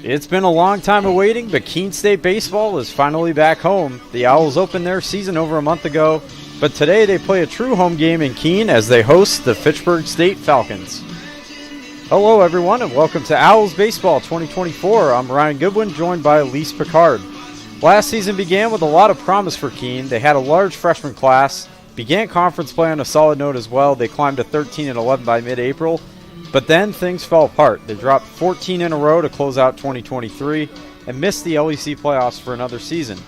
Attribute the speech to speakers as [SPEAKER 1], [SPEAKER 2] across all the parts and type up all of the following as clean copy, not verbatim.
[SPEAKER 1] It's been a long time awaiting, but Keene State baseball is finally back home. The Owls opened their season over a month ago, but today they play a true home game in Keene as they host the Fitchburg State Falcons. Hello everyone and welcome to Owls Baseball 2024. I'm Ryan Goodwin, joined by Elise Picard. Last season began with a lot of promise for Keene. They had a large freshman class, began conference play on a solid note as well. They climbed to 13-11 by mid-April. But then things fell apart. They dropped 14 in a row to close out 2023 and missed the LEC playoffs for another season.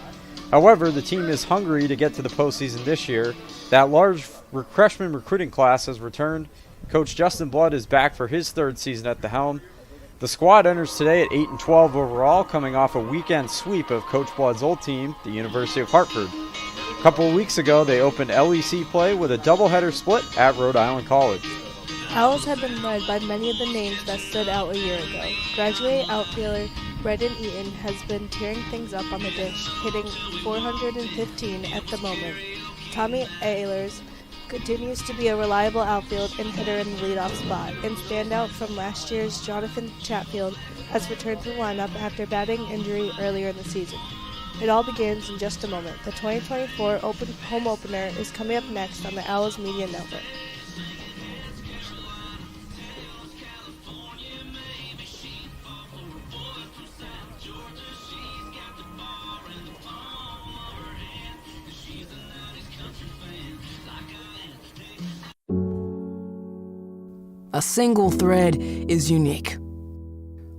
[SPEAKER 1] However, the team is hungry to get to the postseason this year. That large freshman recruiting class has returned. Coach Justin Blood is back for his third season at the helm. The squad enters today at 8-12 overall, coming off a weekend sweep of Coach Blood's old team, the University of Hartford. A couple of weeks ago, they opened LEC play with a doubleheader split at Rhode Island College.
[SPEAKER 2] Owls have been led by many of the names that stood out a year ago. Graduate outfielder Brendan Eaton has been tearing things up on the dish, hitting .415 at the moment. Tommy Ehlers continues to be a reliable outfield and hitter in the leadoff spot, and standout from last year's Jonathan Chatfield has returned to the lineup after batting injury earlier in the season. It all begins in just a moment. The 2024 home opener is coming up next on the Owls Media Network.
[SPEAKER 3] A single thread is unique.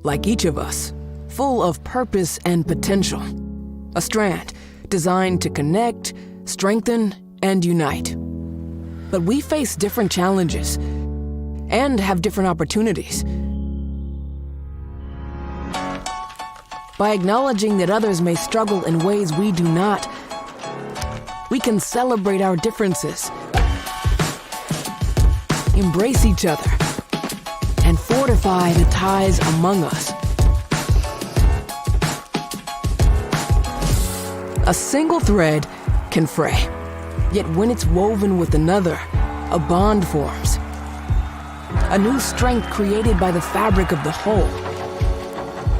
[SPEAKER 3] Like each of us, full of purpose and potential. A strand designed to connect, strengthen, and unite. But we face different challenges and have different opportunities. By acknowledging that others may struggle in ways we do not, we can celebrate our differences, embrace each other, and fortify the ties among us. A single thread can fray, yet when it's woven with another, a bond forms. A new strength created by the fabric of the whole.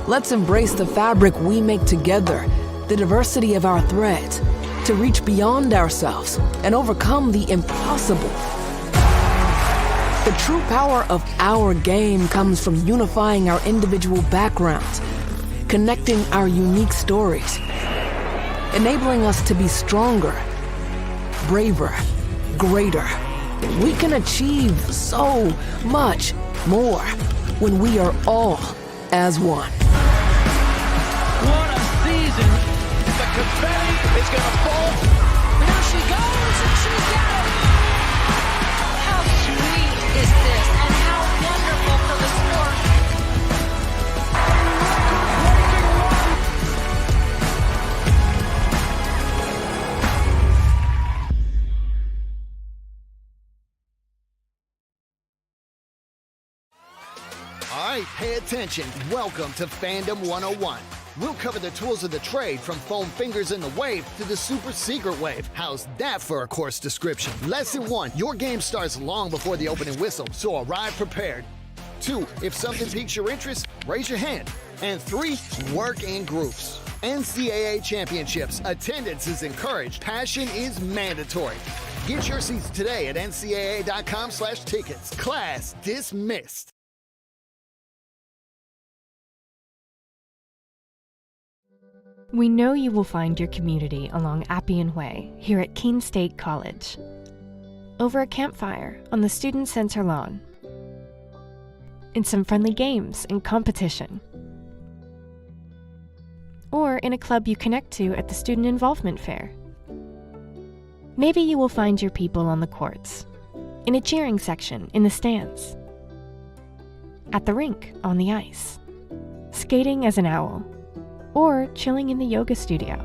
[SPEAKER 3] Let's embrace the fabric we make together, the diversity of our threads, to reach beyond ourselves and overcome the impossible. The true power of our game comes from unifying our individual backgrounds, connecting our unique stories, enabling us to be stronger, braver, greater. We can achieve so much more when we are all as one.
[SPEAKER 4] What a season! The confetti is going to fall.
[SPEAKER 5] There she goes, and she's got it! How sweet is this, and how wonderful for the sport.
[SPEAKER 6] All right, pay attention. Welcome to Fandom 101. We'll cover the tools of the trade from foam fingers in the wave to the super secret wave. How's that for a course description? Lesson 1, your game starts long before the opening whistle, so arrive prepared. 2, if something piques your interest, raise your hand. And 3, work in groups. NCAA championships. Attendance is encouraged. Passion is mandatory. Get your seats today at ncaa.com/tickets. Class dismissed.
[SPEAKER 7] We know you will find your community along Appian Way here at Keene State College. Over a campfire on the Student Center lawn. In some friendly games and competition. Or in a club you connect to at the Student Involvement Fair. Maybe you will find your people on the courts, in a cheering section in the stands, at the rink on the ice, skating as an owl, or chilling in the yoga studio.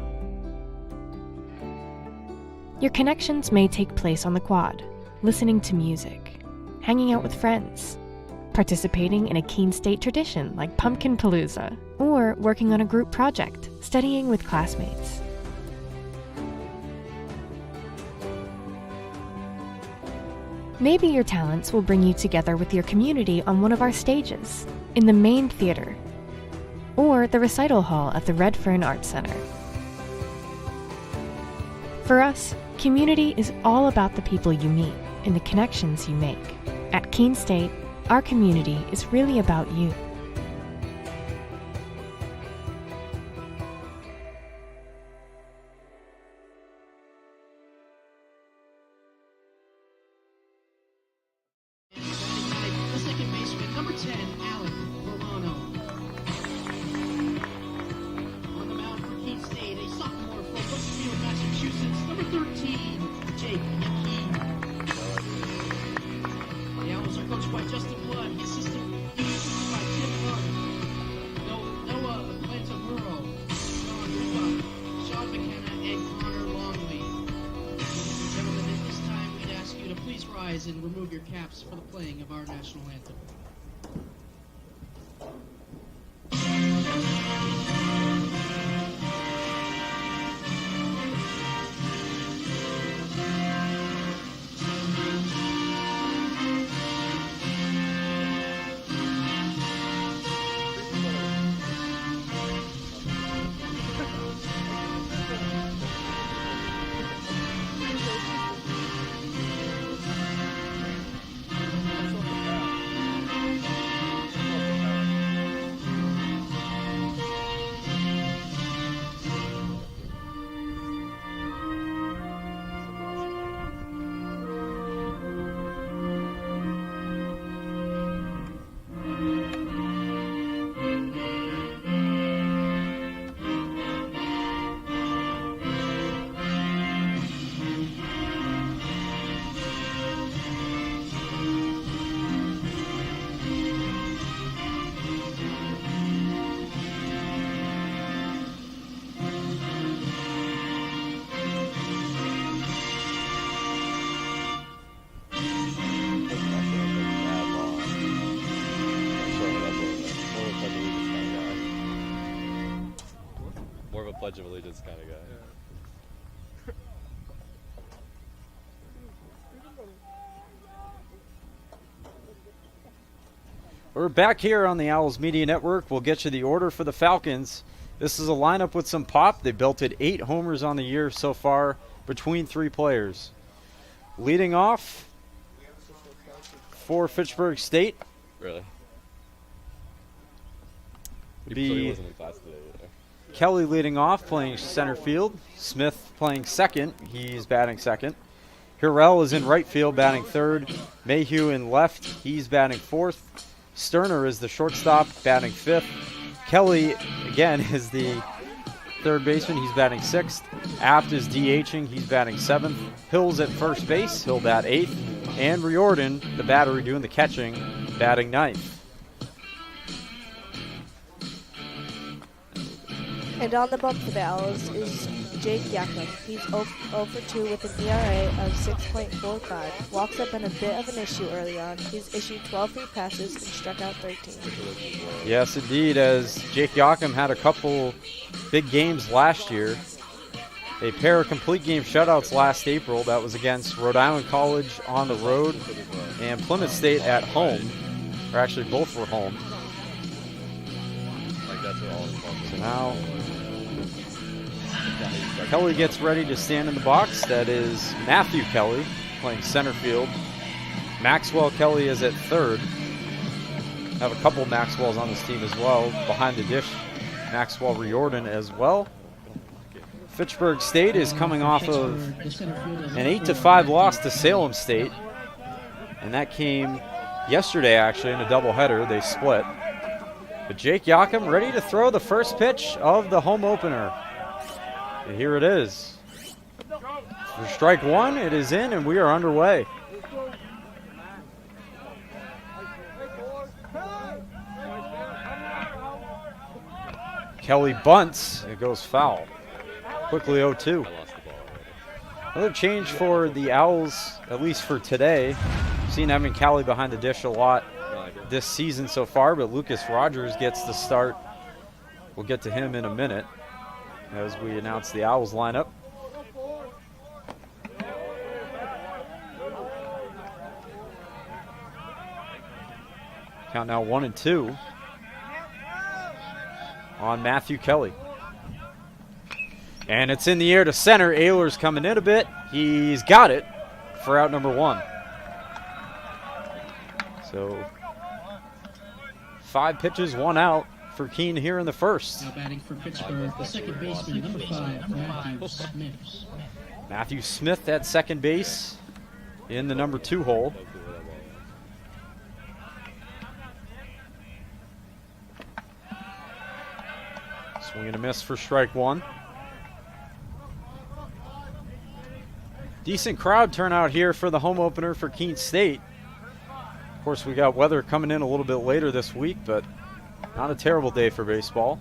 [SPEAKER 7] Your connections may take place on the quad, listening to music, hanging out with friends, participating in a Keene State tradition like Pumpkin Palooza, or working on a group project, studying with classmates. Maybe your talents will bring you together with your community on one of our stages, in the main theater, or the recital hall at the Red Fern Arts Center. For us, community is all about the people you meet and the connections you make. At Keene State, our community is really about you.
[SPEAKER 8] The second baseman, number 10, Alec Verano. On the mound for Keene State, a sophomore from Westfield, Massachusetts, number 13, Jake Keene. The Owls are coached by Justin Blood, the assistant by Tim Hart, Noah Plantamuro, Sean Lupa, Sean McKenna, and Connor Longley. Ladies and gentlemen, at this time, we'd ask you to please rise and remove your caps for the playing of our national anthem.
[SPEAKER 9] More of a Pledge of Allegiance kind of guy.
[SPEAKER 1] We're back here on the Owls Media Network. We'll get you the order for the Falcons. This is a lineup with some pop. They belted 8 homers on the year so far between 3 players. Leading off for Fitchburg State.
[SPEAKER 9] Really?
[SPEAKER 1] Would
[SPEAKER 9] He
[SPEAKER 1] be
[SPEAKER 9] wasn't in class today either.
[SPEAKER 1] Kelly leading off, playing center field. Smith playing second. He's batting second. Hirrell is in right field, batting third. Mayhew in left. He's batting fourth. Sterner is the shortstop, batting fifth. Kelly, again, is the third baseman. He's batting sixth. Apt is DHing. He's batting seventh. Hill's at first base. He'll bat eighth. And Riordan, the battery doing the catching, batting ninth.
[SPEAKER 2] And on the bump for the Owls is Jake Yakum. He's 0 for 2 with an ERA of 6.45. Walks have been a bit of an issue early on. He's issued 12 free passes and struck out 13.
[SPEAKER 1] Yes, indeed, as Jake Yakum had a couple big games last year. A pair of complete game shutouts last April. That was against Rhode Island College on the road and Plymouth State at home. Or actually, both were home. So now Kelly gets ready to stand in the box. That is Matthew Kelly playing center field. Maxwell Kelly is at third. Have a couple Maxwells on this team as well. Behind the dish, Maxwell Riordan as well. Fitchburg State is coming off of an 8-5 loss to Salem State. And that came yesterday, actually, in a doubleheader. They split. But Jake Yakum ready to throw the first pitch of the home opener. And here it is. For strike one, it is in, and we are underway. Kelly bunts. It goes foul. Quickly 0-2. Another change for the Owls, at least for today. Seen Evan Kelly behind the dish a lot this season so far, but Lucas Rogers gets the start. We'll get to him in a minute as we announce the Owls lineup. Count now 1-2. on Matthew Kelly. And it's in the air to center. Ayler's coming in a bit. He's got it for out number 1. So 5 pitches, 1 out for Keene here in the first.
[SPEAKER 8] Now batting for Fitchburg, the second baseman, number 5, Matthew Smith.
[SPEAKER 1] Matthew Smith at second base in the number 2 hole. Swing and a miss for strike 1. Decent crowd turnout here for the home opener for Keene State. Of course, we got weather coming in a little bit later this week, but not a terrible day for baseball.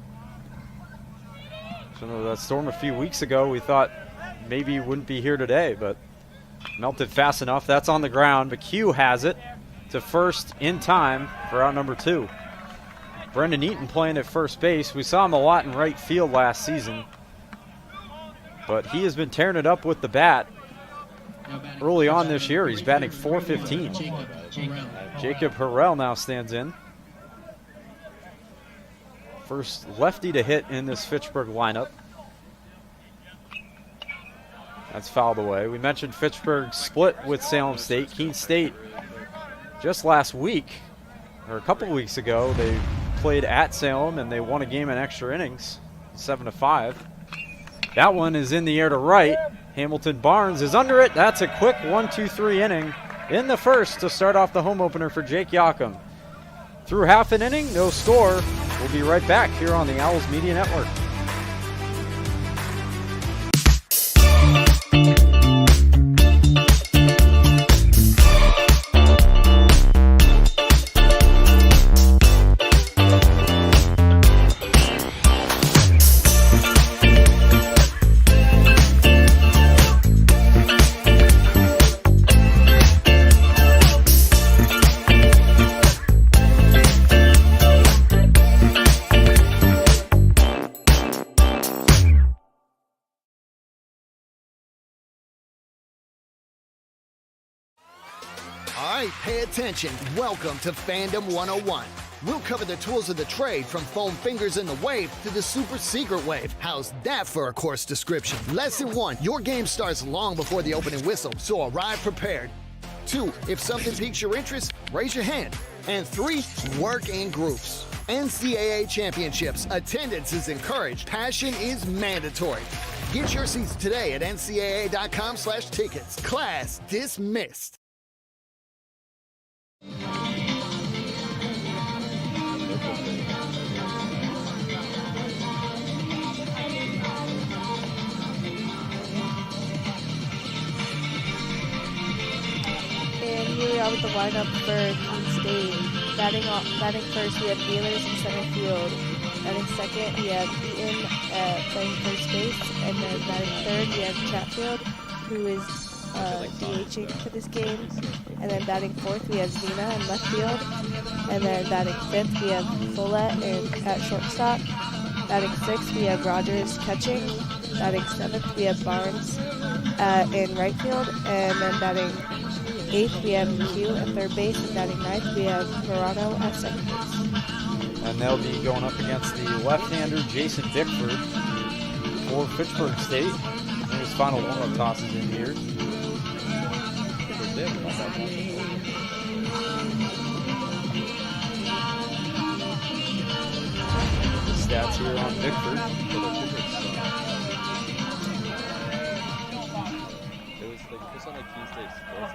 [SPEAKER 1] So that storm a few weeks ago, we thought maybe it wouldn't be here today, but melted fast enough. That's on the ground. McHugh has it to first in time for out number 2. Brendan Eaton playing at first base. We saw him a lot in right field last season, but he has been tearing it up with the bat. Early on this year, he's batting .415. Jacob Harrell now stands in. First lefty to hit in this Fitchburg lineup. That's fouled away. We mentioned Fitchburg split with Salem State. Keene State just last week, or a couple weeks ago, they played at Salem and they won a game in extra innings, 7-5. That one is in the air to right. Hamilton Barnes is under it. That's a quick 1-2-3 inning in the first to start off the home opener for Jake Yocum. Through half an inning, no score. We'll be right back here on the Owls Media Network.
[SPEAKER 6] Pay attention. Welcome to Fandom 101. We'll cover the tools of the trade from foam fingers in the wave to the super secret wave. How's that for a course description? Lesson 1, your game starts long before the opening whistle, so arrive prepared. 2, if something piques your interest, raise your hand. And 3, work in groups. NCAA championships. Attendance is encouraged. Passion is mandatory. Get your seats today at ncaa.com/tickets. Class dismissed.
[SPEAKER 2] And here we are with the lineup for Keene State. Batting first, we have Wheelers in center field. Batting second, we have Eaton playing first base. And then batting third, we have Chatfield, who is DHing for this game. And then batting fourth, we have Zena in left field. And then batting fifth, we have Follett at shortstop. Batting sixth, we have Rogers catching. Batting seventh, we have Barnes in right field. And then batting eighth, we have McHugh at third base. And batting ninth, we have Morano at second base.
[SPEAKER 1] And they'll be going up against the left-hander Jason Bickford for Fitchburg State. And his final warm-up toss is in here. Stats here on Bickford.
[SPEAKER 9] It was like this on like Keene State Sports.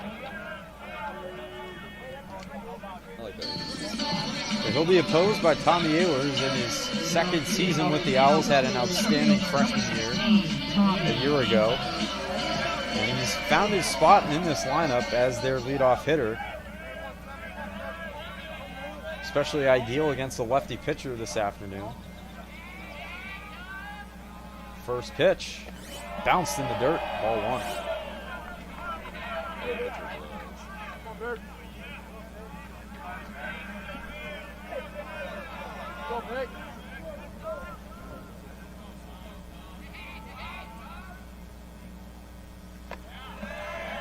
[SPEAKER 9] I like that.
[SPEAKER 1] So he'll be opposed by Tommy Ehlers in his second season with the Owls. Had an outstanding freshman year a year ago. And he's found his spot in this lineup as their leadoff hitter. Especially ideal against the lefty pitcher this afternoon. First pitch, bounced in the dirt, ball one.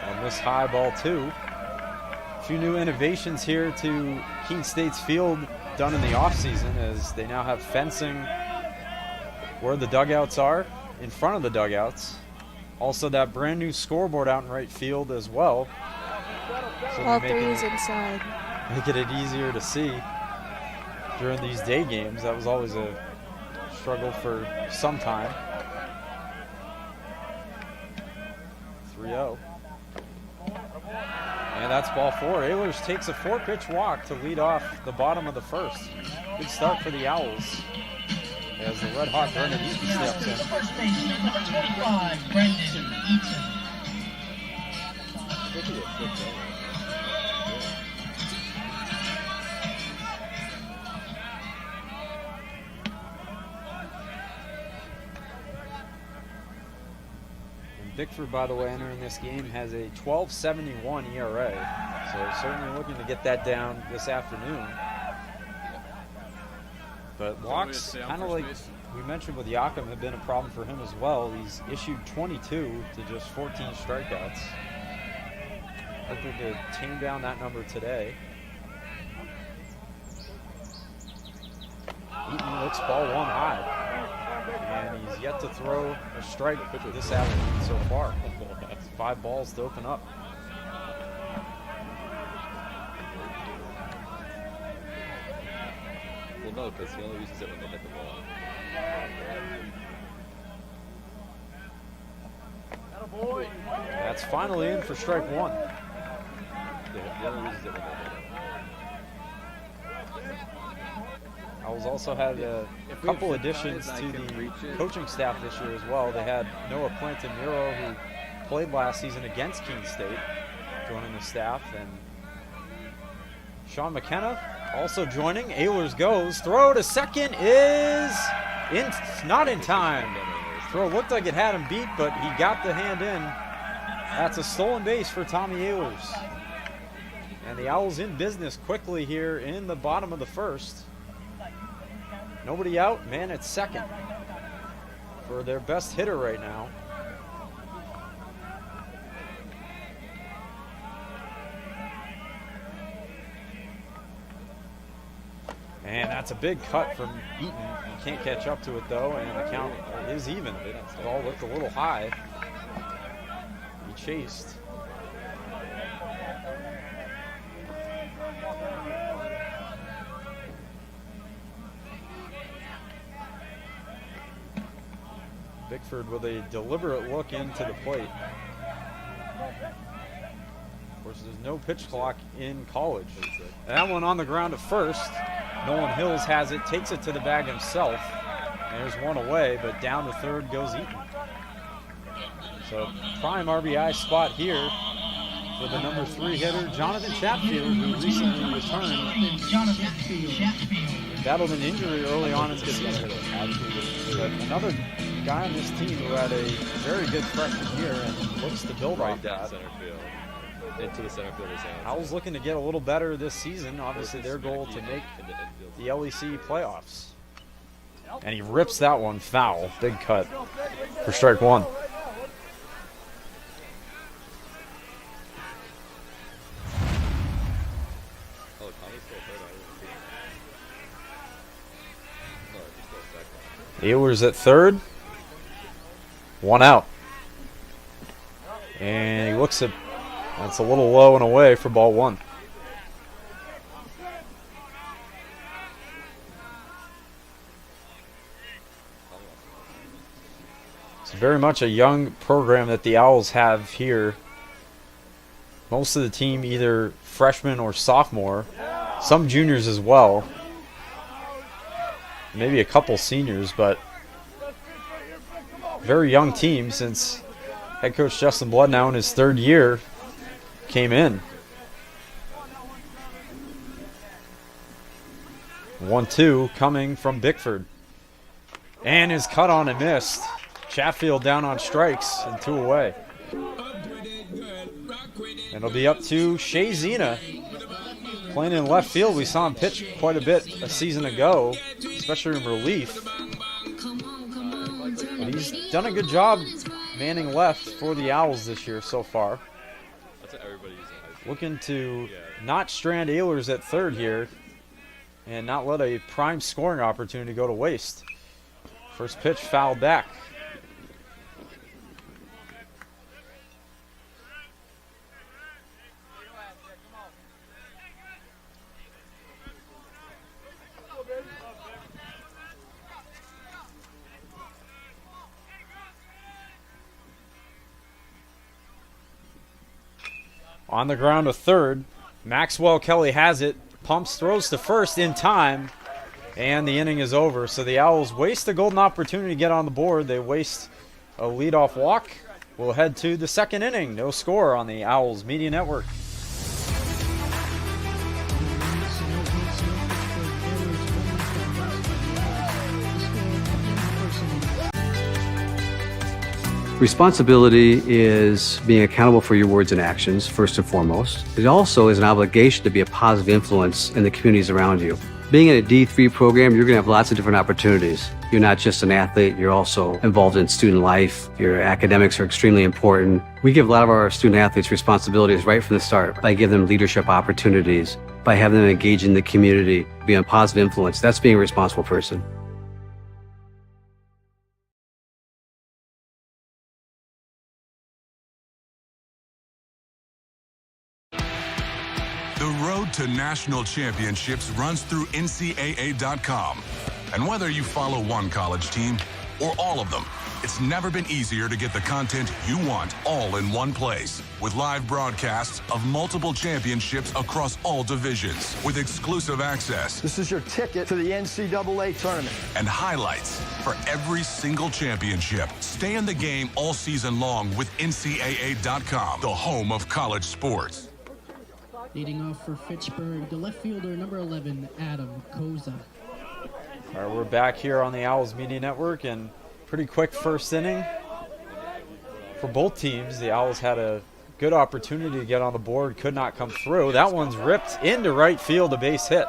[SPEAKER 1] On this high ball two. A few new innovations here to Keene State's field done in the offseason as they now have fencing where the dugouts are, in front of the dugouts. Also that brand new scoreboard out in right field as well. So
[SPEAKER 2] All
[SPEAKER 1] they're
[SPEAKER 2] three
[SPEAKER 1] making
[SPEAKER 2] is inside.
[SPEAKER 1] making it easier to see during these day games. That was always a struggle for some time. 3-0. And that's ball 4. Ehlers takes a 4-pitch walk to lead off the bottom of the first. Good start for the Owls as the red-hot Brendan Eaton steps in.
[SPEAKER 8] First baseman, number 25, Brendan Eaton.
[SPEAKER 1] Bickford, by the way, entering this game has a 12.71 ERA, so certainly looking to get that down this afternoon. But walks, kind of like we mentioned with Yakum, have been a problem for him as well. He's issued 22 to just 14 strikeouts. Hoping to tame down that number today. Eaton looks ball 1 high. And he's yet to throw a strike this afternoon so far. 5 balls to open up.
[SPEAKER 9] Well, no, because he only uses it when they hit the ball.
[SPEAKER 1] That's finally in for strike 1.
[SPEAKER 9] He only uses it when they hit it.
[SPEAKER 1] Owls also had a couple additions to the coaching staff this year as well. They had Noah Plantamiro, who played last season against Keene State, joining the staff, and Sean McKenna also joining. Ehlers goes. Throw to second is not in time. Throw looked like it had him beat, but he got the hand in. That's a stolen base for Tommy Ehlers. And the Owls in business quickly here in the bottom of the first. Nobody out, man at second for their best hitter right now. And that's a big cut from Eaton. He can't catch up to it though, and the count is even. The ball looked a little high. He chased. Bickford with a deliberate look into the plate. Of course, there's no pitch clock in college. That one on the ground at first. Nolan Hills has it, takes it to the bag himself. And there's one away, but down to third goes Eaton. So prime RBI spot here for the number 3 hitter, Jonathan Chatfield, who recently returned. Battled an injury early on in the season. But another guy on this team who had a very good freshman year and looks to build off that.
[SPEAKER 9] Center field. Into the center fielder's hands.
[SPEAKER 1] Owls looking to get a little better this season. Obviously, their goal to make the LEC playoffs. And he rips that one foul. Big cut for strike 1. Ehlers at third. 1 out. And he looks at, that's a little low and away for ball 1. It's very much a young program that the Owls have here. Most of the team either freshman or sophomore. Some juniors as well. Maybe a couple seniors, but very young team since head coach Justin Blood, now in his 3rd year, came in. 1-2 coming from Bickford. And his cut on and missed. Chatfield down on strikes and 2 away. And it'll be up to Shea Zena playing in left field. We saw him pitch quite a bit a season ago, especially in relief. But he's done a good job manning left for the Owls this year so far.
[SPEAKER 9] That's what everybody uses in high school.
[SPEAKER 1] Looking to not strand Ehlers at third here and not let a prime scoring opportunity go to waste. First pitch fouled back. On the ground to third. Maxwell Kelly has it. Pumps, throws to first in time. And the inning is over. So the Owls waste a golden opportunity to get on the board. They waste a leadoff walk. We'll head to the second inning. No score on the Owls Media Network.
[SPEAKER 10] Responsibility is being accountable for your words and actions, first and foremost. It also is an obligation to be a positive influence in the communities around you. Being in a D3 program, you're going to have lots of different opportunities. You're not just an athlete, you're also involved in student life. Your academics are extremely important. We give a lot of our student athletes responsibilities right from the start by giving them leadership opportunities, by having them engage in the community, be a positive influence. That's being a responsible person.
[SPEAKER 11] The road to national championships runs through NCAA.com. And whether you follow one college team or all of them, it's never been easier to get the content you want all in one place. With live broadcasts of multiple championships across all divisions, with exclusive access.
[SPEAKER 12] This is your ticket to the NCAA tournament.
[SPEAKER 11] And highlights for every single championship. Stay in the game all season long with NCAA.com, the home of college sports.
[SPEAKER 8] Leading off for Fitchburg, the left fielder, number 11, Adam Koza.
[SPEAKER 1] All right, we're back here on the Owls Media Network, and pretty quick first inning for both teams. The Owls had a good opportunity to get on the board, could not come through. That one's ripped into right field, a base hit.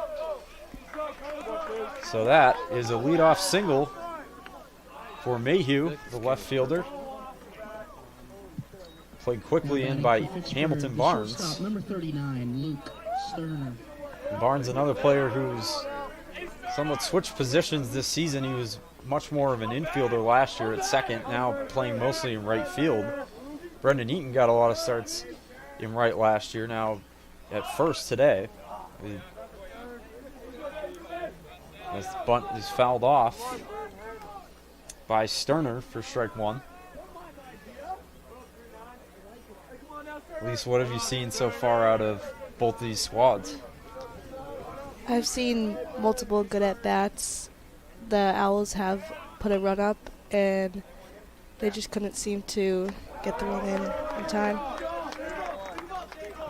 [SPEAKER 1] So that is a leadoff single for Mayhew, the left fielder. Played quickly in by Hamilton Barnes.
[SPEAKER 8] Shortstop, number 39, Luke Sterner.
[SPEAKER 1] Barnes, another player who's somewhat switched positions this season. He was much more of an infielder last year at second, now playing mostly in right field. Brendan Eaton got a lot of starts in right last year, now at first today. This bunt is fouled off by Sterner for strike one. Lisa, what have you seen so far out of both these squads?
[SPEAKER 2] I've seen multiple good at-bats. The Owls have put a run up, and they just couldn't seem to get the run in time.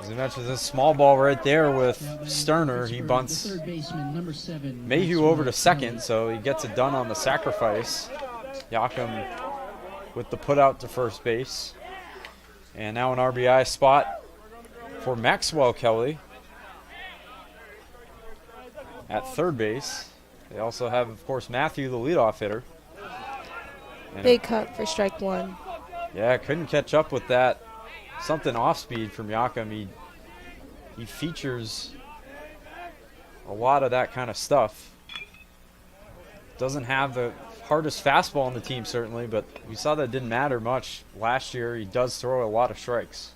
[SPEAKER 1] As I mentioned, this small ball right there with Sterner. He bunts Mayhew over to second, so he gets it done on the sacrifice. Yakum with the put out to first base. And now an RBI spot for Maxwell Kelly at third base. They also have, of course, Matthew, the leadoff hitter. And
[SPEAKER 2] big cut for strike one.
[SPEAKER 1] Yeah, couldn't catch up with that. Something off speed from Yakum. He features a lot of that kind of stuff. Doesn't have the hardest fastball on the team, certainly, but we saw that didn't matter much last year. He does throw a lot of strikes.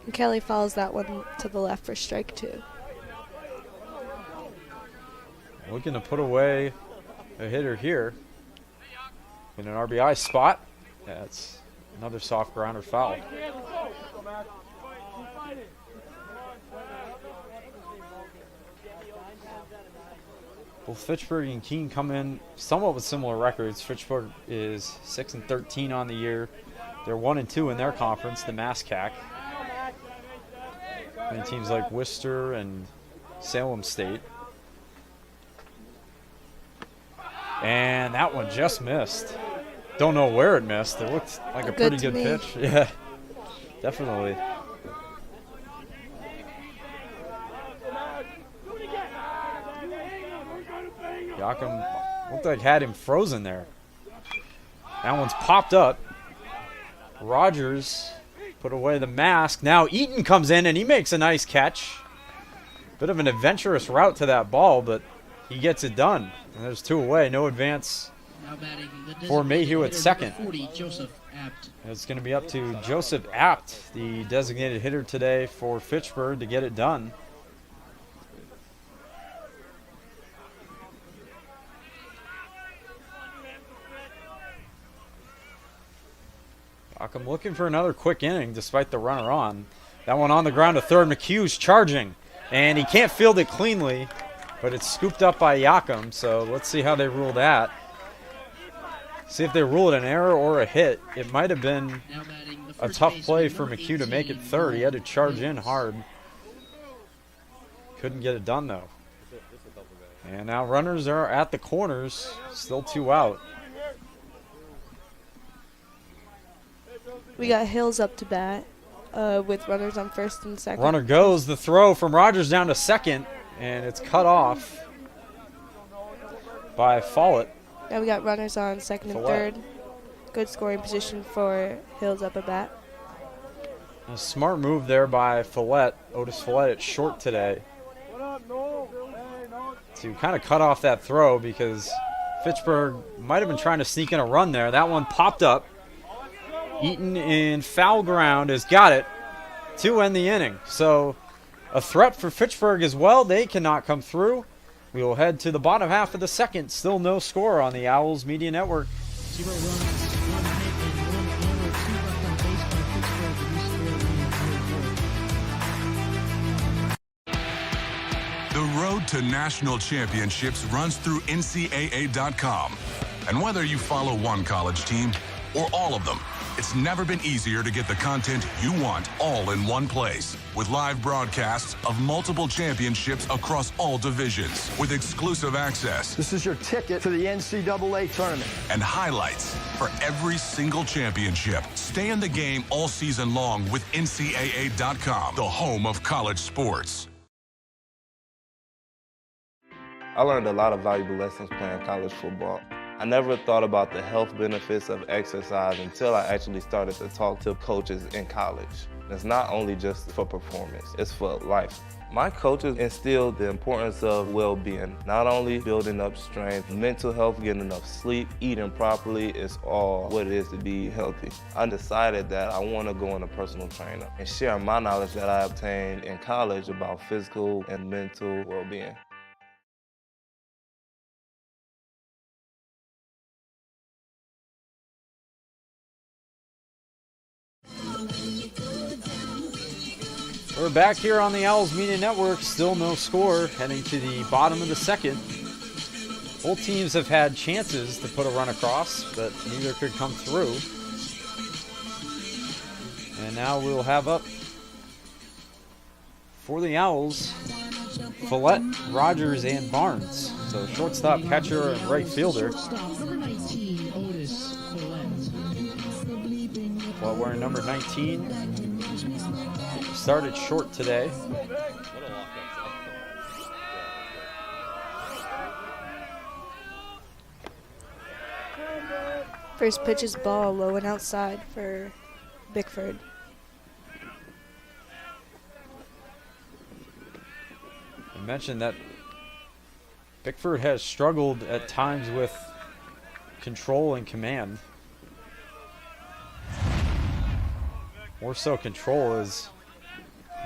[SPEAKER 2] And Kelly follows that one to the left for strike two.
[SPEAKER 1] Looking to put away a hitter here in an RBI spot. That's another soft grounder foul. Both Fitchburg and Keene come in somewhat with similar records. Fitchburg is 6-13 on the year. They're 1-2 in their conference, the MASCAC. And teams like Worcester and Salem State. And that one just missed. Don't know where it missed. It looked like a pretty good pitch. Yeah, definitely. Yakum looked like had him frozen there. That one's popped up. Rogers put away the mask. Now Eaton comes in and he makes a nice catch. Bit of an adventurous route to that ball, but he gets it done. And there's two away. No advance
[SPEAKER 8] Now batting the
[SPEAKER 1] for Mayhew at
[SPEAKER 8] designated
[SPEAKER 1] second.
[SPEAKER 8] hitter, number 40, Joseph Apt.
[SPEAKER 1] It's going to be up to Joseph Apt, the designated hitter today for Fitchburg, to get it done. I'm looking for another quick inning despite the runner on. That one on the ground to third. McHugh's charging, and he can't field it cleanly, but it's scooped up by Yakum, so let's see how they rule that. See if they rule it an error or a hit. It might have been a tough play for McHugh to make it third. He had to charge in hard. Couldn't get it done, though. And now runners are at the corners, still 2 out.
[SPEAKER 2] We got Hills up to bat with runners on first and second.
[SPEAKER 1] Runner goes. The throw from Rogers down to second, and it's cut off by Follett.
[SPEAKER 2] Now we got runners on second and third. Good scoring position for Hills up at bat.
[SPEAKER 1] A smart move there by Follett, Otis Follett at short today, to kind of cut off that throw because Fitchburg might have been trying to sneak in a run there. That one popped up. Eaton in foul ground has got it to end the inning. So a threat for Fitchburg as well. They cannot come through. We will head to the bottom half of the second. Still no score on the Owls Media Network.
[SPEAKER 8] 0 runs, 1 hit, and 1 error, 2 left on base by Pittsburgh. The
[SPEAKER 11] The road to national championships runs through NCAA.com. And whether you follow one college team or all of them, it's never been easier to get the content you want all in one place. With live broadcasts of multiple championships across all divisions, with exclusive access.
[SPEAKER 12] This is your ticket to the NCAA tournament.
[SPEAKER 11] And highlights for every single championship. Stay in the game all season long with NCAA.com, the home of college sports.
[SPEAKER 13] I learned a lot of valuable lessons playing college football. I never thought about the health benefits of exercise until I actually started to talk to coaches in college. It's not only just for performance, it's for life. My coaches instilled the importance of well-being, not only building up strength, mental health, getting enough sleep, eating properly is all what it is to be healthy. I decided that I want to go on a personal trainer and share my knowledge that I obtained in college about physical and mental well-being.
[SPEAKER 1] We're back here on the Owls Media Network. Still no score, heading to the bottom of the second. Both teams have had chances to put a run across, but neither could come through. And now we'll have up for the Owls, Follett, Rogers, and Barnes. So shortstop, catcher, and right fielder.
[SPEAKER 8] Number 19, Otis Follett.
[SPEAKER 1] While wearing number 19. Started short today.
[SPEAKER 2] First pitch is ball, low and outside for Bickford.
[SPEAKER 1] I mentioned that Bickford has struggled at times with control and command. More so control, has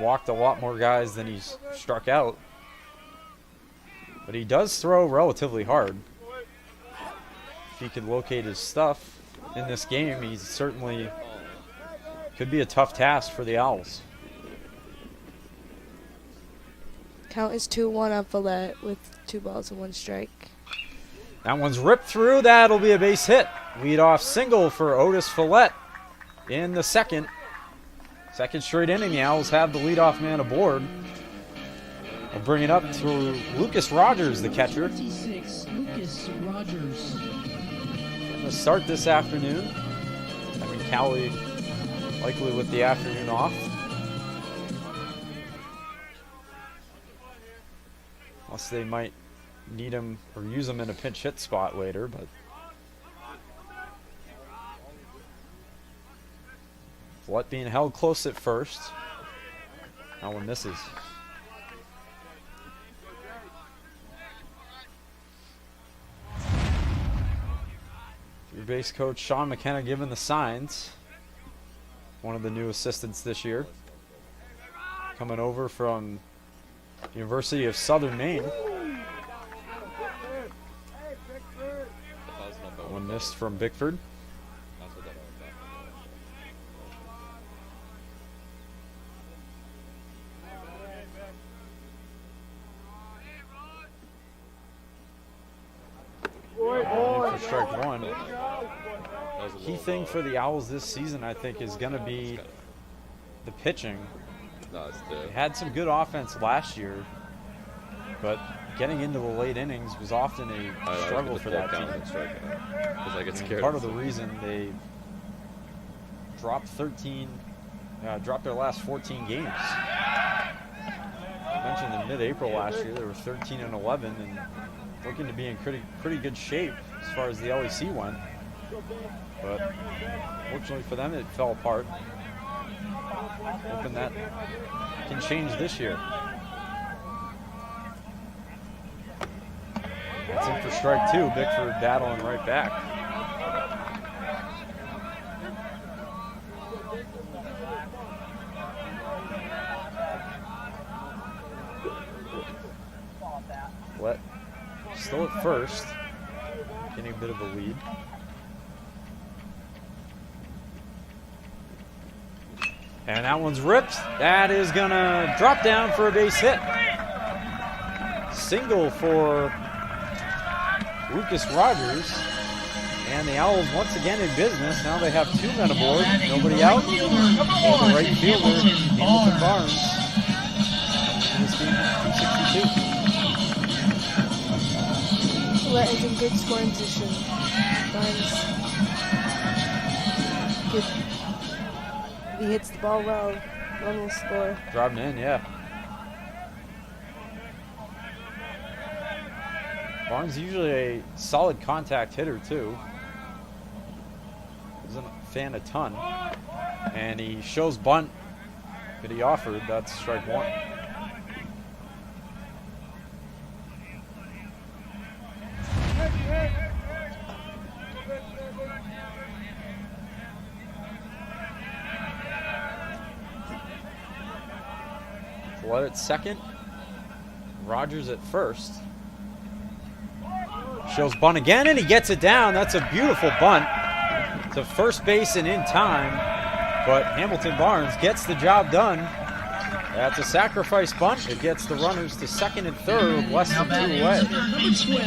[SPEAKER 1] walked a lot more guys than he's struck out. But he does throw relatively hard. If he could locate his stuff in this game, he certainly could be a tough task for the Owls.
[SPEAKER 2] Count is 2-1 on Follett with 2 balls and 1 strike.
[SPEAKER 1] That one's ripped through. That'll be a base hit. Lead-off single for Otis Follett in the second. Second straight inning, the Owls have the leadoff man aboard. We'll bring it up to Lucas Rogers, the catcher.
[SPEAKER 8] 56, Lucas Rogers.
[SPEAKER 1] Going to start this afternoon. Callie likely with the afternoon off. Unless they might need him or use him in a pinch hit spot later, but Follett being held close at first. That one misses. base coach Sean McKenna giving the signs. One of the new assistants this year. Coming over from University of Southern Maine. One missed from Bickford. For strike one. Key thing for the Owls this season, I think, is going to be the pitching. They had some good offense last year, but getting into the late innings was often a struggle for that team.
[SPEAKER 9] I get scared.
[SPEAKER 1] Part of the reason they dropped dropped their last 14 games. I mentioned in mid-April last year they were 13-11 and looking to be in pretty good shape as far as the LEC went. But fortunately for them, it fell apart. Hoping that can change this year. That's in for strike two. Bickford battling right back. Still at first, getting a bit of a lead. And that one's ripped. That is gonna drop down for a base hit. Single for Lucas Rogers. And the Owls once again in business. Now they have 2 men aboard. Nobody out. And the right fielder, Hamilton Barnes. This game, 262.
[SPEAKER 2] Lett is in good scoring position. Barnes. Good. If he hits the ball well, one will score.
[SPEAKER 1] Driving in, yeah. Barnes usually a solid contact hitter too. Doesn't fan a ton. And he shows bunt that he offered. That's strike one. Flood at second. Rogers at first. Shows bunt again, and he gets it down. That's a beautiful bunt to first base and in time. But Hamilton Barnes gets the job done. That's a sacrifice bunt. It gets the runners to second and third with less than 2 away. That's being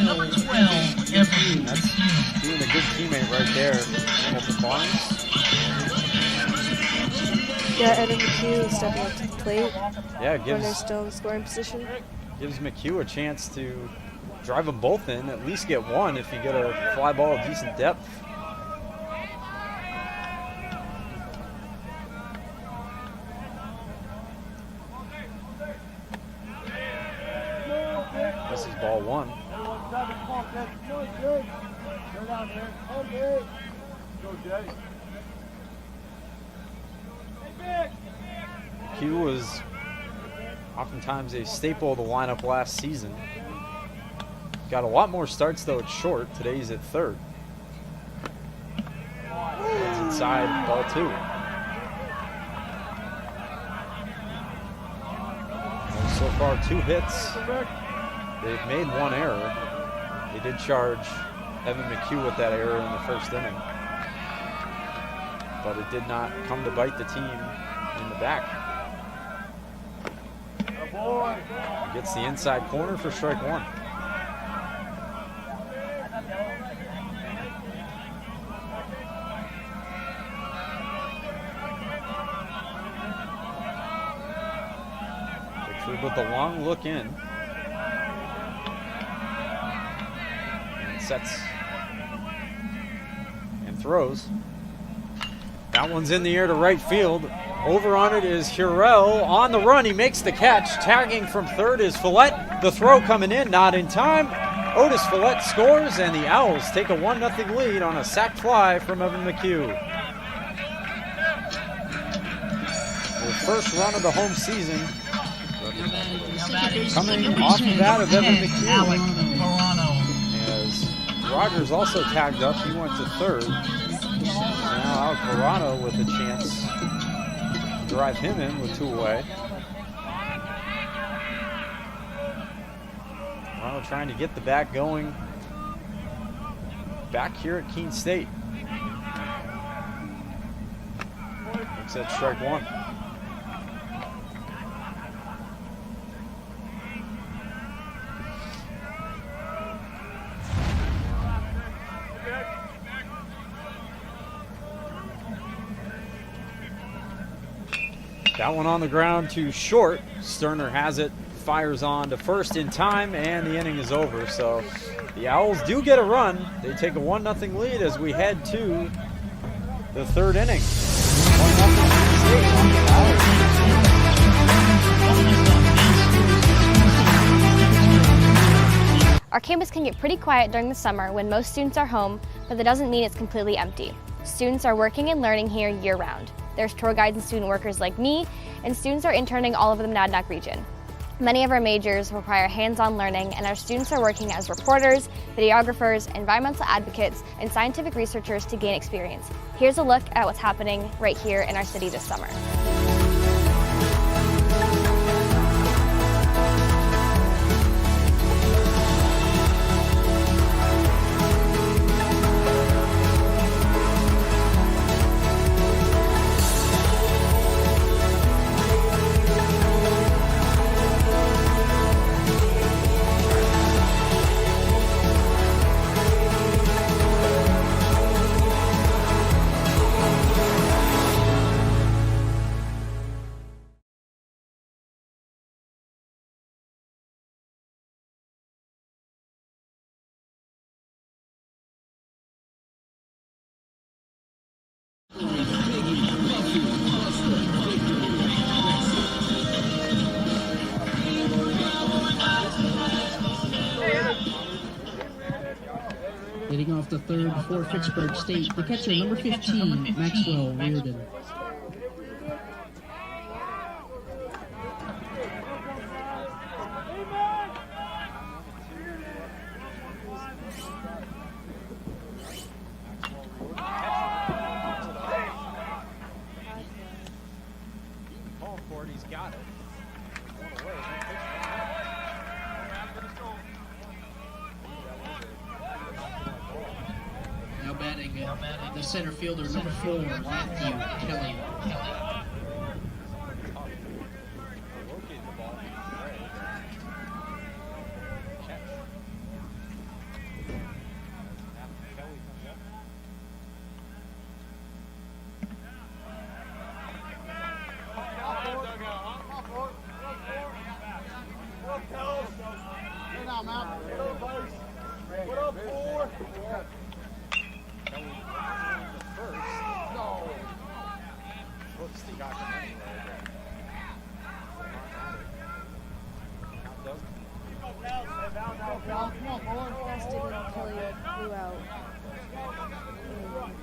[SPEAKER 1] a good teammate right there, Hamilton Barnes.
[SPEAKER 2] Yeah, Evan McHugh stepping up to the plate.
[SPEAKER 1] Yeah,
[SPEAKER 2] Runners still in scoring position.
[SPEAKER 1] Gives McHugh a chance to drive them both in, at least get one if you get a fly ball of decent depth. This is ball one. Q was oftentimes a staple of the lineup last season. Got a lot more starts though at short. Today he's at third. It's inside, ball two. Well, so far 2 hits. They've made 1 error. They did charge Evan McHugh with that error in the first inning. But it did not come to bite the team in the back. Gets the inside corner for strike one. Bickford with the long look in. And sets and throws. That one's in the air to right field. Over on it is Hurrell. On the run, he makes the catch. Tagging from third is Follett. The throw coming in, not in time. Otis Follett scores, and the Owls take a 1-0 lead on a sac fly from Evan McHugh. The first run of the home season coming off the bat of Evan McHugh. As Rogers also tagged up. He went to third. Now Alec Verano with a chance to drive him in with 2 away. Verano trying to get the back going back here at Keene State. Looks at strike 1. That one on the ground to short. Sterner has it, fires on to first in time, and the inning is over. So the Owls do get a run. They take a 1-0 lead as we head to the 3rd inning. 1-0
[SPEAKER 14] Our campus can get pretty quiet during the summer when most students are home, but that doesn't mean it's completely empty. Students are working and learning here year-round. There's tour guides and student workers like me, and students are interning all over the Monadnock region. Many of our majors require hands-on learning, and our students are working as reporters, videographers, environmental advocates, and scientific researchers to gain experience. Here's a look at what's happening right here in our city this summer.
[SPEAKER 8] Hitting off the third for Fitchburg State, the catcher, number 15, Maxwell Reardon.
[SPEAKER 1] He's got it.
[SPEAKER 8] Now batting the center fielder, number 4, Matthew Kelly.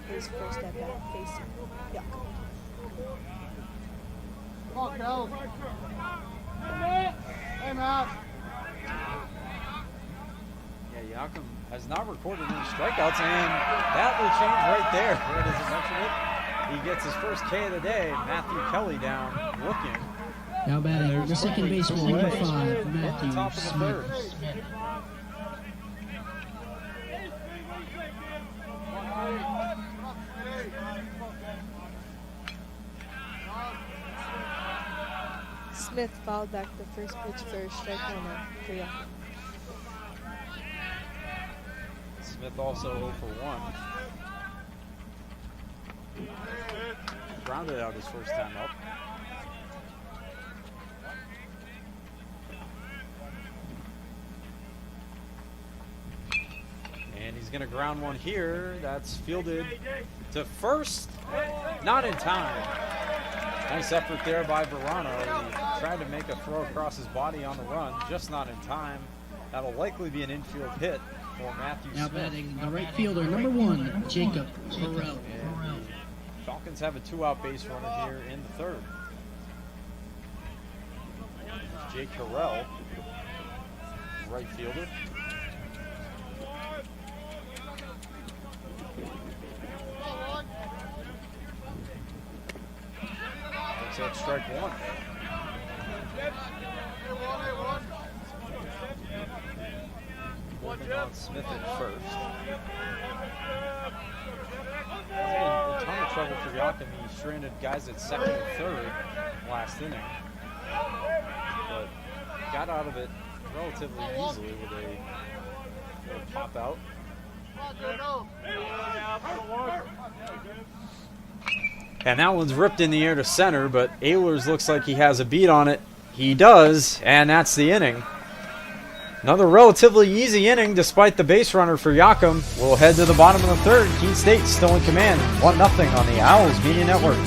[SPEAKER 2] His first at bat facing Yuck.
[SPEAKER 1] Yeah, Yakum has not recorded any strikeouts, and that will change right there. Where does it mention it? He gets his first K of the day. Matthew Kelly down looking.
[SPEAKER 8] Now batting the second baseman, number 5, Matthew
[SPEAKER 1] Top of the
[SPEAKER 8] Smith.
[SPEAKER 1] third.
[SPEAKER 2] Smith fouled back the first pitch for strike 1 for Yuck.
[SPEAKER 1] Smith also 0 for 1. Grounded out his first time up. And he's going to ground one here. That's fielded to first. Not in time. Nice effort there by Verano. He tried to make a throw across his body on the run, just not in time. That'll likely be an infield hit for Matthew
[SPEAKER 8] Now
[SPEAKER 1] Smith.
[SPEAKER 8] batting the right fielder, number 1, Jacob Burrell.
[SPEAKER 1] Falcons have a 2-out base runner here in the third. Jake Carell, right fielder. That's strike one. Working on Smith at first. A ton of trouble for Yakum. He stranded guys at second and third last inning. But got out of it relatively easily with a little pop out. And that one's ripped in the air to center, but Ehlers looks like he has a beat on it. He does, and that's the inning. Another relatively easy inning despite the base runner for Yakum. We'll head to the bottom of the third. Keene State still in command. 1-0 on the Owls Media Network.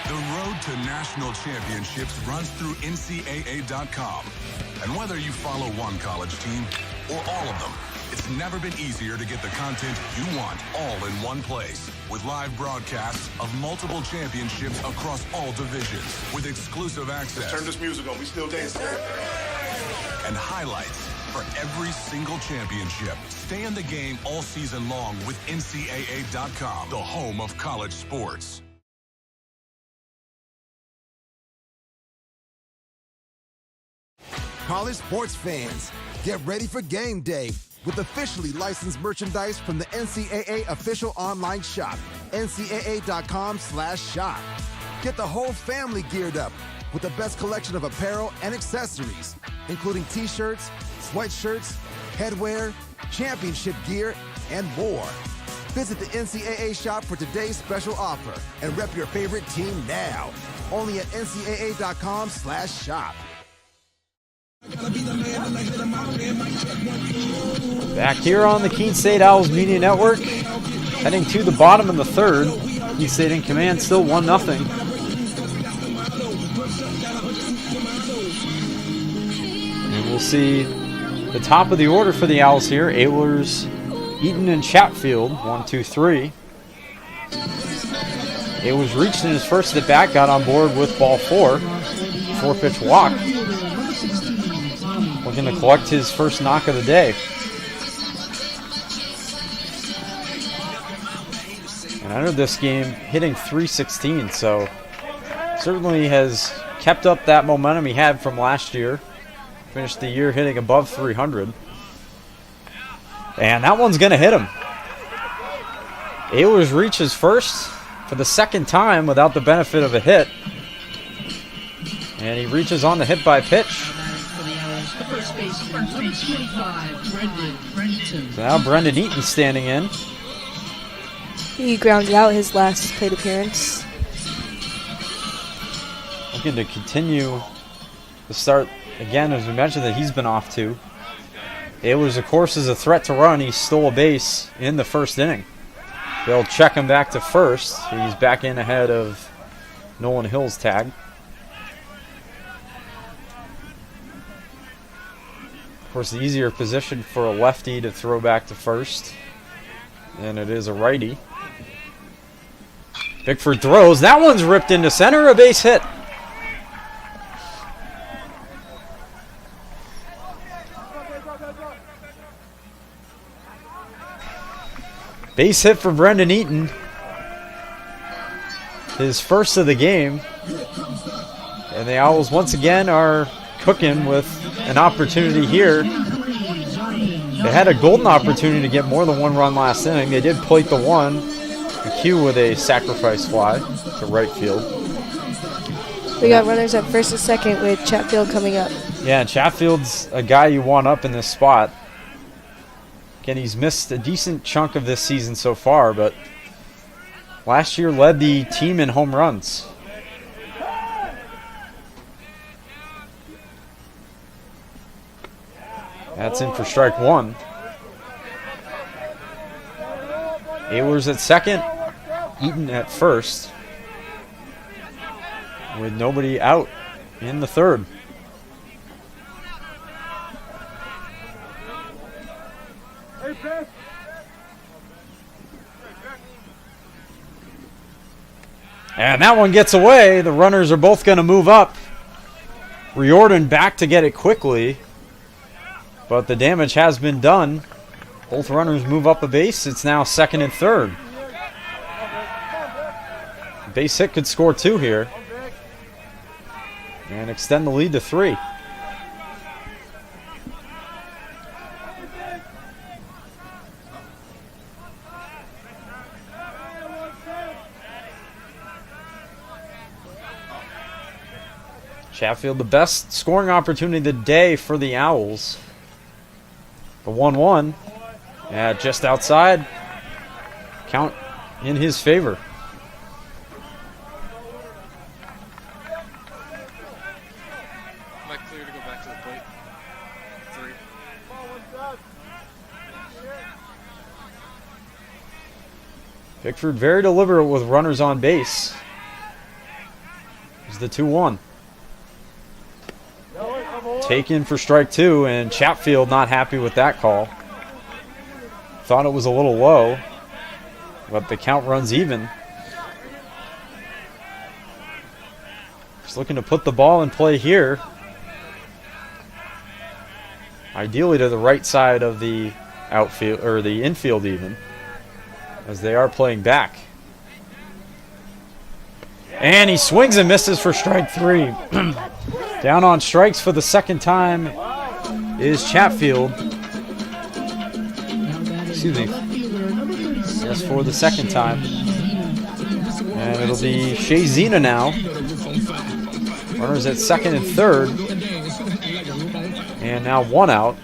[SPEAKER 11] The road to national championships runs through NCAA.com. And whether you follow one college team or all of them, it's never been easier to get the content you want all in one place. With live broadcasts of multiple championships across all divisions. With exclusive access.
[SPEAKER 15] Turn this music on, we still dancing.
[SPEAKER 11] And highlights for every single championship. Stay in the game all season long with NCAA.com, the home of college sports.
[SPEAKER 16] College sports fans, get ready for game day with officially licensed merchandise from the NCAA official online shop, ncaa.com/shop. Get the whole family geared up with the best collection of apparel and accessories, including t-shirts, sweatshirts, headwear, championship gear, and more. Visit the NCAA shop for today's special offer and rep your favorite team now. Only at ncaa.com/shop.
[SPEAKER 1] Back here on the Keene State Owls Media Network, heading to the bottom of the third. Keene State in command, still 1-0. And we'll see the top of the order for the Owls here. Ehlers, Eaton, and Chatfield, 1, 2, 3. Ehlers reached in his first at bat, got on board with ball 4. 4-pitch walk. Looking to collect his first knock of the day. And entered this game hitting .316, so certainly has kept up that momentum he had from last year. Finished the year hitting above 300. And that one's going to hit him. Ehlers reaches first for the second time without the benefit of a hit. And he reaches on the hit by pitch. So now Brendan Eaton standing in.
[SPEAKER 2] He grounded out his last plate appearance.
[SPEAKER 1] Looking to continue the start again, as we mentioned, that he's been off to. Ehlers, of course, is a threat to run. He stole a base in the first inning. They'll check him back to first. He's back in ahead of Nolan Hill's tag. Of course, the easier position for a lefty to throw back to first than it is a righty. Bickford throws. That one's ripped into center. A base hit. Base hit for Brendan Eaton. His first of the game. And the Owls once again are cooking with an opportunity here. They had a golden opportunity to get more than one run last inning. They did plate the one. McHugh with a sacrifice fly to right field.
[SPEAKER 2] We got runners at first and second with Chatfield coming up.
[SPEAKER 1] Yeah, Chatfield's a guy you want up in this spot. Again, he's missed a decent chunk of this season so far, but last year led the team in home runs. That's in for strike one. Ehlers at second, Eaton at first, with nobody out in the third. And that one gets away. The runners are both going to move up. Riordan back to get it quickly, but the damage has been done. Both runners move up a base. It's now second and third. Base hit could score 2 here and extend the lead to 3. Chatfield, the best scoring opportunity of the day for the Owls. The 1-1. Yeah, just outside. Count in his favor.
[SPEAKER 9] Am I clear to go back to the plate? 3.
[SPEAKER 1] Pickford very deliberate with runners on base. It's the 2-1. Taken for strike 2, and Chatfield not happy with that call. Thought it was a little low, but the count runs even. Just looking to put the ball in play here. Ideally to the right side of the outfield, or the infield even, as they are playing back. And he swings and misses for strike 3. Down on strikes for the second time is Chatfield. Excuse me. Yes, for the second time. And it'll be Shea Zena now. Runners at second and third. And now 1 out.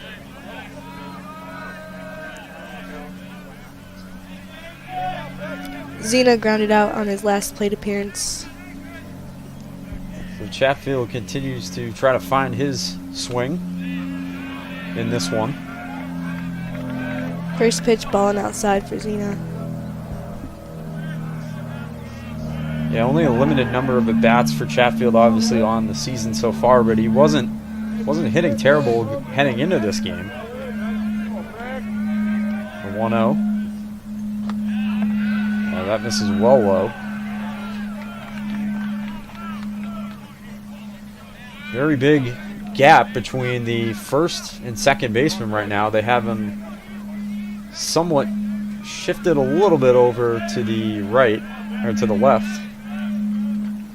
[SPEAKER 2] Zena grounded out on his last plate appearance.
[SPEAKER 1] So Chatfield continues to try to find his swing in this one.
[SPEAKER 2] First pitch balling outside for Zena.
[SPEAKER 1] Yeah, only a limited number of at-bats for Chatfield obviously on the season so far, but he wasn't hitting terrible heading into this game. The 1-0. That misses well low. Very big gap between the first and second baseman right now. They have him somewhat shifted a little bit over to the right, or to the left.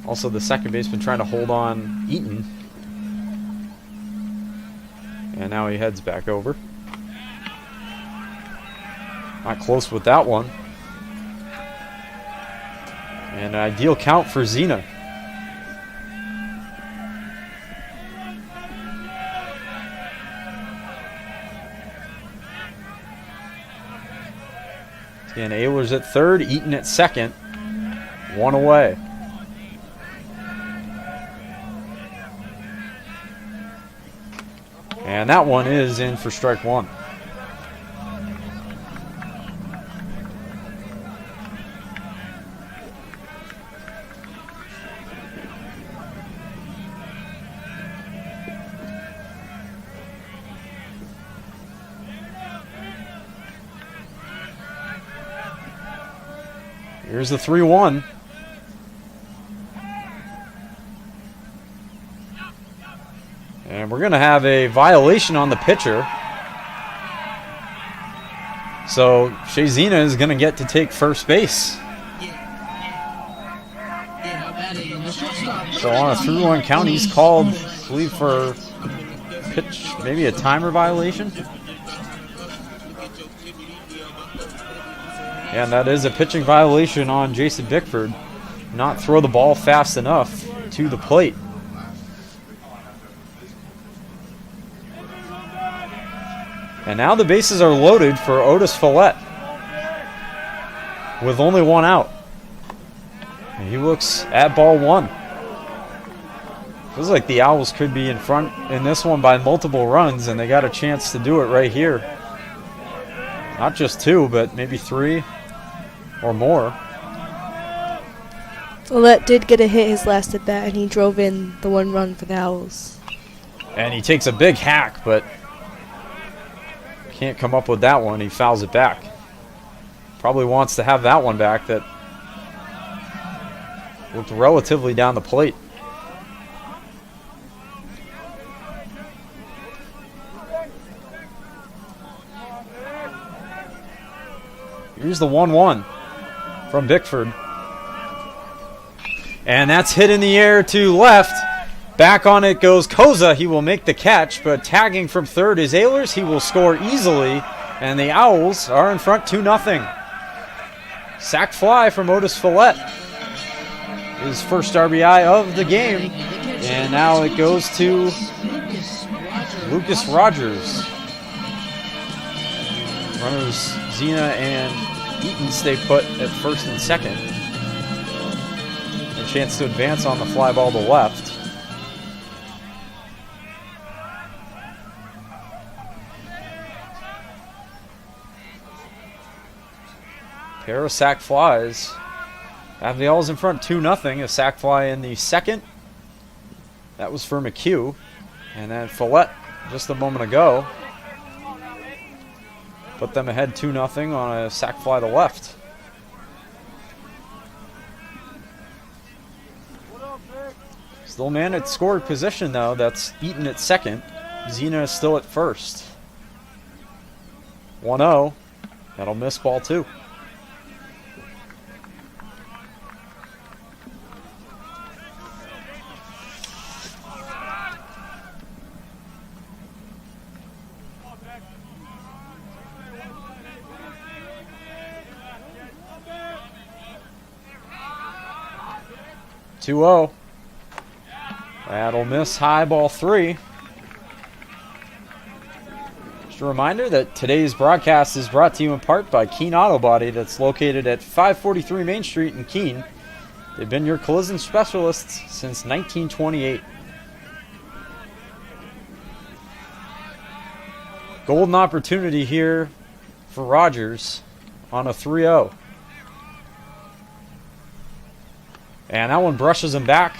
[SPEAKER 1] Also the second baseman trying to hold on Eaton. And now he heads back over. Not close with that one. And an ideal count for Zena. Again, Ayler's at third, Eaton at second. 1 away. And that one is in for strike 1. Here's the 3-1. And we're going to have a violation on the pitcher. So Shea Zena is going to get to take first base. So on a 3-1 count, he's called, I believe, for pitch, maybe a timer violation. And that is a pitching violation on Jason Bickford. Not throw the ball fast enough to the plate. And now the bases are loaded for Otis Follett with only 1 out. And he looks at ball 1. Feels like the Owls could be in front in this one by multiple runs, and they got a chance to do it right here. Not just 2, but maybe 3 or more.
[SPEAKER 2] Follett did get a hit his last at bat, and he drove in the 1 run for the Owls.
[SPEAKER 1] And he takes a big hack, but can't come up with that one. He fouls it back. Probably wants to have that one back that looked relatively down the plate. Here's the 1-1 from Bickford. And that's hit in the air to left. Back on it goes Koza. He will make the catch, but tagging from third is Ehlers. He will score easily, and the Owls are in front 2-0. Sack fly from Otis Follett. His first RBI of the game. And now it goes to Lucas Rogers. Runners Zena and Eaton stay put at first and second. A chance to advance on the fly ball to left. Pair of sack flies. Have the Owls in front 2-0. A sack fly in the second. That was for McHugh. And then Follett just a moment ago put them ahead 2-0 on a sack fly to left. Still man at scored position though. That's Eaton at second. Zena is still at first. 1-0. That'll miss ball 2. That'll miss high ball 3. Just a reminder that today's broadcast is brought to you in part by Keene Auto Body, that's located at 543 Main Street in Keene. They've been your collision specialists since 1928. Golden opportunity here for Rogers on a 3-0. And that one brushes him back.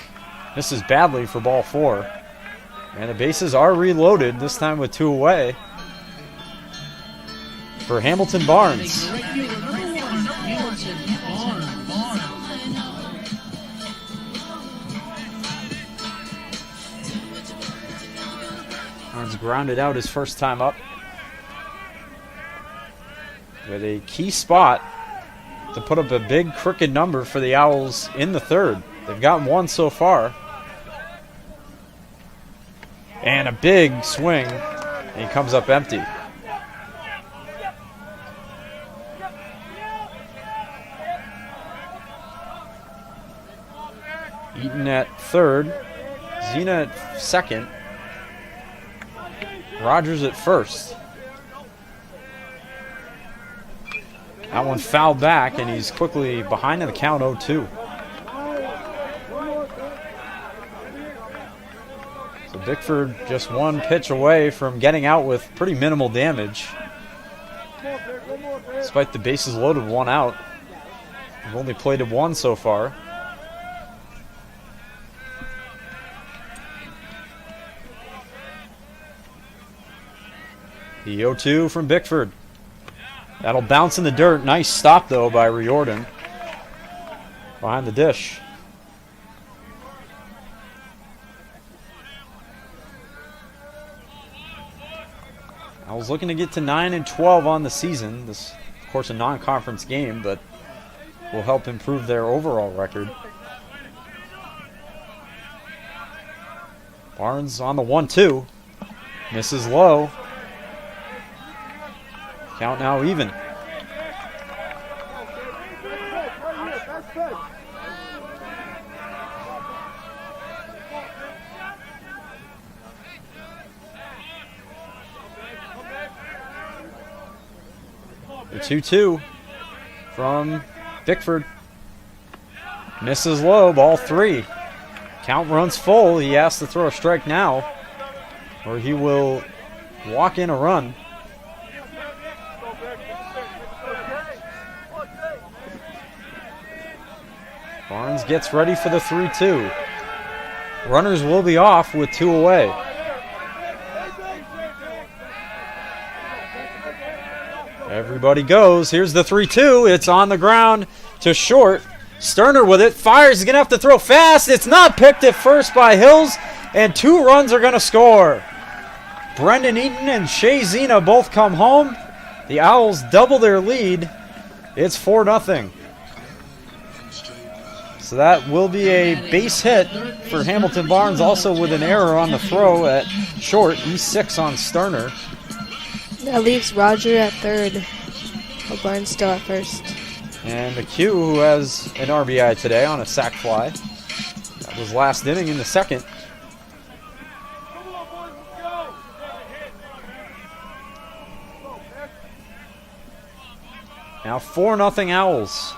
[SPEAKER 1] Misses badly for ball 4. And the bases are reloaded, this time with 2 away. For Hamilton Barnes. Barnes grounded out his first time up. With a key spot to put up a big crooked number for the Owls in the third. They've gotten 1 so far. And a big swing. And he comes up empty. Eaton at third. Zena at second. Rogers at first. That one fouled back, and he's quickly behind in the count 0-2. So Bickford just 1 pitch away from getting out with pretty minimal damage. Despite the bases loaded, 1 out. We've only plated 1 so far. The 0-2 from Bickford. That'll bounce in the dirt. Nice stop, though, by Riordan. Behind the dish. I was looking to get to 9-12 on the season. This, of course, a non-conference game, but will help improve their overall record. Barnes on the 1-2. Misses low. Count now even. The 2-2 from Bickford. Misses low, ball 3. Count runs full. He has to throw a strike now, or he will walk in a run. Barnes gets ready for the 3-2. Runners will be off with 2 away. Everybody goes. Here's the 3-2. It's on the ground to short. Sterner with it. Fires. He's going to have to throw fast. It's not picked at first by Hills. And 2 runs are going to score. Brendan Eaton and Shea Zena both come home. The Owls double their lead. It's 4-0. So that will be a base hit for Hamilton Barnes, also with an error on the throw at short. E6 on Sterner.
[SPEAKER 2] That leaves Roger at third. While Barnes still at first.
[SPEAKER 1] And McHugh, who has an RBI today on a sac fly. That was last inning in the second. Now 4-0 Owls.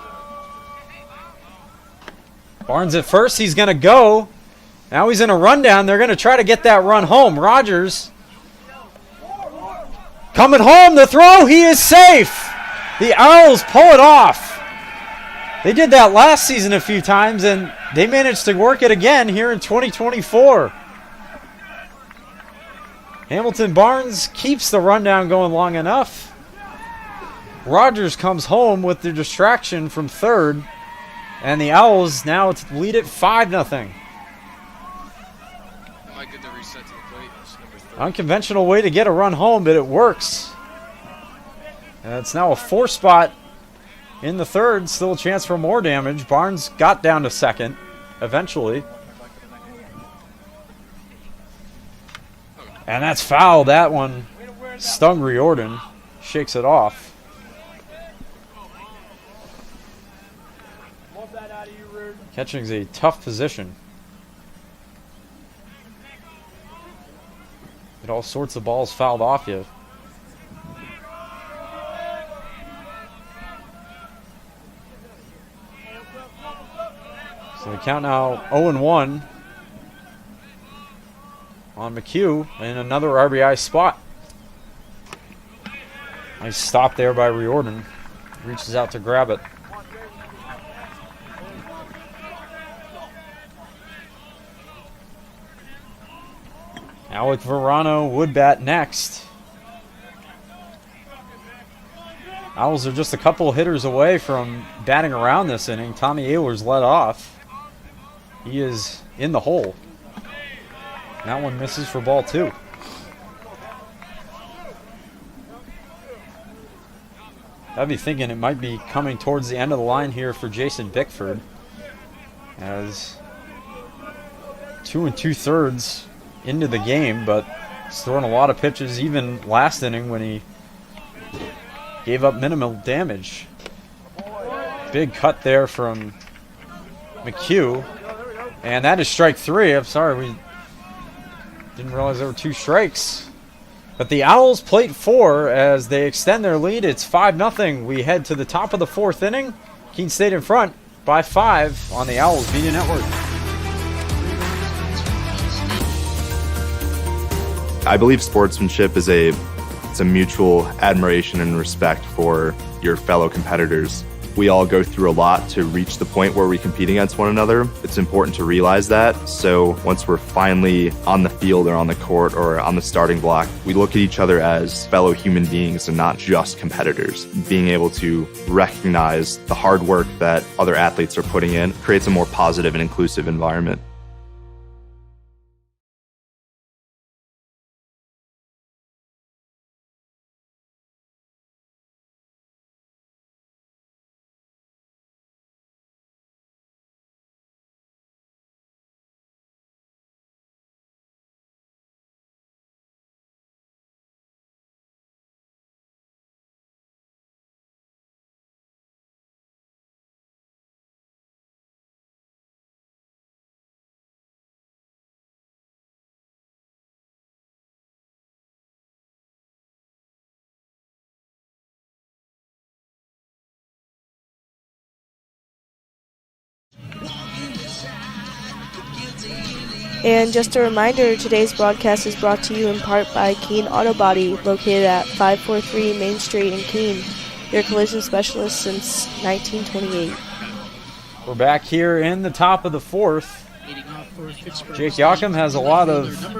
[SPEAKER 1] Barnes at first, he's going to go. Now he's in a rundown. They're going to try to get that run home. Rogers coming home, the throw, he is safe. The Owls pull it off. They did that last season a few times, and they managed to work it again here in 2024. Hamilton Barnes keeps the rundown going long enough. Rogers comes home with the distraction from third. And the Owls now lead it 5-0. Unconventional way to get a run home, but it works. And it's now a 4-spot in the third. Still a chance for more damage. Barnes got down to second eventually. And that's foul. That one stung Riordan. Shakes it off. Catching's a tough position. Get all sorts of balls fouled off you. So the count now 0-1 on McHugh in another RBI spot. Nice stop there by Riordan. Reaches out to grab it. Alec Verano would bat next. Owls are just a couple hitters away from batting around this inning. Tommy Ehlers led off. He is in the hole. That one misses for ball 2. I'd be thinking it might be coming towards the end of the line here for Jason Bickford, as 2 2/3 into the game, but he's throwing a lot of pitches even last inning when he gave up minimal damage. Big cut there from McHugh, and that is strike 3. I'm sorry, we didn't realize there were 2 strikes. But the Owls plate 4 as they extend their lead. It's 5-0. We head to the top of the 4th inning. Keene State in front by 5 on the Owls Media Network.
[SPEAKER 15] I believe sportsmanship is a mutual admiration and respect for your fellow competitors. We all go through a lot to reach the point where we compete against one another. It's important to realize that. So once we're finally on the field or on the court or on the starting block, we look at each other as fellow human beings and not just competitors. Being able to recognize the hard work that other athletes are putting in creates a more positive and inclusive environment.
[SPEAKER 2] And just a reminder, today's broadcast is brought to you in part by Keene Auto Body, located at 543 Main Street in Keene, your collision specialist since 1928.
[SPEAKER 1] We're back here in the top of the 4th. Jake Yockham has a lot of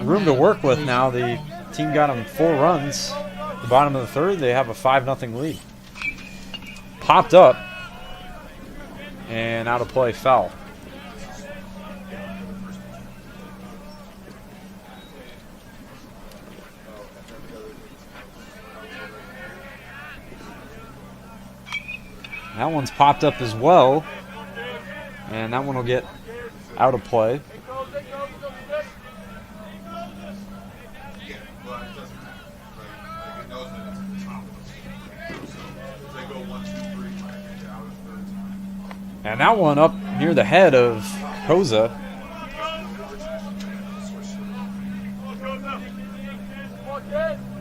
[SPEAKER 1] room to work with now. The team got him 4 runs. At the bottom of the 3rd, they have a 5-0 lead. Popped up and out of play, foul. That one's popped up as well. And that one will get out of play. And that one up near the head of Koza.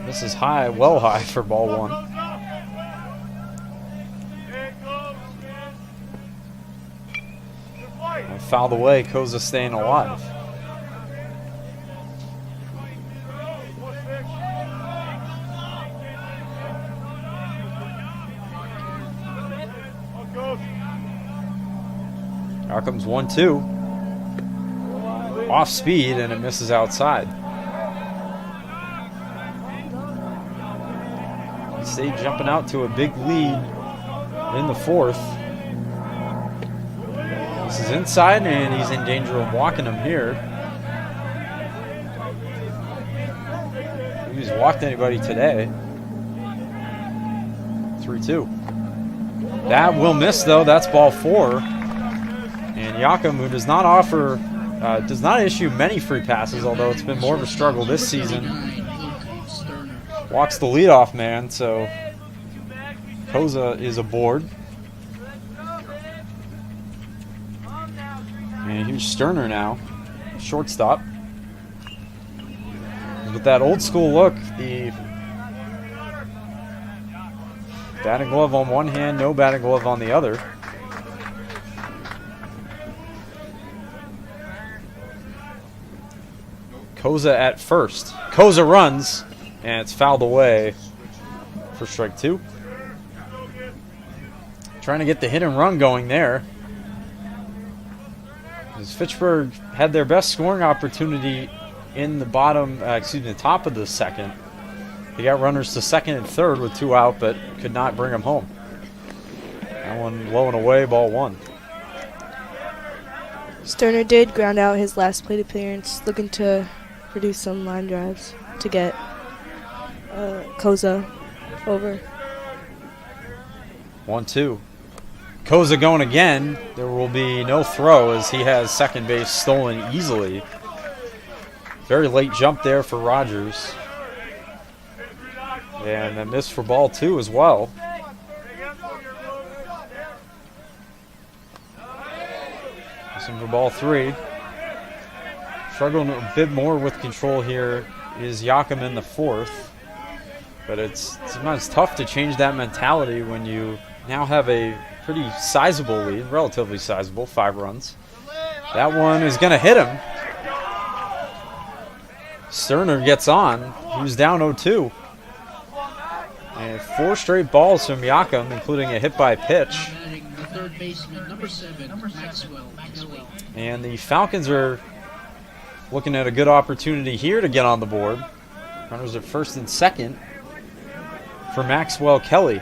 [SPEAKER 1] This is high, well high for ball one. And fouled away, Koza staying alive. Here comes 1-2. Off speed, and it misses outside. State jumping out to a big lead in the fourth. This is inside, and he's in danger of walking him here. He's walked anybody today. 3-2. That will miss, though. That's ball four. And Yakum, who does not issue many free passes, although it's been more of a struggle this season, walks the leadoff man, so Koza is aboard. And here's Sterner now, shortstop. With that old school look, the batting glove on one hand, no batting glove on the other. Koza at first. Koza runs, and it's fouled away for strike two. Trying to get the hit and run going there. As Fitchburg had their best scoring opportunity in the top of the second. They got runners to second and third with two out, but could not bring them home. That one low and away, ball one.
[SPEAKER 2] Sterner did ground out his last plate appearance, looking to produce some line drives to get Koza over.
[SPEAKER 1] 1-2. Koza going again. There will be no throw as he has second base stolen easily. Very late jump there for Rogers. And a miss for ball two as well. Missing for ball three. Struggling a bit more with control here is Yakum in the fourth. But it's sometimes tough to change that mentality when you now have a pretty sizable lead, relatively sizable, 5 runs. That one is going to hit him. Sterner gets on. He was down 0-2. And 4 straight balls from Yakum, including a hit by pitch.
[SPEAKER 8] Third baseman, number 7, Maxwell Kelly.
[SPEAKER 1] And the Falcons are looking at a good opportunity here to get on the board. Runners at first and second for Maxwell Kelly.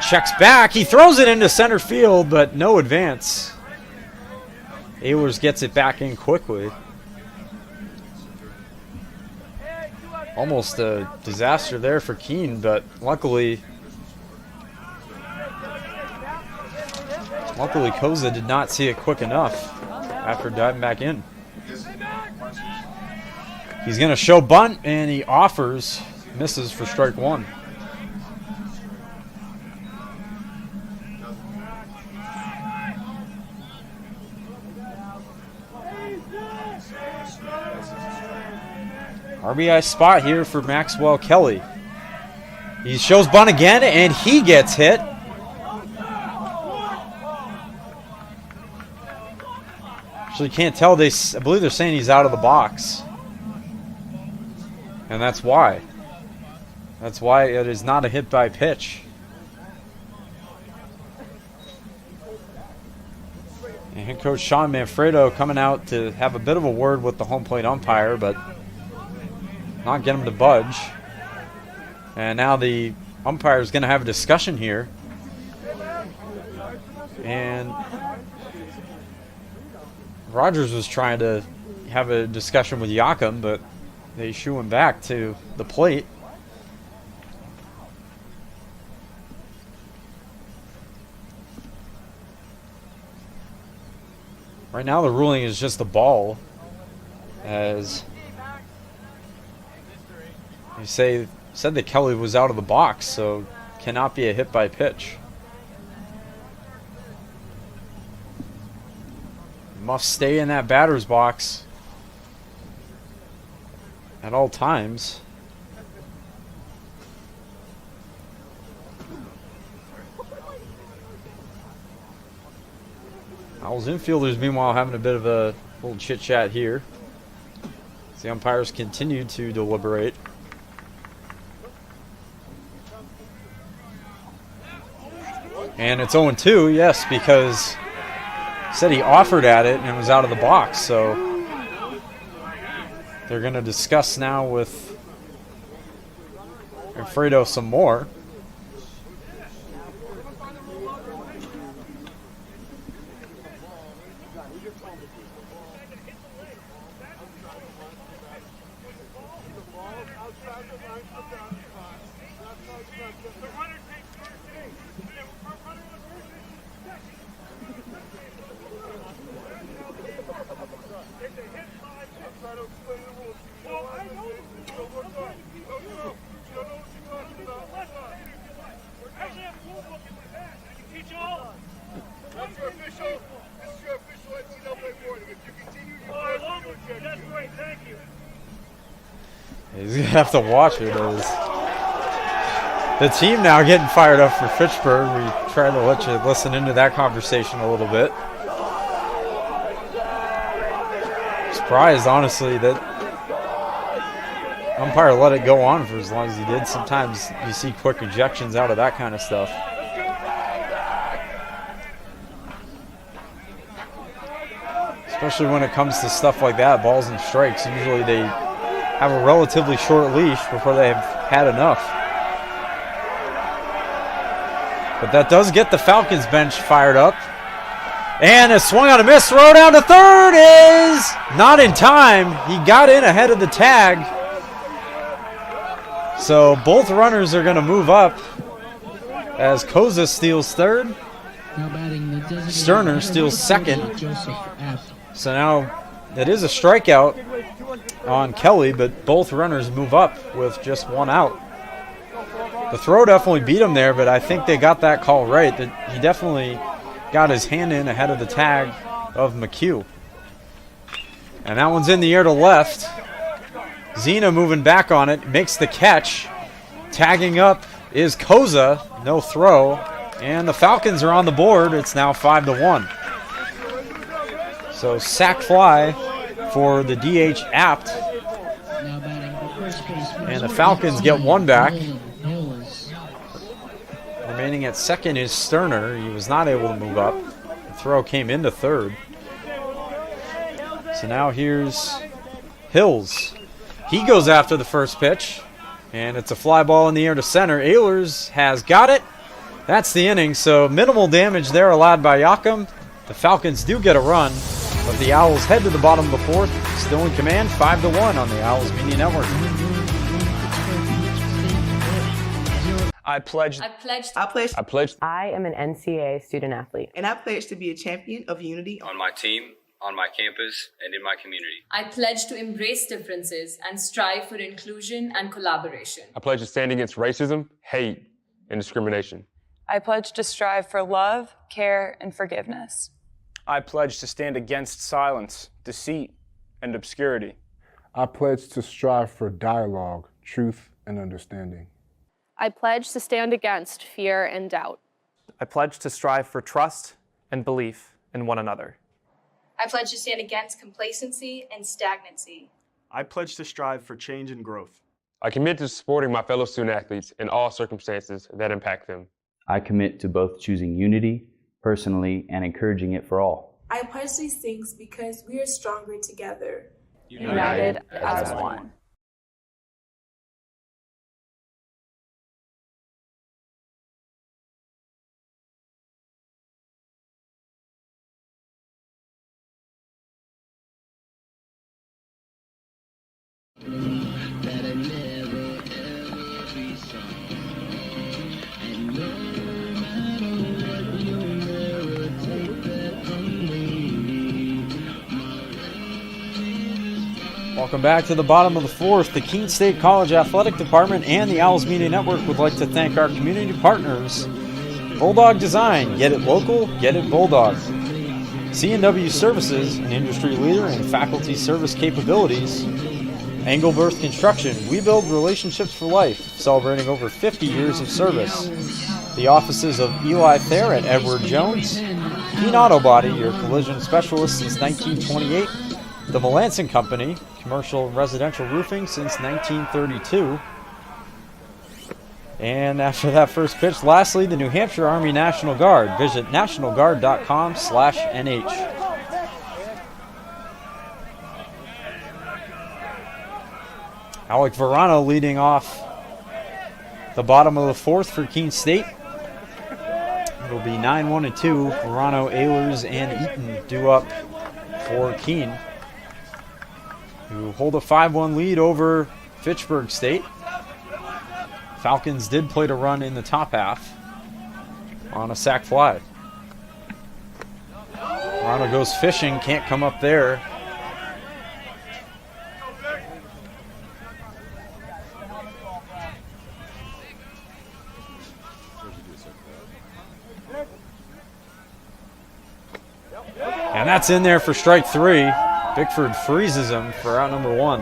[SPEAKER 1] Checks back. He throws it into center field, but no advance. Ehlers gets it back in quickly. Almost a disaster there for Keene, but luckily Koza did not see it quick enough after diving back in. He's going to show bunt, and he offers, misses for strike one. RBI spot here for Maxwell Kelly. He shows bunt again, and he gets hit. Actually, can't tell. I believe they're saying he's out of the box. And that's why. That's why it is not a hit by pitch. And head coach Sean Manfredo coming out to have a bit of a word with the home plate umpire, but not get him to budge. And now the umpire is going to have a discussion here. And Rogers was trying to have a discussion with Yakum, but they shoo him back to the plate. Right now the ruling is just a ball, as you said that Kelly was out of the box, so cannot be a hit by pitch. Must stay in that batter's box at all times. Owls infielders, meanwhile, having a bit of a little chit-chat here. The umpires continue to deliberate. And it's 0-2, yes, because he said he offered at it and was out of the box. So they're going to discuss now with Alfredo some more. He's going to have to watch it as the team now getting fired up for Fitchburg. We try to let you listen into that conversation a little bit. Surprised, honestly, that umpire let it go on for as long as he did. Sometimes you see quick ejections out of that kind of stuff. Especially when it comes to stuff like that, balls and strikes. Usually they have a relatively short leash before they have had enough. But that does get the Falcons bench fired up. And a swung on a miss, throw down to third is not in time. He got in ahead of the tag. So both runners are going to move up as Koza steals third. Sterner steals second. So now it is a strikeout on Kelly, but both runners move up with just one out. The throw definitely beat him there, but I think they got that call right. That he definitely got his hand in ahead of the tag of McHugh. And that one's in the air to left. Zena moving back on it, makes the catch. Tagging up is Koza, no throw. And the Falcons are on the board. It's now 5-1. So sack fly for the DH Apt. And the Falcons get one back. Remaining at second is Sterner. He was not able to move up. The throw came into third. So now here's Hills. He goes after the first pitch. And it's a fly ball in the air to center. Ehlers has got it. That's the inning. So minimal damage there allowed by Yakum. The Falcons do get a run. But the Owls head to the bottom of the fourth. Still in command, 5-1 on the Owls Media Network.
[SPEAKER 17] I pledge.
[SPEAKER 18] I am an NCAA student athlete.
[SPEAKER 19] And I pledge to be a champion of unity
[SPEAKER 20] on my team, on my campus, and in my community.
[SPEAKER 21] I pledge to embrace differences and strive for inclusion and collaboration.
[SPEAKER 17] I pledge to stand against racism, hate, and discrimination.
[SPEAKER 22] I pledge to strive for love, care, and forgiveness.
[SPEAKER 23] I pledge to stand against silence, deceit, and obscurity.
[SPEAKER 24] I pledge to strive for dialogue, truth, and understanding.
[SPEAKER 25] I pledge to stand against fear and doubt.
[SPEAKER 26] I pledge to strive for trust and belief in one another.
[SPEAKER 27] I pledge to stand against complacency and stagnancy.
[SPEAKER 28] I pledge to strive for change and growth.
[SPEAKER 17] I commit to supporting my fellow student athletes in all circumstances that impact them.
[SPEAKER 29] I commit to both choosing unity personally and encouraging it for all.
[SPEAKER 30] I pledge these things because we are stronger together.
[SPEAKER 22] United as one.
[SPEAKER 1] Welcome back to the bottom of the fourth. The Keene State College Athletic Department and the Owls Media Network would like to thank our community partners. Bulldog Design, get it local, get it Bulldog. C&W Services, an industry leader in faculty service capabilities. Engelberth Construction, we build relationships for life, celebrating over 50 years of service. The offices of Eli Thayer at Edward Jones. Keene Auto Body, your collision specialist since 1928. The Melanson Company, commercial and residential roofing since 1932. And after that first pitch, lastly, the New Hampshire Army National Guard. Visit nationalguard.com/NH. Alec Verano leading off the bottom of the fourth for Keene State. It'll be 9-1-2. Verano, Ehlers, and Eaton due up for Keene, who hold a 5-1 lead over Fitchburg State. Falcons did play to run in the top half on a sac fly. Verano goes fishing, can't come up there. And that's in there for strike three. Bickford freezes him for out number one.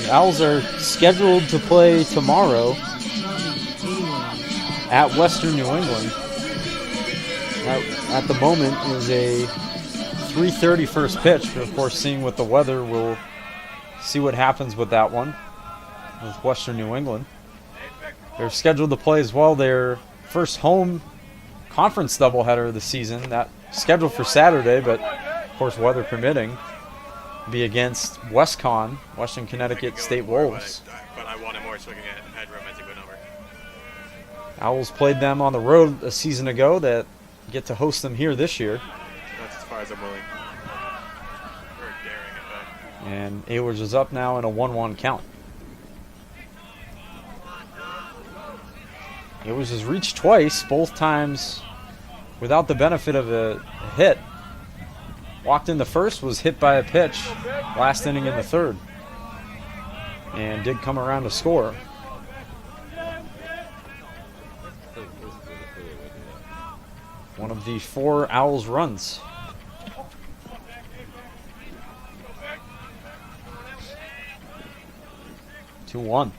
[SPEAKER 1] The Owls are scheduled to play tomorrow at Western New England. That, at the moment, is a 3:30 first pitch. But of course, seeing with the weather, we'll see what happens with that one with Western New England. They're scheduled to play as well their first home conference doubleheader of the season. That scheduled for Saturday, but of course, weather permitting, be against WestCon, Western Connecticut State Wolves.
[SPEAKER 3] But I wanted more swinging at headroom as he went over.
[SPEAKER 1] Owls played them on the road a season ago. That get to host them here this year.
[SPEAKER 3] That's as far as I'm willing. Very daring, in fact.
[SPEAKER 1] And Ehlers is up now in a 1-1 count. Ehlers has reached twice, both times without the benefit of a hit. Walked in the first, was hit by a pitch last inning in the third, and did come around to score. One of the 4 Owls runs. Two 2-1.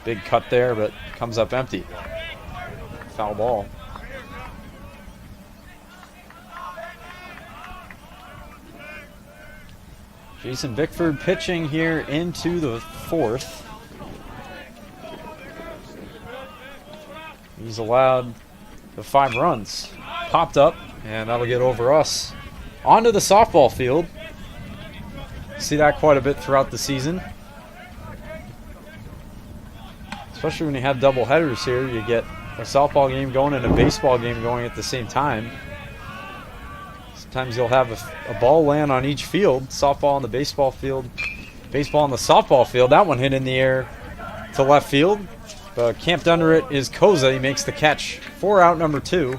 [SPEAKER 1] Big cut there, but comes up empty. Foul ball. Jason Bickford pitching here into the fourth. He's allowed the 5 runs. Popped up, and that'll get over us. Onto the softball field. See that quite a bit throughout the season. Especially when you have double headers here, you get a softball game going and a baseball game going at the same time. Sometimes you'll have a ball land on each field, softball on the baseball field, baseball on the softball field. That one hit in the air to left field. Camped under it is Koza. He makes the catch for out number 2.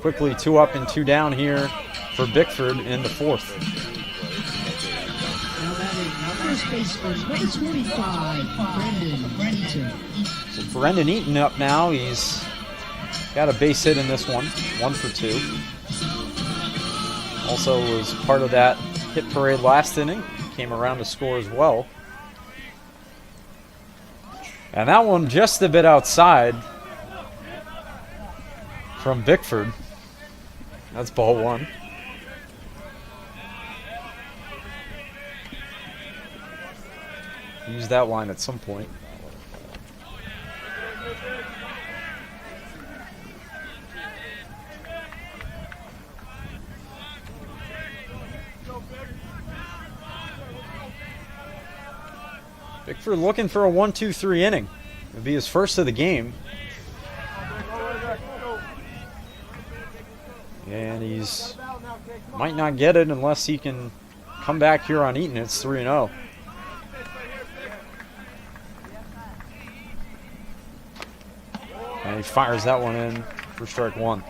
[SPEAKER 1] Quickly 2 up and 2 down here for Bickford in the fourth.
[SPEAKER 8] First baseman, number 25, Brendan Eaton.
[SPEAKER 1] So Brendan Eaton up now. He's got a base hit in this one, 1 for 2. Also was part of that hit parade last inning. Came around to score as well. And that one just a bit outside from Bickford. That's ball 1. Use that line at some point. Bickford looking for a 1-2-3 inning. It'll be his first of the game. And he's might not get it unless he can come back here on Eaton. It's 3-0. And he fires that one in for strike 1.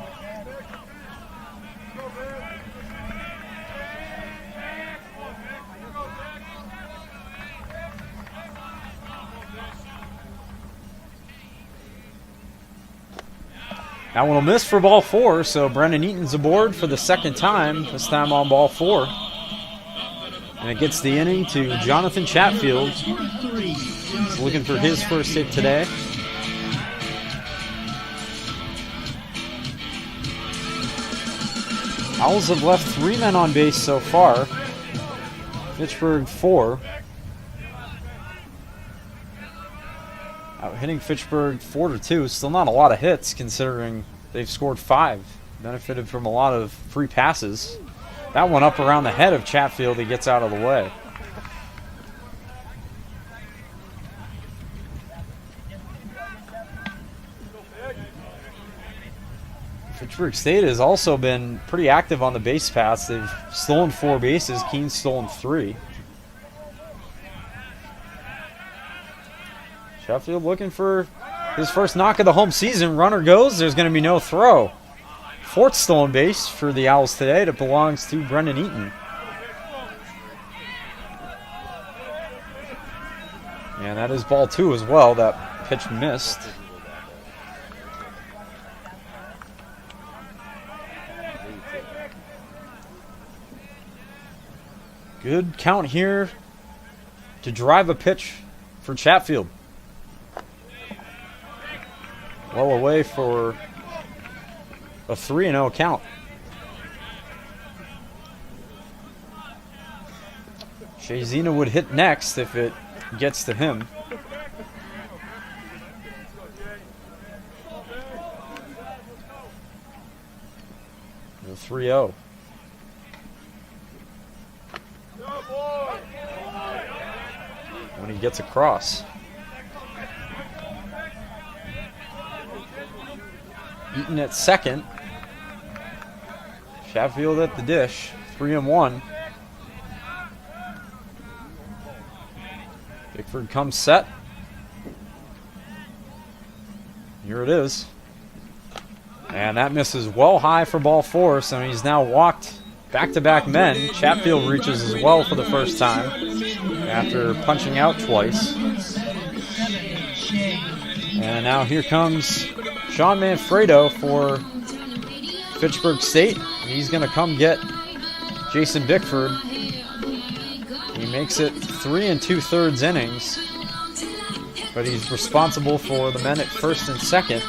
[SPEAKER 1] That one will miss for ball 4, so Brendan Eaton's aboard for the second time, this time on ball 4. And it gets the inning to Jonathan Chatfield. He's looking for his first hit today. Owls have left 3 men on base so far. Fitchburg 4. Out hitting Fitchburg 4-2. Still not a lot of hits considering they've scored 5. Benefited from a lot of free passes. That one up around the head of Chatfield. He gets out of the way. Fitchburg State has also been pretty active on the base paths. They've stolen 4 bases. Keene's stolen 3. Sheffield looking for his first knock of the home season. Runner goes. There's going to be no throw. 4th stolen base for the Owls today. That belongs to Brendan Eaton. And that is ball 2 as well. That pitch missed. Good count here to drive a pitch for Chatfield. Well away for a 3-0 count. Shazina would hit next if it gets to him. The 3-0. When he gets across. Eaton at second. Chatfield at the dish. 3-1. Bickford comes set. Here it is. And that misses well high for ball 4, so he's now walked back-to-back men. Chatfield reaches as well for the first time after punching out twice. And now here comes Sean Manfredo for Fitchburg State. He's going to come get Jason Bickford. He makes it 3 2/3 innings, but he's responsible for the men at first and second.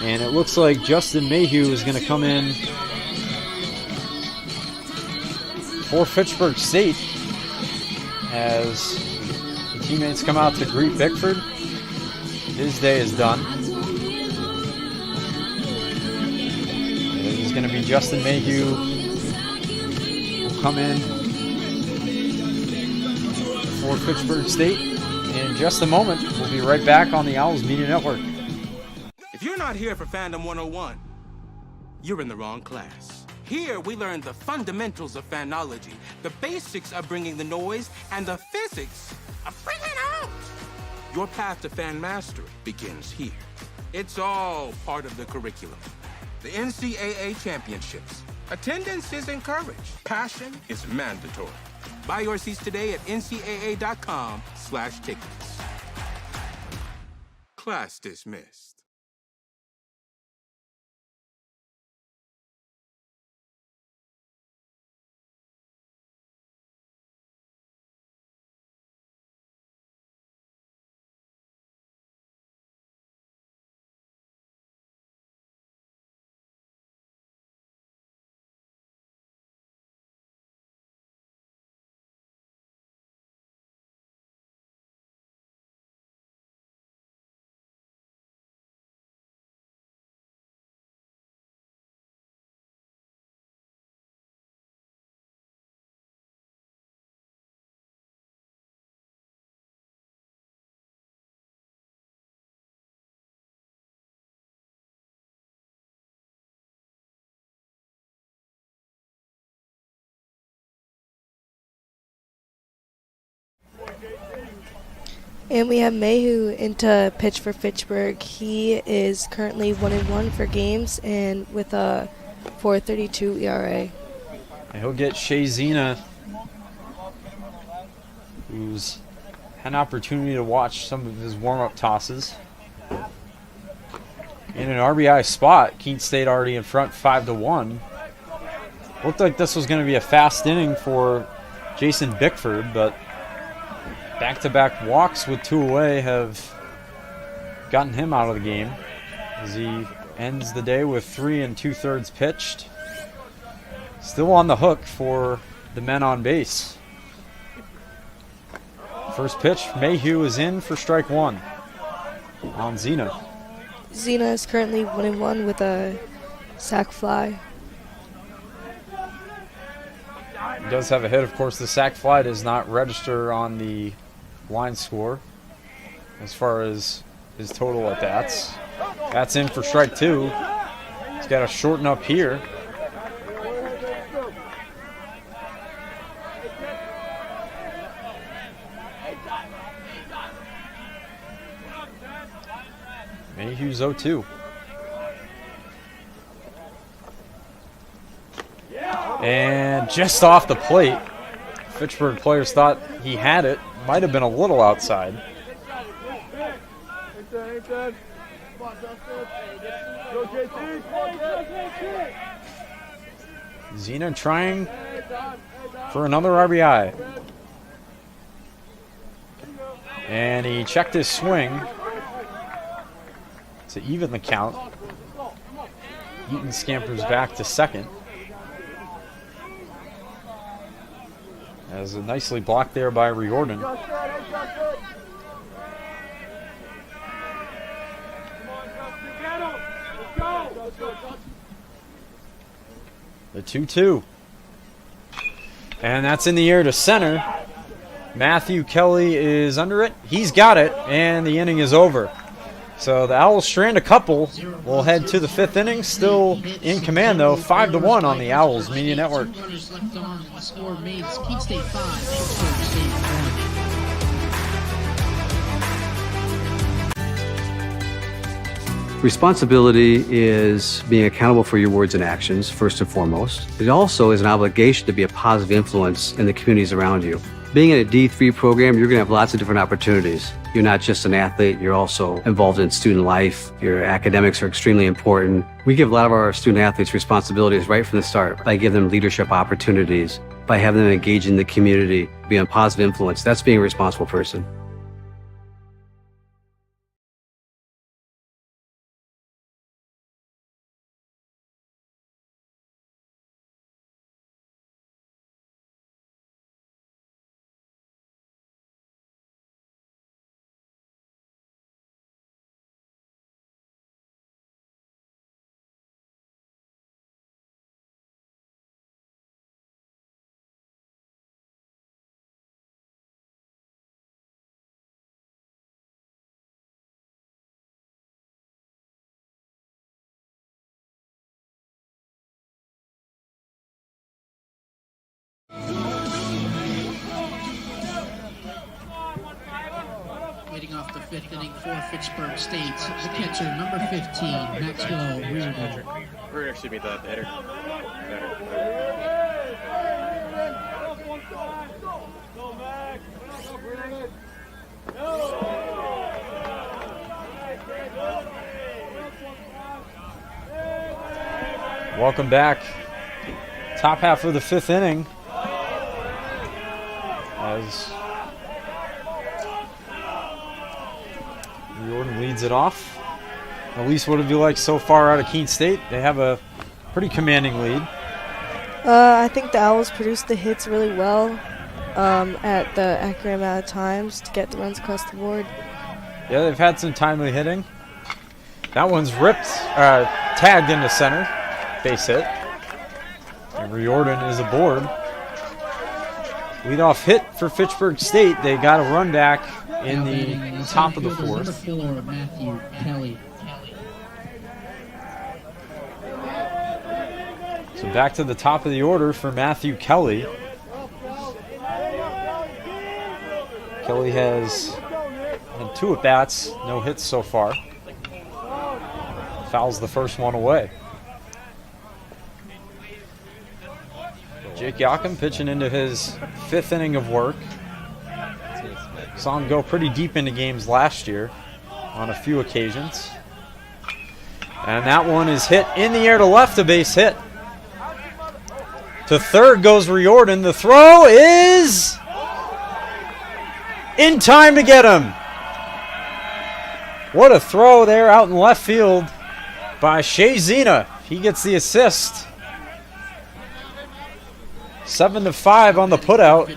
[SPEAKER 1] And it looks like Justin Mayhew is going to come in for Fitchburg State as the teammates come out to greet Bickford. His day is done. It is going to be Justin Mayhew who will come in for Fitchburg State in just a moment. We'll be right back on the Owls Media Network.
[SPEAKER 4] If you're not here for Fandom 101, you're in the wrong class. Here, we learn the fundamentals of fanology, the basics of bringing the noise, and the physics of bringing out. Your path to fan mastery begins here. It's all part of the curriculum. The NCAA championships. Attendance is encouraged. Passion is mandatory. Buy your seats today at ncaa.com/tickets. Class dismissed.
[SPEAKER 2] And we have Mayhew into pitch for Fitchburg. He is currently 1-1 for games and with a 4.32 ERA.
[SPEAKER 1] And he'll get Shazina, who's had an opportunity to watch some of his warm-up tosses. In an RBI spot, Keene State already in front 5-1. Looked like this was going to be a fast inning for Jason Bickford, but back-to-back walks with 2 away have gotten him out of the game as he ends the day with 3 2/3 pitched. Still on the hook for the men on base. First pitch, Mayhew is in for strike 1 on Zena.
[SPEAKER 2] Zena is currently 1-1 with a sac fly.
[SPEAKER 1] He does have a hit. Of course, the sac fly does not register on the line score as far as his total at bats. That's in for strike 2. He's got to shorten up here. Mayhew's 0-2. And just off the plate, Fitchburg players thought he had it. Might have been a little outside. Zena trying for another RBI. And he checked his swing to even the count. Eaton scampers back to second. As nicely blocked there by Riordan. The 2-2. And that's in the air to center. Matthew Kelly is under it. He's got it, and the inning is over. So the Owls strand a couple. We'll head to the 5th inning. Still in command, though. 5-1 on the Owls Media Network.
[SPEAKER 5] Responsibility is being accountable for your words and actions, first and foremost. It also is an obligation to be a positive influence in the communities around you. Being in a D3 program, you're going to have lots of different opportunities. You're not just an athlete, you're also involved in student life. Your academics are extremely important. We give a lot of our student athletes responsibilities right from the start by giving them leadership opportunities, by having them engage in the community, be a positive influence. That's being a responsible person.
[SPEAKER 8] Leading off the 5th inning for Fitchburg State, the catcher, number 15, Maxwell Reardon.
[SPEAKER 3] We're actually be the hitter.
[SPEAKER 1] Welcome back. Top half of the 5th inning. As Riordan leads it off. At least what have you liked so far out of Keene State? They have a pretty commanding lead.
[SPEAKER 2] I think the Owls produced the hits really well at the accurate amount of times to get the runs across the board.
[SPEAKER 1] Yeah, they've had some timely hitting. That one's ripped, tagged into center. Base hit. And Riordan is aboard. Leadoff hit for Fitchburg State. They got a run back in the top of the 4th.
[SPEAKER 8] Matthew Kelly.
[SPEAKER 1] So back to the top of the order for Matthew Kelly. Kelly has had 2 at-bats, no hits so far. Fouls the first one away. Jake Yakum pitching into his 5th inning of work. Saw him go pretty deep into games last year on a few occasions. And that one is hit in the air to left, a base hit. To third goes Riordan. The throw is in time to get him. What a throw there out in left field by Shea Zena. He gets the assist. 7-5 on the putout,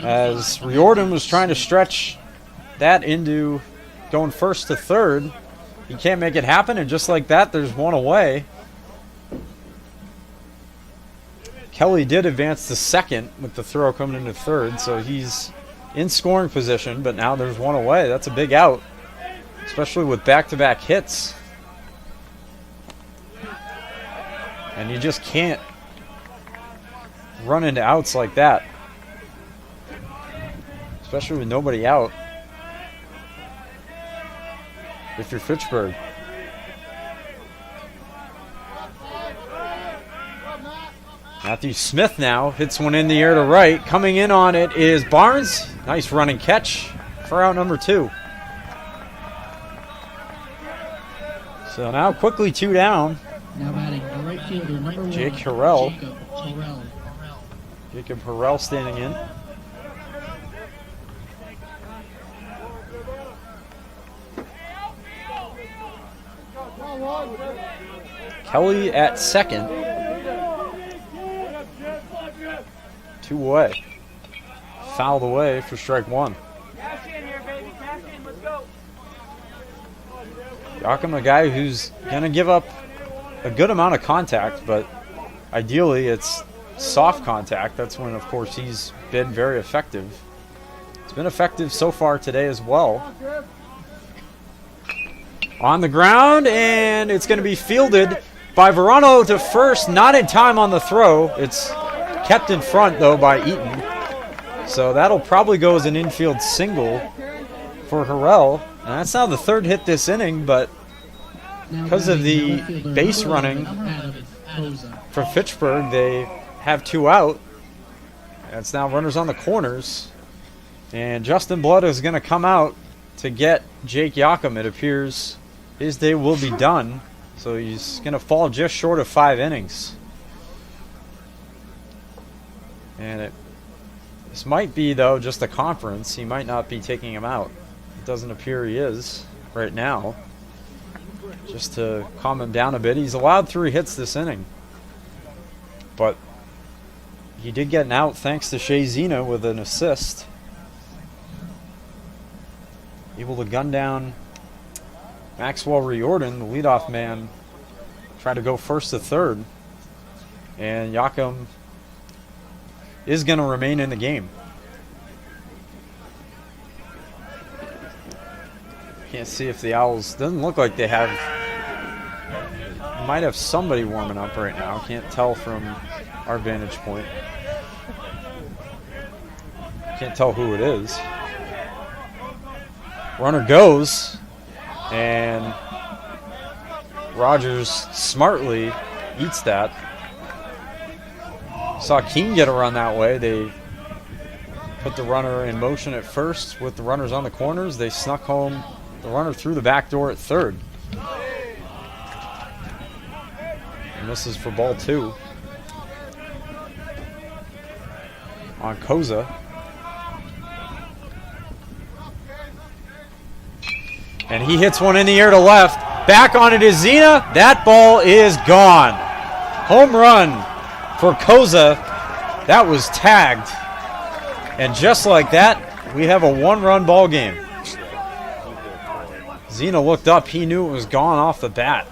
[SPEAKER 1] as Riordan was trying to stretch that into going first to third. He can't make it happen, and just like that, there's one away. Kelly did advance to second with the throw coming into third, so he's in scoring position, but now there's one away. That's a big out, especially with back-to-back hits. And you just can't run into outs like that, especially with nobody out if you're Fitchburg. Matthew Smith now hits one in the air to right. Coming in on it is Barnes. Nice running catch for out number 2. So now quickly 2 down.
[SPEAKER 8] Now batting the right fielder, number 1.
[SPEAKER 1] Jake Harrell.
[SPEAKER 8] Jacob Harrell.
[SPEAKER 1] Jacob Harrell standing in. Kelly at second. 2 away. Fouled away for strike 1. Joachim, a guy who's going to give up a good amount of contact, but ideally it's soft contact. That's when, of course, he's been very effective. It's been effective so far today as well. On the ground, and it's going to be fielded by Verano to first. Not in time on the throw. It's kept in front, though, by Eaton. So that'll probably go as an infield single for Harrell. And that's now the 3rd hit this inning, but because of the base running from Fitchburg, they have 2 out. And it's now runners on the corners. And Justin Blood is going to come out to get Jake Joachim. It appears his day will be done. So he's going to fall just short of 5 innings. And this might be, though, just a conference. He might not be taking him out. It doesn't appear he is right now. Just to calm him down a bit. He's allowed 3 hits this inning. But he did get an out thanks to Shea Zena with an assist. Able to gun down Maxwell Riordan, the leadoff man, try to go first to third. And Joachim is going to remain in the game. Can't see if the Owls, doesn't look like they have, might have somebody warming up right now. Can't tell from our vantage point. Can't tell who it is. Runner goes, and Rogers smartly eats that. Saw Keene get a run that way. They put the runner in motion at first with the runners on the corners. They snuck home the runner through the back door at third. And this is for ball 2 on Koza. And he hits one in the air to left. Back on it is Zena. That ball is gone. Home run for Koza. That was tagged. And just like that, we have a 1-run ball game. Zena looked up. He knew it was gone off the bat.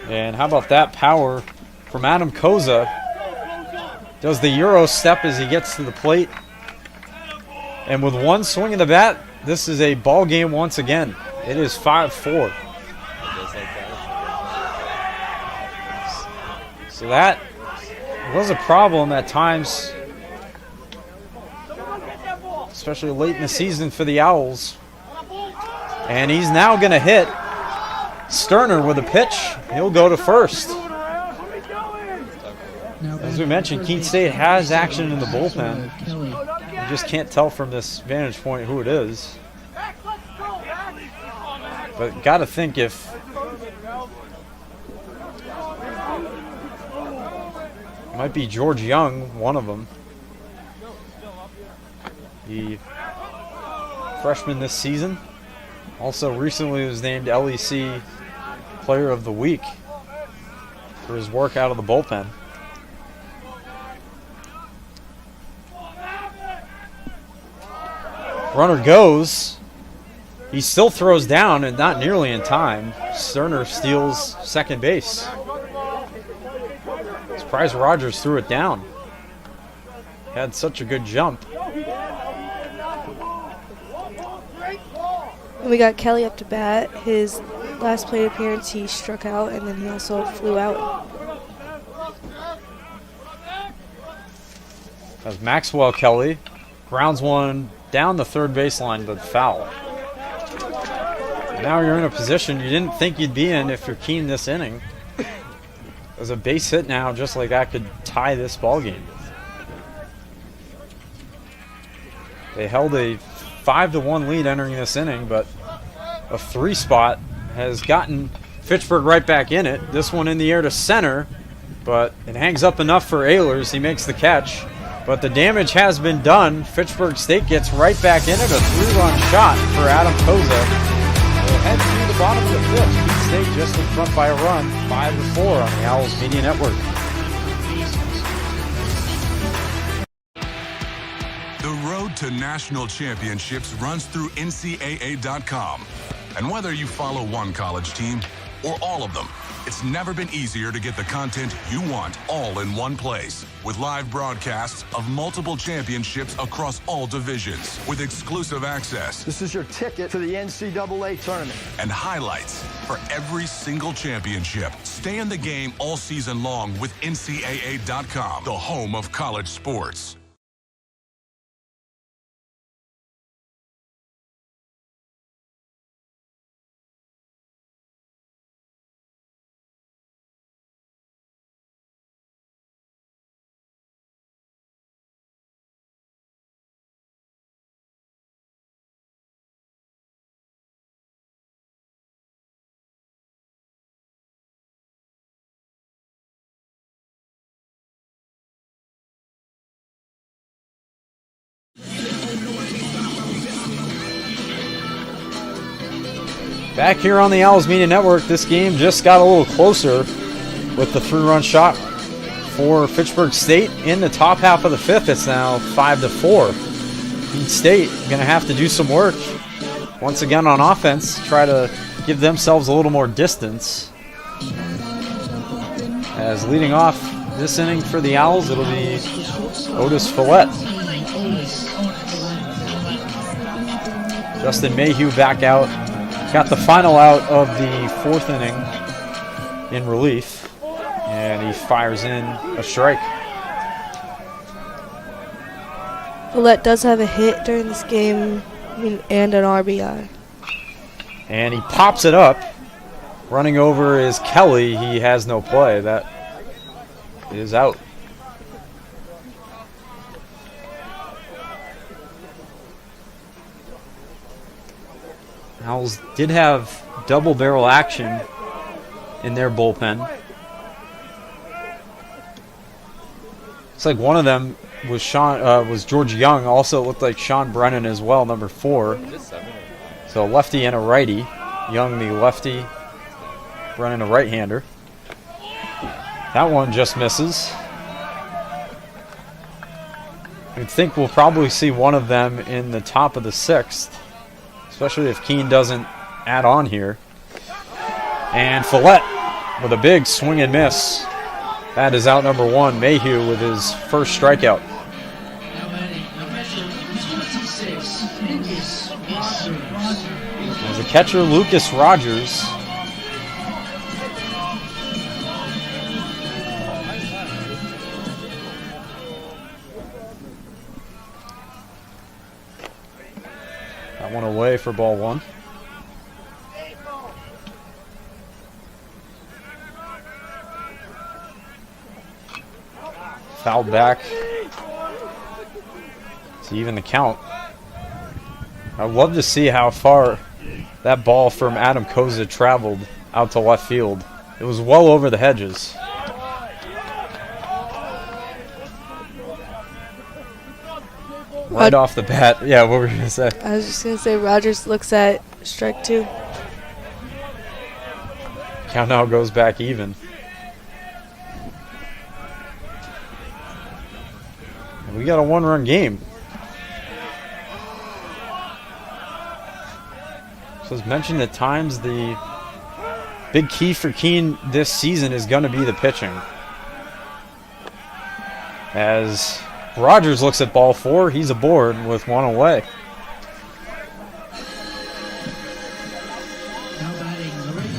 [SPEAKER 1] And how about that power from Adam Koza? Does the Euro step as he gets to the plate. And with one swing of the bat, this is a ball game once again. It is 5-4. So that was a problem at times, especially late in the season for the Owls. And he's now going to hit Sterner with a pitch. He'll go to first. As we mentioned, Keene State has action in the bullpen. You just can't tell from this vantage point who it is. But got to think if it might be George Young, one of them. The freshman this season. Also recently was named LEC Player of the Week for his work out of the bullpen. Runner goes. He still throws down and not nearly in time. Sterner steals second base. Surprised Rogers threw it down. Had such a good jump.
[SPEAKER 2] We got Kelly up to bat. His last plate appearance, he struck out, and then he also flew out.
[SPEAKER 1] As Maxwell Kelly grounds one down the third baseline, but foul. Now you're in a position you didn't think you'd be in if you're Keene this inning. There's a base hit now, just like that could tie this ball game. They held a 5-1 lead entering this inning, but a 3 spot has gotten Fitchburg right back in it. This one in the air to center, but it hangs up enough for Ehlers. He makes the catch, but the damage has been done. Fitchburg State gets right back in it. A 3-run shot for Adam Koza. We'll head to the bottom of the 5th. Keene State just in front by a run, 5-4 on the Owls Media Network.
[SPEAKER 6] The road to national championships runs through NCAA.com. And whether you follow one college team or all of them, it's never been easier to get the content you want all in one place. With live broadcasts of multiple championships across all divisions, with exclusive access.
[SPEAKER 7] This is your ticket to the NCAA tournament.
[SPEAKER 6] And highlights for every single championship. Stay in the game all season long with NCAA.com, the home of college sports.
[SPEAKER 1] Back here on the Owls Media Network, this game just got a little closer with the 3-run shot for Fitchburg State in the top half of the 5th. It's now 5-4. Keene State going to have to do some work once again on offense, try to give themselves a little more distance. As leading off this inning for the Owls, it'll be Otis Follett. Justin Mayhew back out. Got the final out of the 4th inning in relief, and he fires in a strike.
[SPEAKER 2] Follett does have a hit during this game and an RBI.
[SPEAKER 1] And he pops it up. Running over is Kelly. He has no play. That is out. Owls did have double barrel action in their bullpen. Looks like one of them was was George Young. Also, it looked like Sean Brennan as well, number 4. So a lefty and a righty. Young the lefty, Brennan a right-hander. That one just misses. You'd think we'll probably see one of them in the top of the 6th. Especially if Keene doesn't add on here. And Follett with a big swing and miss. That is out number 1. Mayhew with his first strikeout. As a catcher, Lucas Rogers. One away for ball 1. Fouled back to even the count. I'd love to see how far that ball from Adam Koza traveled out to left field. It was well over the hedges. Right off the bat. Yeah, what were you going to say?
[SPEAKER 2] I was just going to say Rogers looks at strike 2.
[SPEAKER 1] Count now goes back even. And we got a 1-run game. So as mentioned at times, the big key for Keene this season is going to be the pitching. As Rogers looks at ball 4, he's aboard with 1 away.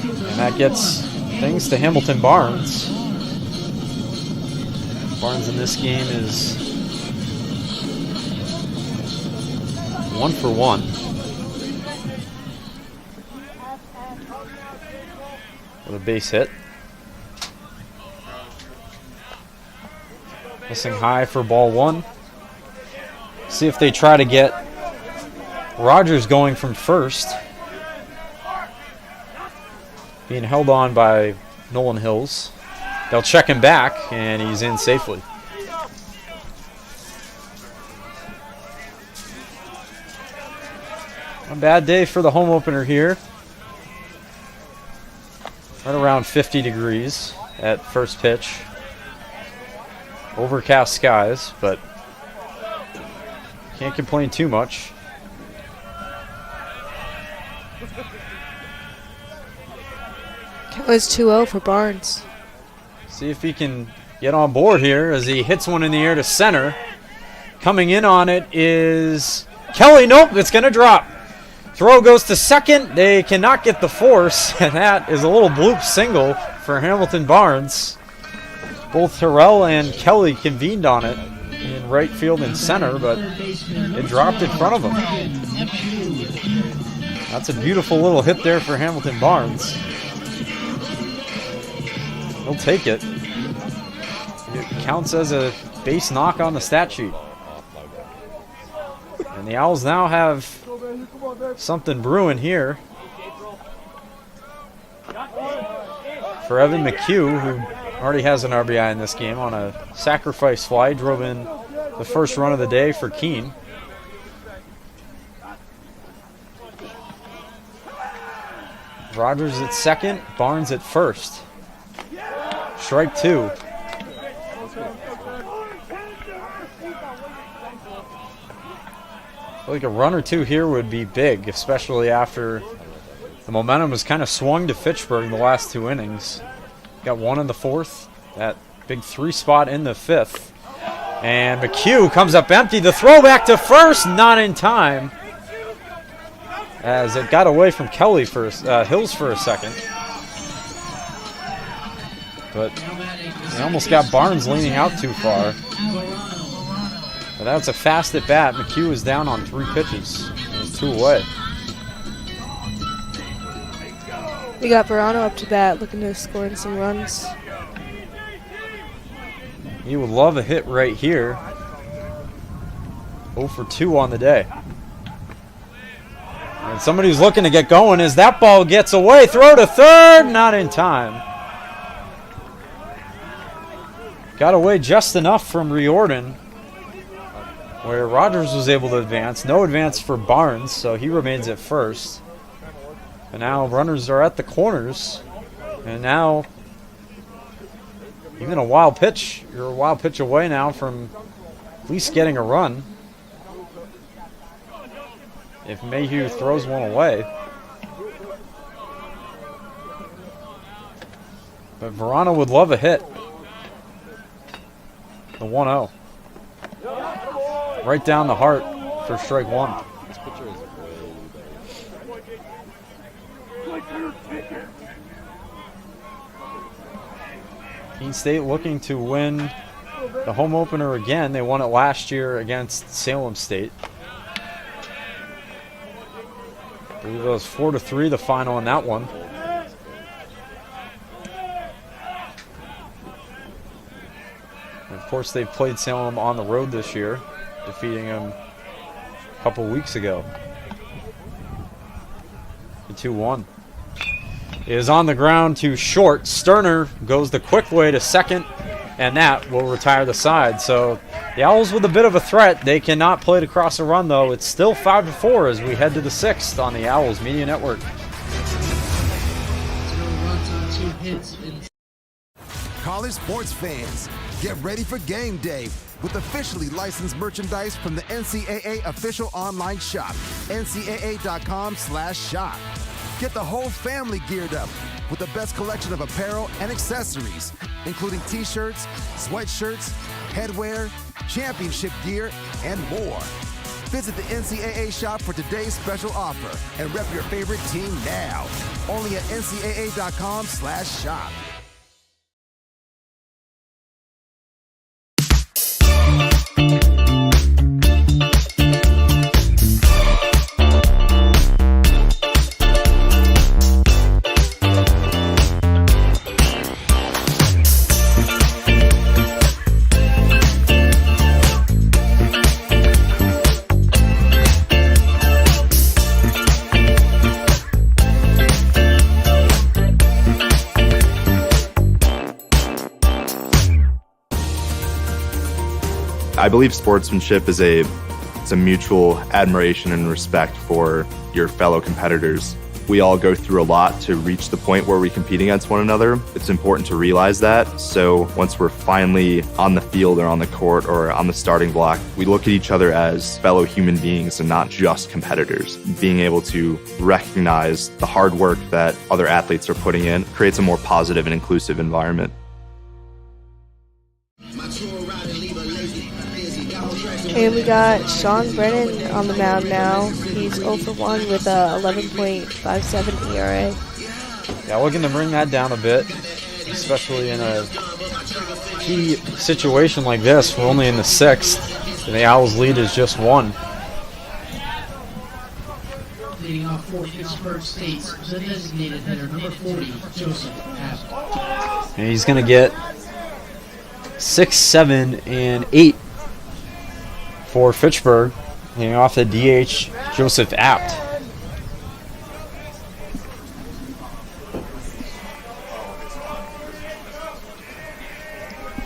[SPEAKER 1] And that gets things to Hamilton Barnes. Barnes in this game is 1 for 1. With a base hit. Missing high for ball 1. See if they try to get Rogers going from first. Being held on by Nolan Hills. They'll check him back, and he's in safely. A bad day for the home opener here. Right around 50 degrees at first pitch. Overcast skies, but can't complain too much.
[SPEAKER 2] It was 2-0 for Barnes.
[SPEAKER 1] See if he can get on board here as he hits one in the air to center. Coming in on it is Kelly. Nope, it's going to drop. Throw goes to second. They cannot get the force, and that is a little bloop single for Hamilton Barnes. Both Terrell and Kelly convened on it in right field and center, but it dropped in front of him. That's a beautiful little hit there for Hamilton Barnes. He'll take it. It counts as a base knock on the stat sheet. And the Owls now have something brewing here for Evan McHugh, who already has an RBI in this game on a sacrifice fly. Drove in the first run of the day for Keene. Rogers at second, Barnes at first. Strike 2. I feel like a run or two here would be big, especially after the momentum was kind of swung to Fitchburg in the last 2 innings. Got 1 in the 4th, that big 3 spot in the 5th. And McHugh comes up empty. The throw back to first, not in time, as it got away from Kelly for Hills for a second. But they almost got Barnes leaning out too far. But that's a fast at bat. McHugh is down on 3 pitches. He's 2 away.
[SPEAKER 2] We got Verano up to bat, looking to score in some runs.
[SPEAKER 1] He would love a hit right here. 0 for 2 on the day. And somebody's looking to get going as that ball gets away. Throw to third, not in time. Got away just enough from Riordan, where Rogers was able to advance. No advance for Barnes, so he remains at first. And now runners are at the corners. And now even a wild pitch. You're a wild pitch away now from at least getting a run. If Mayhew throws one away. But Verano would love a hit. The 1-0. Right down the heart for strike 1. Keene State looking to win the home opener again. They won it last year against Salem State. I believe it was 4-3 the final in that one. And of course, they've played Salem on the road this year, defeating them a couple weeks ago. 2-1. Is on the ground to short. Sterner goes the quick way to second, and that will retire the side. So the Owls with a bit of a threat. They cannot play to cross a run, though. It's still 5-4 as we head to the 6th on the Owls Media Network.
[SPEAKER 9] College sports fans, get ready for game day with officially licensed merchandise from the NCAA official online shop, ncaa.com/shop. Get the whole family geared up with the best collection of apparel and accessories, including t-shirts, sweatshirts, headwear, championship gear, and more. Visit the NCAA shop for today's special offer and rep your favorite team now. Only at ncaa.com/shop.
[SPEAKER 10] I believe sportsmanship is a mutual admiration and respect for your fellow competitors. We all go through a lot to reach the point where we compete against one another. It's important to realize that. So once we're finally on the field or on the court or on the starting block, we look at each other as fellow human beings and not just competitors. Being able to recognize the hard work that other athletes are putting in creates a more positive and inclusive environment.
[SPEAKER 2] And we got Sean Brennan on the mound now. He's 0 for 1 with a 11.57 ERA.
[SPEAKER 1] Yeah, looking to bring that down a bit, especially in a key situation like this. We're only in the 6th, and the Owls' lead is just 1.
[SPEAKER 8] Leading off for Fitchburg State's the designated hitter, number 40, Joseph Apt.
[SPEAKER 1] And he's going to get 6, 7, and 8 for Fitchburg. Leading off the DH, Joseph Apt.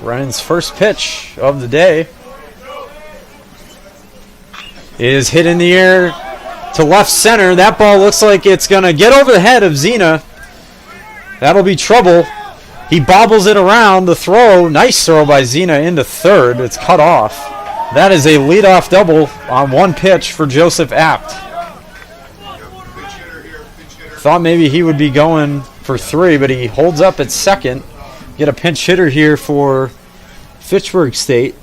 [SPEAKER 1] Brennan's first pitch of the day is hit in the air to left center. That ball looks like it's going to get over the head of Zena. That'll be trouble. He bobbles it around. The throw, nice throw by Zena into third. It's cut off. That is a leadoff double on one pitch for Joseph Apt. Thought maybe he would be going for 3, but he holds up at second. Get a pinch hitter here for Fitchburg State.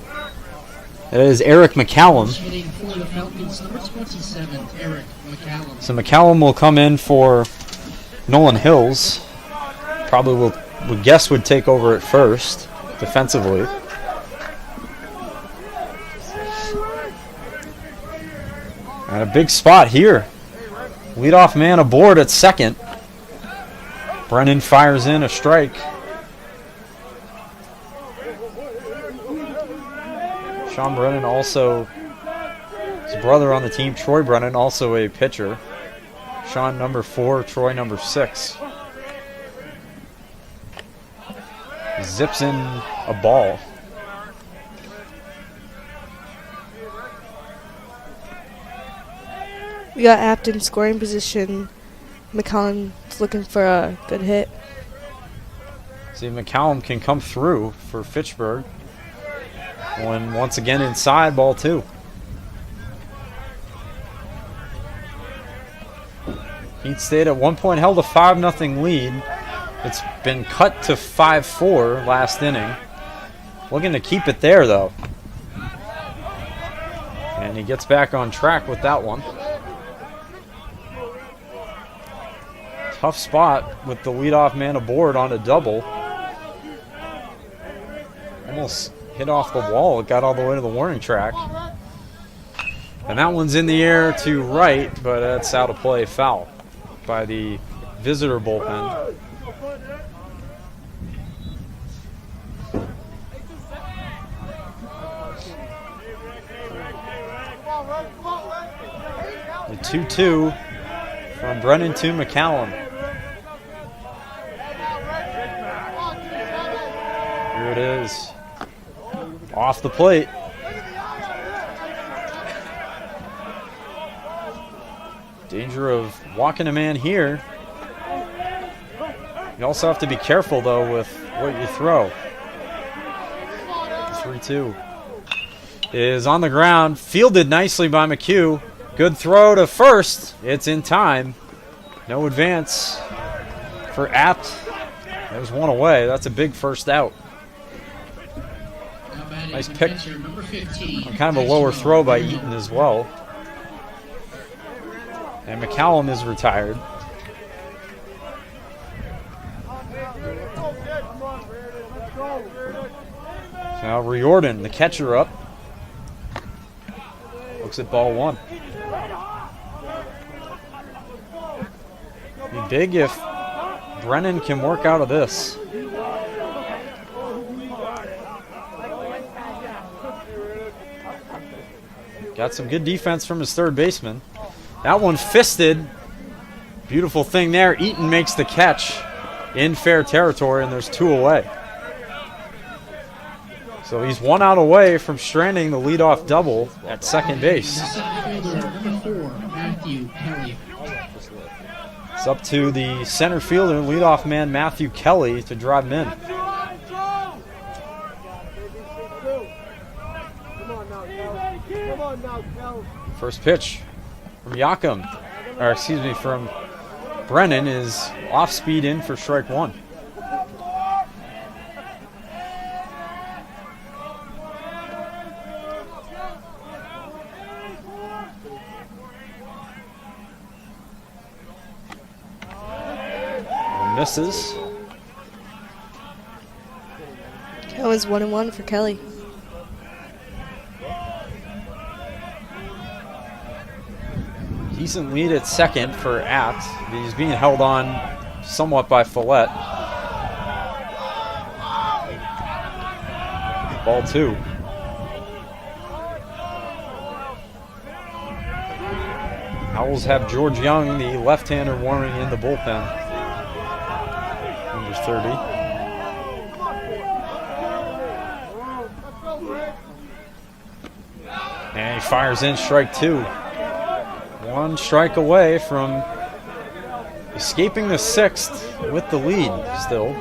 [SPEAKER 1] That is Eric McCallum. So McCallum will come in for Nolan Hills. Probably would guess would take over at first defensively. And a big spot here. Leadoff man aboard at second. Brennan fires in a strike. Sean Brennan, also his brother on the team, Troy Brennan, also a pitcher. Sean number 4, Troy number 6. Zips in a ball.
[SPEAKER 2] We got Apt in scoring position. McCollum's looking for a good hit.
[SPEAKER 1] See, McCallum can come through for Fitchburg. When once again inside, ball 2. Keene State at one point held a 5-0 lead. It's been cut to 5-4 last inning. Looking to keep it there, though. And he gets back on track with that one. Tough spot with the leadoff man aboard on a double. Almost hit off the wall. It got all the way to the warning track. And that one's in the air to right, but that's out of play, foul by the visitor bullpen. 2-2 from Brennan to McCallum. Here it is. Off the plate. Danger of walking a man here. You also have to be careful, though, with what you throw. 3-2 is on the ground. Fielded nicely by McHugh. Good throw to first. It's in time. No advance for Apt. There's one away. That's a big first out. Nice pick. Kind of a lower throw by Eaton as well. And McCallum is retired. Now Riordan, the catcher, up. Looks at ball one. Be big if Brennan can work out of this. Got some good defense from his third baseman. That one fisted. Beautiful thing there. Eaton makes the catch in fair territory, and there's two away. So he's one out away from stranding the leadoff double at second base. It's up to the center fielder, leadoff man Matthew Kelly, to drive him in. First pitch from from Brennan is off speed in for strike one. Misses.
[SPEAKER 2] That was 1-1 for Kelly.
[SPEAKER 1] Decent lead at second for Apt. He's being held on somewhat by Follett. Ball two. Owls have George Young, the left-hander, warming in the bullpen. Number 30. And he fires in strike two. One strike away from escaping the sixth with the lead still.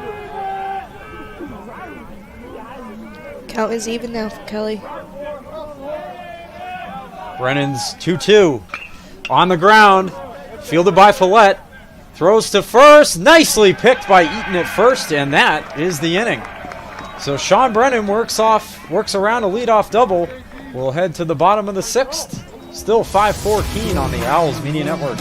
[SPEAKER 2] Count is even now for Kelly.
[SPEAKER 1] Brennan's 2-2. On the ground. Fielded by Follett. Throws to first. Nicely picked by Eaton at first, and that is the inning. So Sean Brennan works around a leadoff double. We'll head to the bottom of the sixth. Still 5-4 Keene on the Owls Media Network.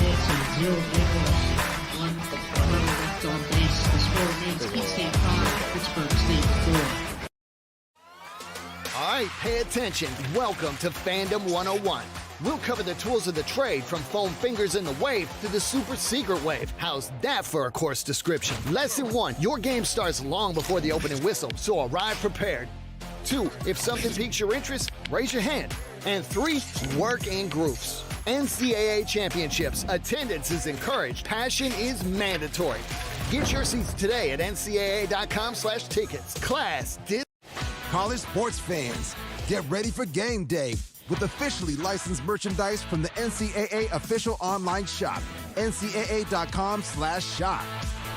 [SPEAKER 11] All right, pay attention. Welcome to Fandom 101. We'll cover the tools of the trade, from foam fingers in the wave to the super secret wave. How's that for a course description? Lesson 1, your game starts long before the opening whistle, so arrive prepared. 2, if something piques your interest, raise your hand. And 3, work in groups. NCAA championships. Attendance is encouraged. Passion is mandatory. Get your seats today at ncaa.com/tickets. Class did.
[SPEAKER 9] College sports fans, get ready for game day with officially licensed merchandise from the NCAA official online shop, ncaa.com/shop.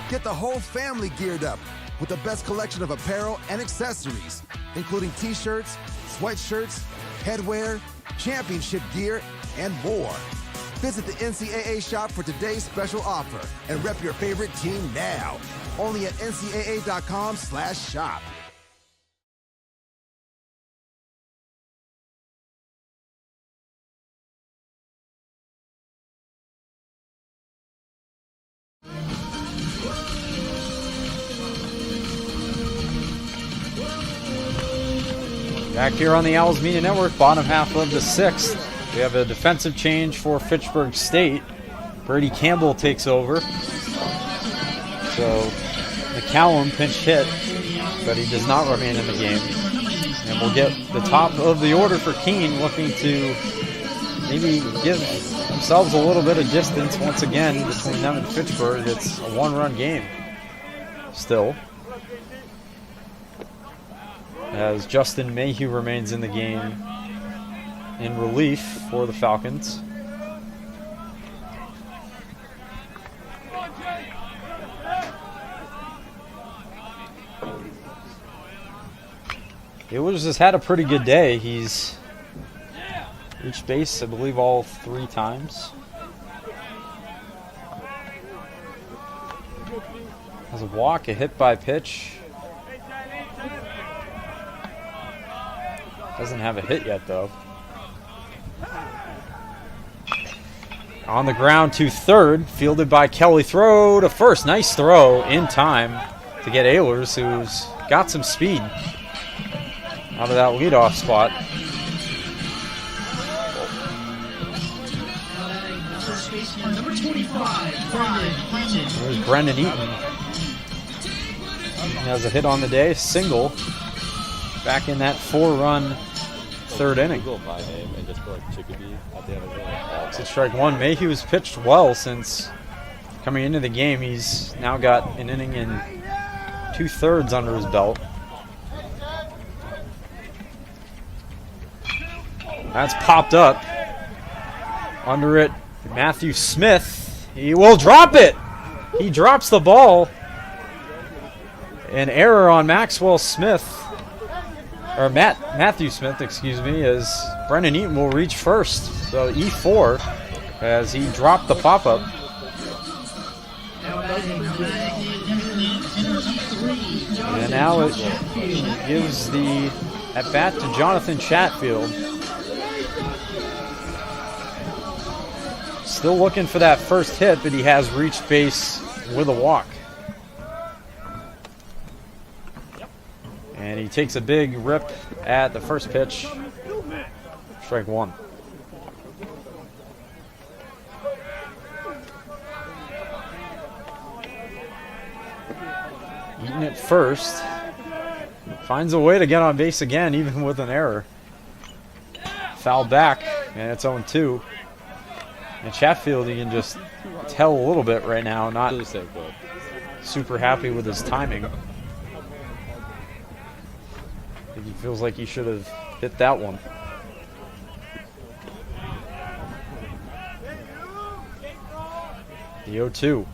[SPEAKER 9] Get the whole family geared up with the best collection of apparel and accessories, including t-shirts, sweatshirts, headwear, championship gear, and more. Visit the NCAA shop for today's special offer and rep your favorite team now. Only at ncaa.com/shop.
[SPEAKER 1] Back here on the Owls Media Network, bottom half of the sixth. We have a defensive change for Fitchburg State. Brady Campbell takes over. So McCallum pinch hit, but he does not remain in the game. And we'll get the top of the order for Keene, looking to maybe give themselves a little bit of distance once again between them and Fitchburg. It's a one-run game still, as Justin Mayhew remains in the game in relief for the Falcons. Ehlers has had a pretty good day. He's reached base, I believe, all 3 times. Has a walk, a hit by pitch. Doesn't have a hit yet, though. On the ground to third, fielded by Kelly. Throw to first. Nice throw in time to get Ehlers, who's got some speed out of that leadoff spot. There's Brendan Eaton. He has a hit on the day, single. Back in that 4-run third inning. It's strike one. Mayhew's pitched well since coming into the game. He's now got an inning and 2/3 under his belt. That's popped up. Under it, Matthew Smith. He will drop it. He drops the ball. An error on Maxwell Smith. Or Matthew Smith, excuse me, as Brendan Eaton will reach first. So E4 as he dropped the pop-up. And now it gives the at-bat to Jonathan Chatfield. Still looking for that first hit, but he has reached base with a walk. And he takes a big rip at the first pitch. Strike one. Eaton at first. Finds a way to get on base again, even with an error. Foul back, and it's 0-2. And Chatfield, you can just tell a little bit right now, not super happy with his timing. I think he feels like he should have hit that one. The 0-2.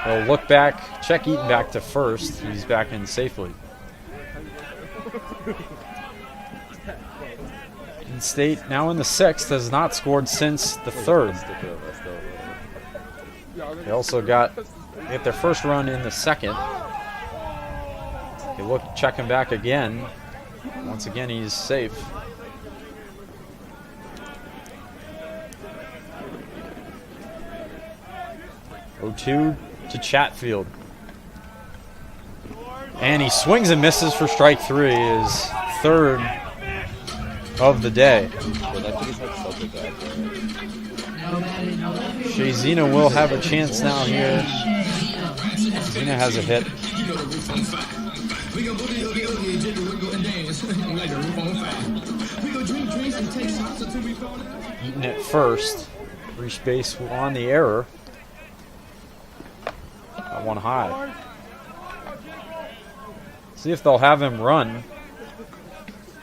[SPEAKER 1] They'll look back, check Eaton back to first. He's back in safely. State now in the 6th, has not scored since the 3rd. They also got their first run in the 2nd. They look, check him back again. Once again, he's safe. (0-2) to Chatfield. And he swings and misses for strike 3, his third of the day. Shazina will have a chance now here. Shazina has a hit. Eaton at first. Reached base on the error. That one high. See if they'll have him run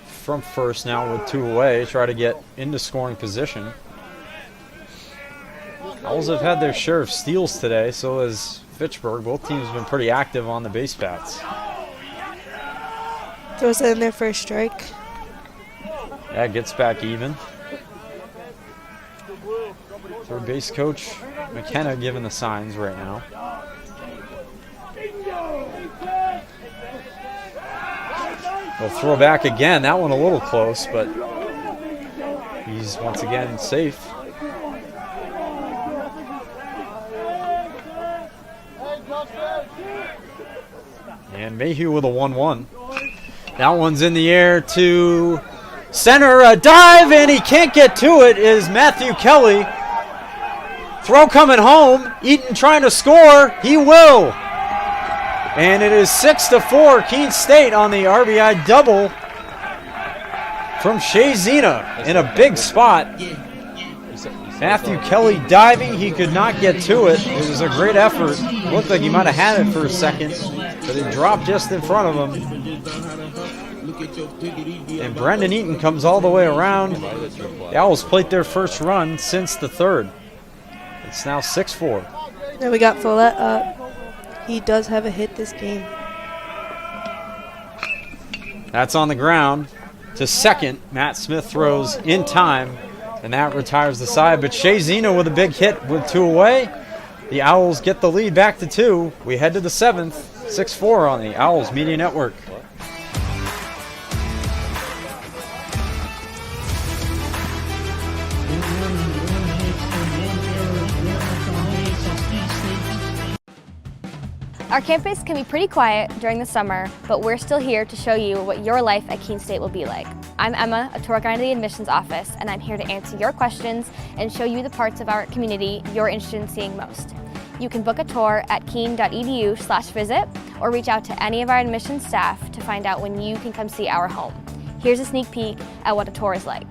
[SPEAKER 1] from first now with 2 away, try to get into scoring position. Owls have had their share of steals today, so has Fitchburg. Both teams have been pretty active on the base paths.
[SPEAKER 2] Throws in their first strike.
[SPEAKER 1] Yeah, gets back even. Third base coach McKenna giving the signs right now. They'll throw back again. That one a little close, but he's once again safe. And Mayhew with a 1-1. That one's in the air to center. A dive, and he can't get to it, is Matthew Kelly. Throw coming home. Eaton trying to score. He will. And it is 6-4, Keene State on the RBI double from Shazina in a big spot. Matthew Kelly diving. He could not get to it. It was a great effort. Looked like he might have had it for a second, but it dropped just in front of him. And Brendan Eaton comes all the way around. The Owls played their first run since the third. It's now 6-4.
[SPEAKER 2] Then we got Follett up. He does have a hit this game.
[SPEAKER 1] That's on the ground to second. Matt Smith throws in time, and that retires the side. But Shea Zeno with a big hit with 2 away. The Owls get the lead back to 2. We head to the 7th, 6-4 on the Owls Media Network.
[SPEAKER 12] Our campus can be pretty quiet during the summer, but we're still here to show you what your life at Keene State will be like. I'm Emma, a tour guide of the admissions office, and I'm here to answer your questions and show you the parts of our community you're interested in seeing most. You can book a tour at keene.edu/visit or reach out to any of our admissions staff to find out when you can come see our home. Here's a sneak peek at what a tour is like.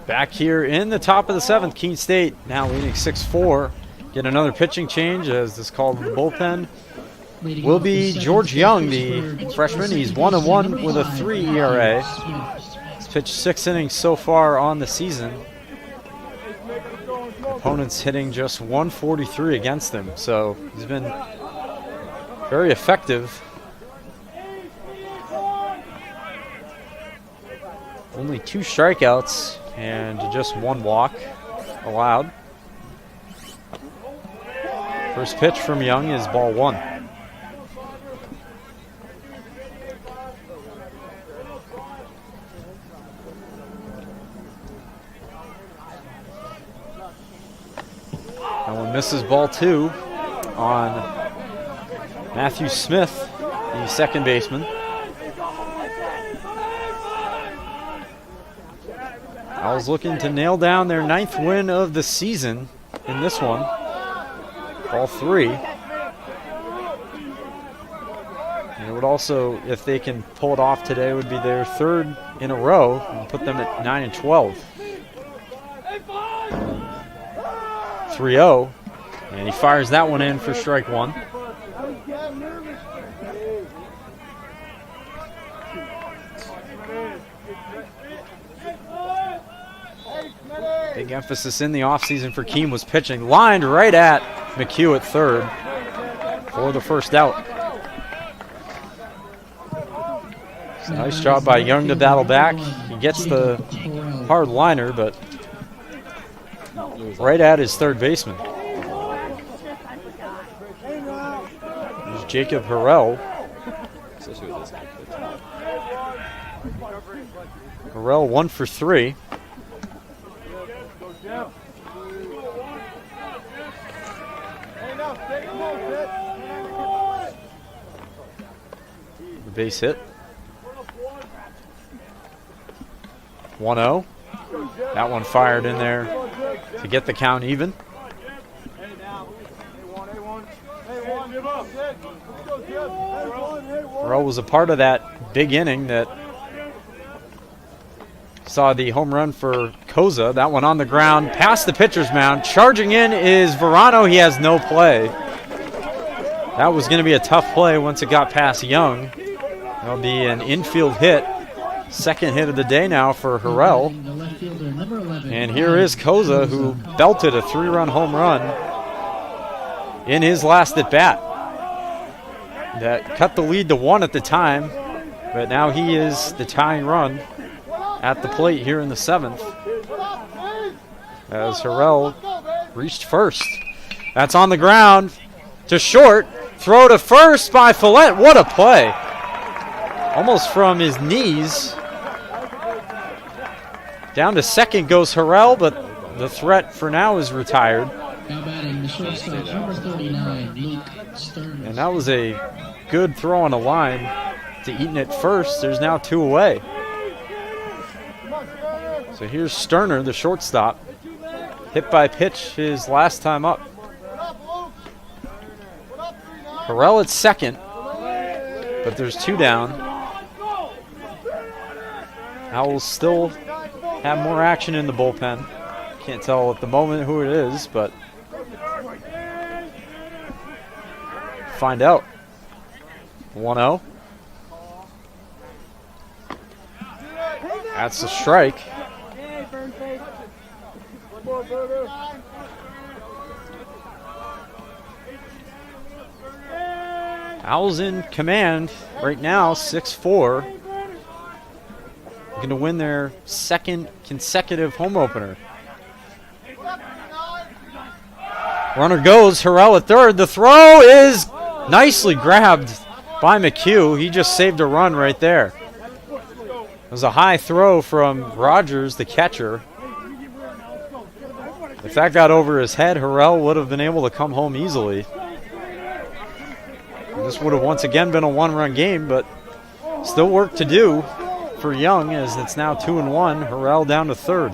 [SPEAKER 1] Back here in the top of the 7th, Keene State now leading 6-4. Get another pitching change as this called the bullpen. Will be George Young, the freshman. He's 1-1 with a 3 ERA. He's pitched 6 innings so far on the season. Opponents hitting just 143 against him, so he's been very effective. Only 2 strikeouts and just 1 walk allowed. First pitch from Young is ball 1. That one misses, ball 2 on Matthew Smith, the second baseman. Owls looking to nail down their 9th win of the season in this one. Ball 3. And it would also, if they can pull it off today, would be their 3rd in a row and put them at 9-12. 3-0, and he fires that one in for strike 1. Big emphasis in the offseason for Keene was pitching. Lined right at McHugh at 3rd for the first out. Nice job by Young to battle back. He gets the hard liner, but right at his 3rd baseman. There's Jacob Harrell. Harrell 1 for 3. The base hit. 1-0. That one fired in there to get the count even. Harrell was a part of that big inning that saw the home run for Koza. That one on the ground, past the pitcher's mound. Charging in is Verano. He has no play. That was going to be a tough play once it got past Young. That'll be an infield hit. 2nd hit of the day now for Harrell. And here is Koza, who belted a 3-run home run in his last at bat. That cut the lead to 1 at the time, but now he is the tying run at the plate here in the 7th. As Harrell reached first. That's on the ground to short. Throw to first by Follett. What a play. Almost from his knees. Down to second goes Harrell, but the threat for now is retired.
[SPEAKER 8] Now batting the shortstop, number 39, Luke Stern.
[SPEAKER 1] And that was a good throw on the line to Eaton at first. There's now 2 away. So here's Sterner, the shortstop. Hit by pitch his last time up. Harrell at second, but there's 2 down. Owls still have more action in the bullpen. Can't tell at the moment who it is, but find out. 1-0. That's a strike. Owls in command right now, 6-4. Looking to win their 2nd consecutive home opener. Runner goes, Harrell at third. The throw is nicely grabbed by McHugh. He just saved a run right there. It was a high throw from Rogers, the catcher. If that got over his head, Harrell would have been able to come home easily. This would have once again been a 1-run game, but still work to do for Young as it's now 2-1. Harrell down to third.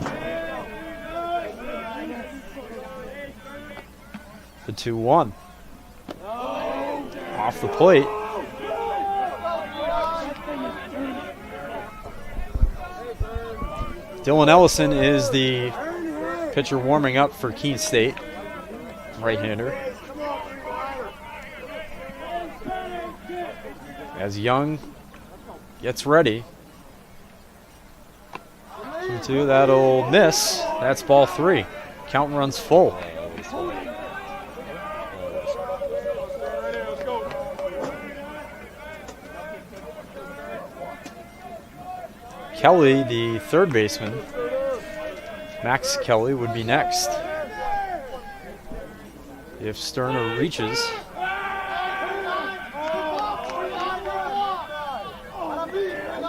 [SPEAKER 1] The 2-1. Off the plate. Dylan Ellison is the pitcher warming up for Keene State. Right-hander. As Young gets ready. 2-2, that'll miss. That's ball 3. Count runs full. Kelly, the third baseman, Max Kelly, would be next if Sterner reaches.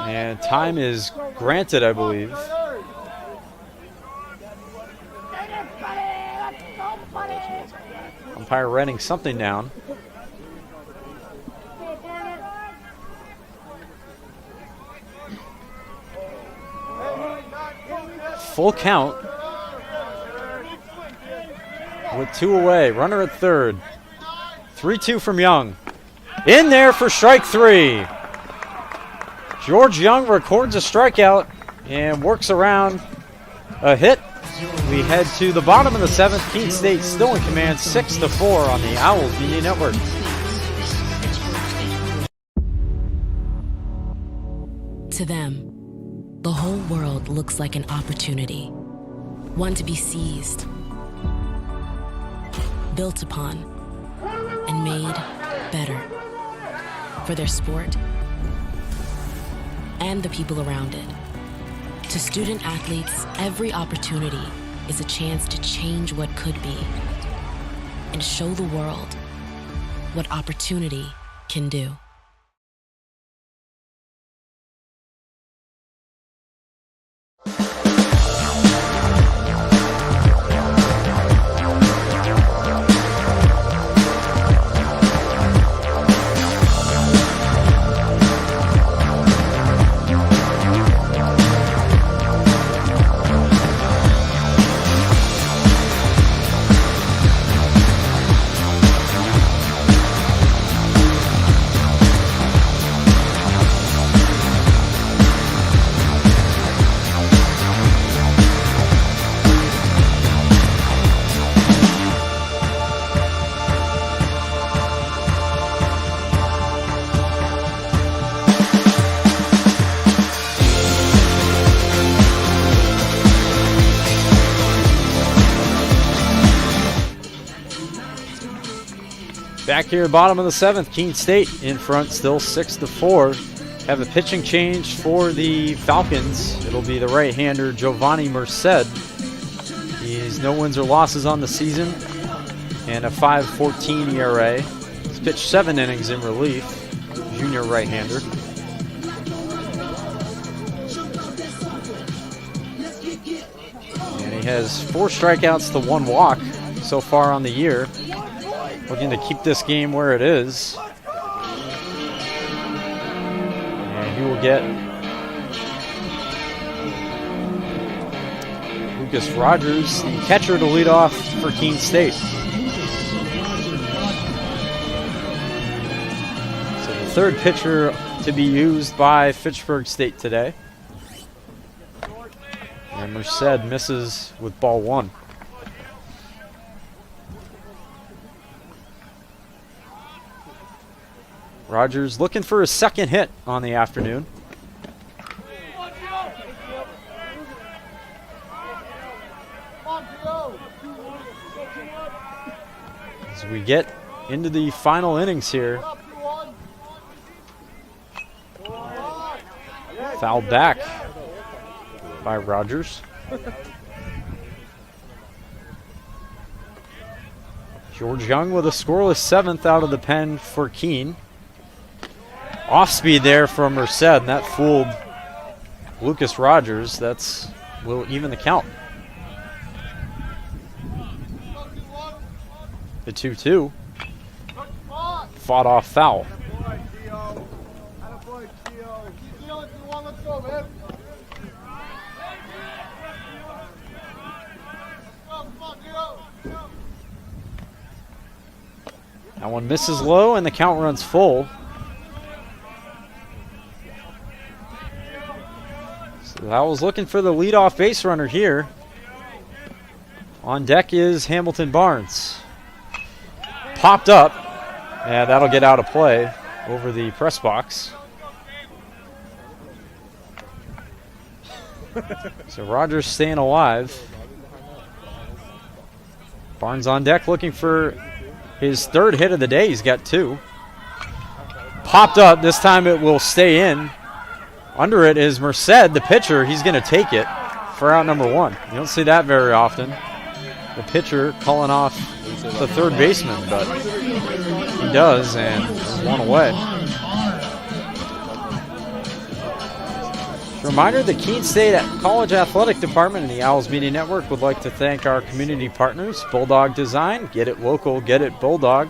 [SPEAKER 1] And time is granted, I believe. Umpire writing something down. Full count with 2 away. Runner at third. 3-2 from Young. In there for strike 3. George Young records a strikeout and works around a hit. We head to the bottom of the 7th. Keene State still in command, 6-4 on the Owls Media Network.
[SPEAKER 13] To them, the whole world looks like an opportunity, one to be seized, built upon, and made better for their sport and the people around it. To student athletes, every opportunity is a chance to change what could be and show the world what opportunity can do.
[SPEAKER 1] Back here, bottom of the 7th, Keene State in front, still 6-4. Have a pitching change for the Falcons. It'll be the right-hander Giovanni Merced. He's no wins or losses on the season and a 5.14 ERA. He's pitched 7 innings in relief. Junior right-hander. And he has 4 strikeouts to 1 walk so far on the year. Looking to keep this game where it is. And he will get Lucas Rogers, the catcher, to lead off for Keene State. So the third pitcher to be used by Fitchburg State today. And Merced misses with ball 1. Rogers looking for his second hit on the afternoon. As we get into the final innings here. Fouled back by Rogers. George Young with a scoreless 7th out of the pen for Keene. Off speed there from Merced, and that fooled Lucas Rogers. Will even the count. The 2-2. Fought off foul. That one misses low, and the count runs full. I was looking for the leadoff base runner here. On deck is Hamilton Barnes. Popped up, and that'll get out of play over the press box. So Rogers staying alive. Barnes on deck looking for his 3rd hit of the day. He's got 2. Popped up. This time it will stay in. Under it is Merced, the pitcher. He's going to take it for out number 1. You don't see that very often. The pitcher calling off the 3rd baseman, but he does, and 1 away. Reminder, the Keene State College Athletic Department and the Owls Media Network would like to thank our community partners, Bulldog Design, Get It Local, Get It Bulldog,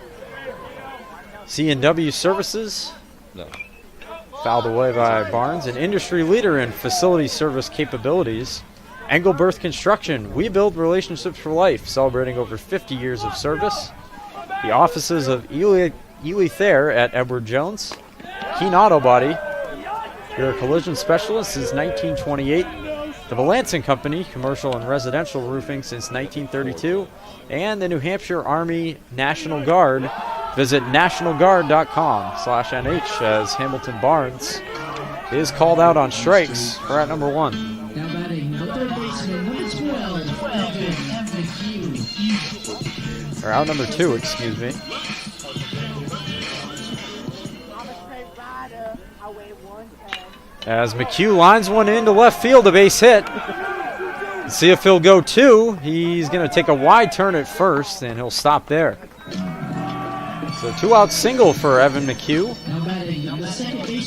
[SPEAKER 1] C&W Services, fouled away by Barnes, an industry leader in facility service capabilities. Engelberth Construction, we build relationships for life, celebrating over 50 years of service. The offices of Ely Thayer at Edward Jones. Keene Auto Body, your collision specialist since 1928. The Melanson Company, commercial and residential roofing since 1932. And the New Hampshire Army National Guard. Visit nationalguard.com/NH as Hamilton Barnes is called out on strikes for out number 1.
[SPEAKER 8] Now batting the 3rd baseman, number 12,
[SPEAKER 1] Or out number 2, excuse me. As McHugh lines one into left field, a base hit. Let's see if he'll go 2. He's going to take a wide turn at first, and he'll stop there. So 2-out single for Evan McHugh.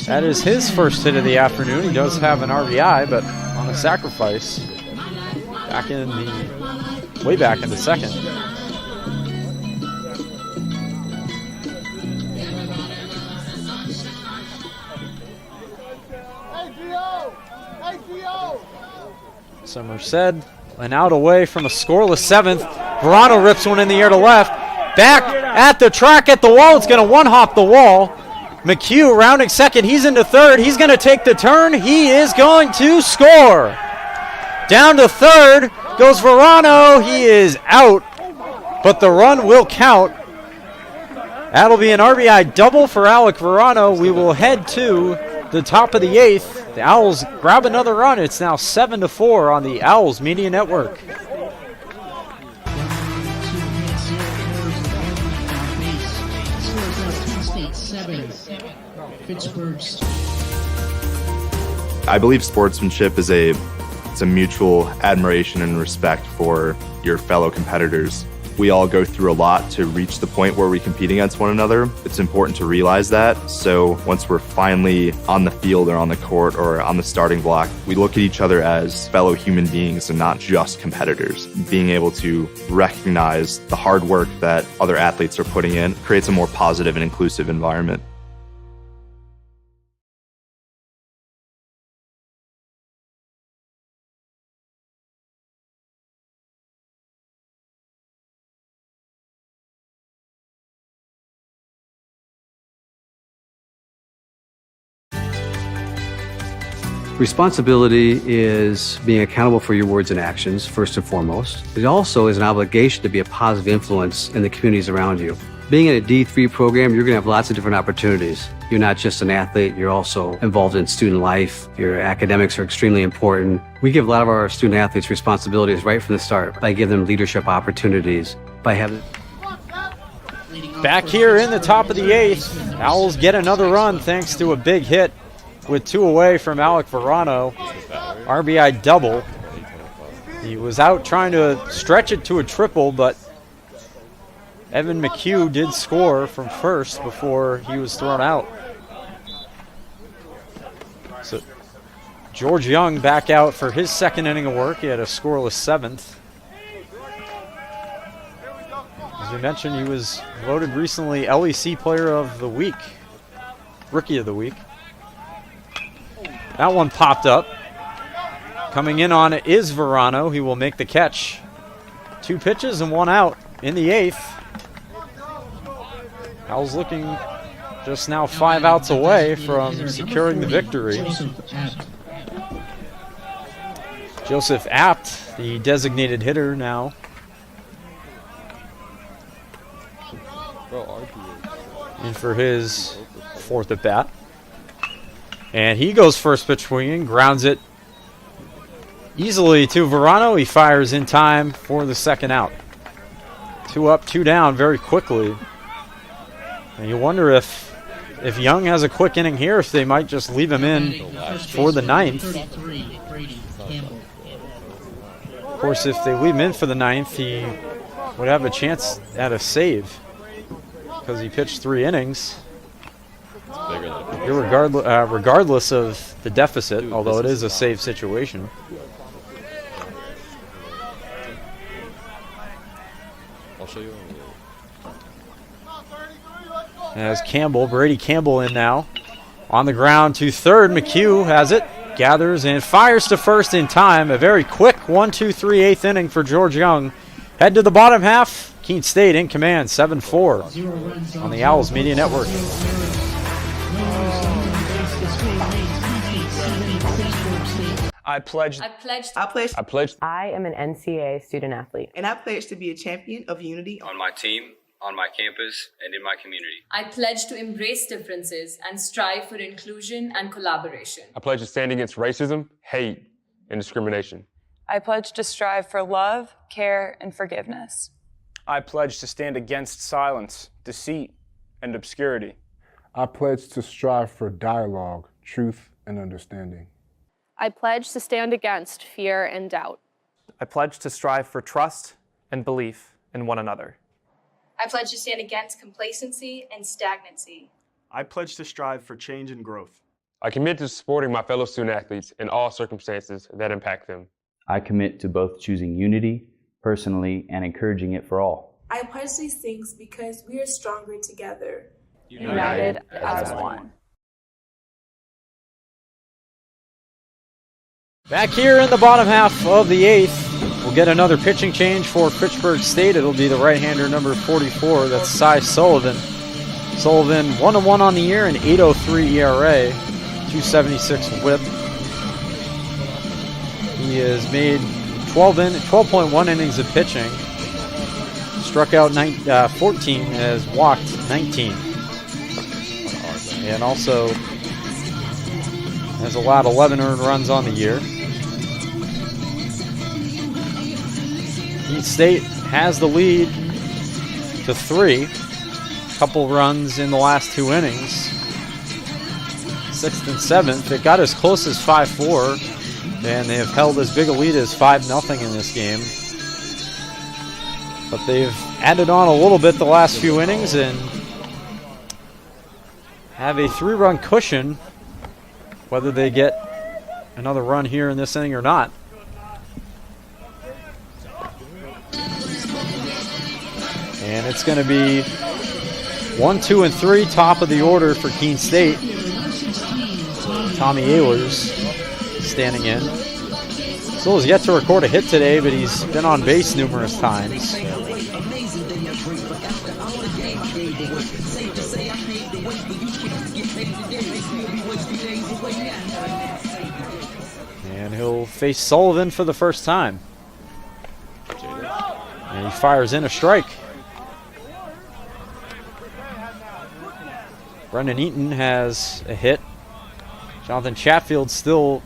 [SPEAKER 1] That is his first hit of the afternoon. He does have an RBI, but on a sacrifice. Way back in the 2nd. So Merced, an out away from a scoreless 7th. Verano rips one in the air to left. Back at the track at the wall. It's going to one-hop the wall. McHugh rounding 2nd. He's into 3rd. He's going to take the turn. He is going to score. Down to 3rd goes Verano. He is out, but the run will count. That'll be an RBI double for Alec Verano. We will head to the top of the 8th. The Owls grab another run. It's now 7-4 on the Owls Media Network.
[SPEAKER 8] 7, Fitchburg.
[SPEAKER 10] I believe sportsmanship is a mutual admiration and respect for your fellow competitors. We all go through a lot to reach the point where we compete against one another. It's important to realize that. So once we're finally on the field or on the court or on the starting block, we look at each other as fellow human beings and not just competitors. Being able to recognize the hard work that other athletes are putting in creates a more positive and inclusive environment.
[SPEAKER 5] Responsibility is being accountable for your words and actions, first and foremost. It also is an obligation to be a positive influence in the communities around you. Being in a D3 program, you're going to have lots of different opportunities. You're not just an athlete, you're also involved in student life. Your academics are extremely important. We give a lot of our student athletes responsibilities right from the start by giving them leadership opportunities, by having...
[SPEAKER 1] Back here in the top of the 8th, Owls get another run thanks to a big hit with 2 away from Alec Verano. RBI double. He was out trying to stretch it to a triple, but Evan McHugh did score from first before he was thrown out. So George Young back out for his second inning of work. He had a scoreless 7th. As we mentioned, he was voted recently LEC Player of the Week, Rookie of the Week. That one popped up. Coming in on it is Verano. He will make the catch. 2 pitches and 1 out in the 8th. Owls looking just now 5 outs away from securing the victory. Joseph Apt, the designated hitter now. In for his 4th at bat. And he goes first pitch swinging, grounds it easily to Verano. He fires in time for the second out. 2 up, 2 down very quickly. And you wonder if Young has a quick inning here, if they might just leave him in for the 9th. Of course, if they leave him in for the 9th, he would have a chance at a save because he pitched 3 innings. Regardless of the deficit, although it is a save situation.
[SPEAKER 14] I'll show you.
[SPEAKER 1] As Brady Campbell in now. On the ground to third, McHugh has it, gathers and fires to first in time. A very quick 1-2-3 8th inning for George Young. Head to the bottom half. Keene State in command, 7-4 on the Owls Media Network.
[SPEAKER 15] I pledge.
[SPEAKER 16] I am an NCAA student athlete.
[SPEAKER 18] And I pledge to be a champion of unity
[SPEAKER 19] on my team, on my campus, and in my community.
[SPEAKER 27] I pledge to embrace differences and strive for inclusion and collaboration.
[SPEAKER 17] I pledge to stand against racism, hate, and discrimination.
[SPEAKER 22] I pledge to strive for love, care, and forgiveness.
[SPEAKER 15] I pledge to stand against silence, deceit, and obscurity.
[SPEAKER 20] I pledge to strive for dialogue, truth, and understanding.
[SPEAKER 21] I pledge to stand against fear and doubt.
[SPEAKER 26] I pledge to strive for trust and belief in one another.
[SPEAKER 27] I pledge to stand against complacency and stagnancy.
[SPEAKER 28] I pledge to strive for change and growth.
[SPEAKER 17] I commit to supporting my fellow student athletes in all circumstances that impact them.
[SPEAKER 29] I commit to both choosing unity personally and encouraging it for all.
[SPEAKER 30] I pledge these things because we are stronger together.
[SPEAKER 21] United as one.
[SPEAKER 1] Back here in the bottom half of the 8th, we'll get another pitching change for Fitchburg State. It'll be the right-hander number 44, that's Cy Sullivan. Sullivan 1-1 on the year, an 8.03 ERA, 2.76 WHIP. He has made 12.1 innings of pitching, struck out 14, has walked 19, and also has allowed 11 earned runs on the year. Keene State has the lead to 3. Couple runs in the last 2 innings. 6th and 7th. It got as close as 5-4, and they have held as big a lead as 5-0 in this game. But they've added on a little bit the last few innings and have a 3-run cushion, whether they get another run here in this inning or not. And it's going to be 1, 2, and 3, top of the order for Keene State. Tommy Ehlers standing in. Still has yet to record a hit today, but he's been on base numerous times. And he'll face Sullivan for the first time. And he fires in a strike. Brendan Eaton has a hit. Jonathan Chatfield still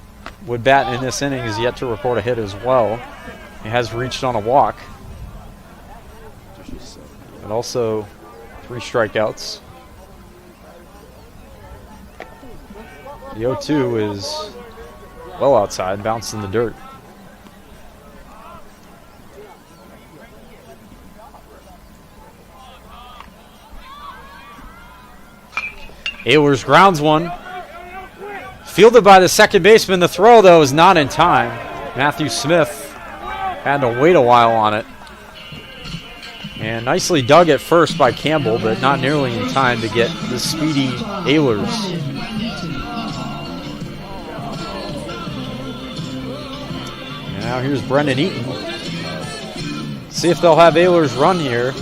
[SPEAKER 1] would bat in this inning, is yet to record a hit as well. He has reached on a walk. And also 3 strikeouts. The 0-2 is well outside, bounced in the dirt. Ehlers grounds one. Fielded by the second baseman. The throw, though, is not in time. Matthew Smith had to wait a while on it. And nicely dug at first by Campbell, but not nearly in time to get the speedy Ehlers. And now here's Brendan Eaton. See if they'll have Ehlers run here.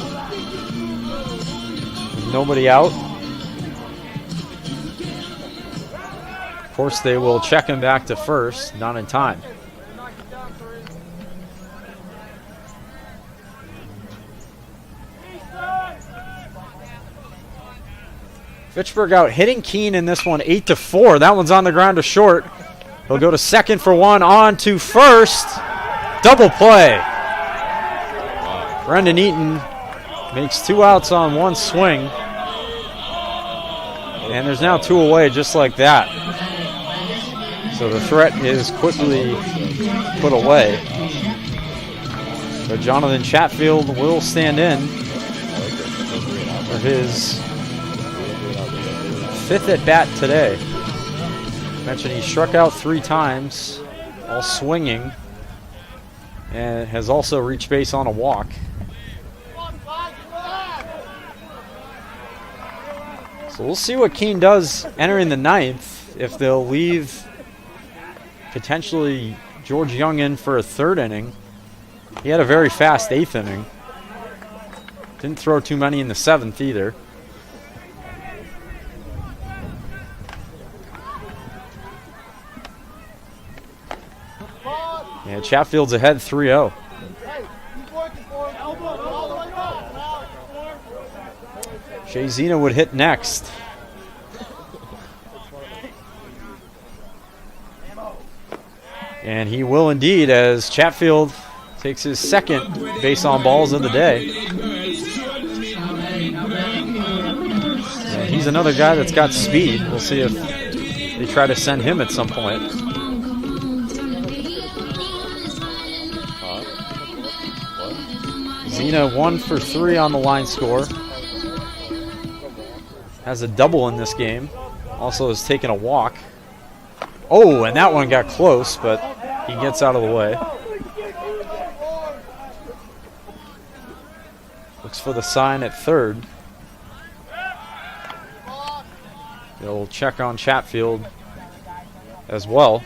[SPEAKER 1] With nobody out. Of course, they will check him back to first, not in time. Fitchburg out hitting Keene in this one 8-4. That one's on the ground to short. He'll go to second for one, on to first. Double play. Brendan Eaton makes 2 outs on 1 swing. And there's now 2 away just like that. So the threat is quickly put away. But Jonathan Chatfield will stand in for his 5th at bat today. Mentioned he struck out 3 times, all swinging, and has also reached base on a walk. So we'll see what Keene does entering the 9th, if they'll leave potentially George Young in for a 3rd inning. He had a very fast 8th inning. Didn't throw too many in the 7th either. And Chatfield's ahead 3-0. Shea Zena would hit next. And he will indeed, as Chatfield takes his 2nd base on balls of the day. And he's another guy that's got speed. We'll see if they try to send him at some point. Zena 1 for 3 on the line score. Has a double in this game. Also has taken a walk. Oh, and that one got close, but he gets out of the way. Looks for the sign at 3rd. They'll check on Chatfield as well.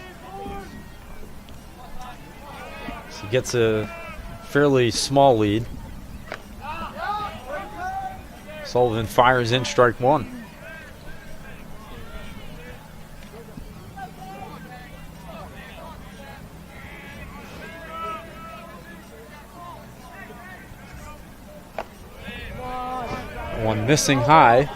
[SPEAKER 1] So he gets a fairly small lead. Sullivan fires in strike 1. One missing high.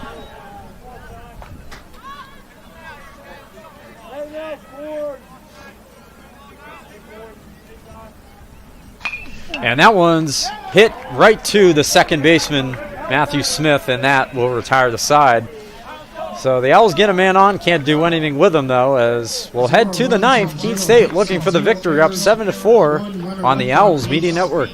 [SPEAKER 1] And that one's hit right to the second baseman, Matthew Smith, and that will retire the side. So the Owls get a man on, can't do anything with him though, as we'll head to the ninth. Keene State looking for the victory, up 7-4 on the Owls Media Network.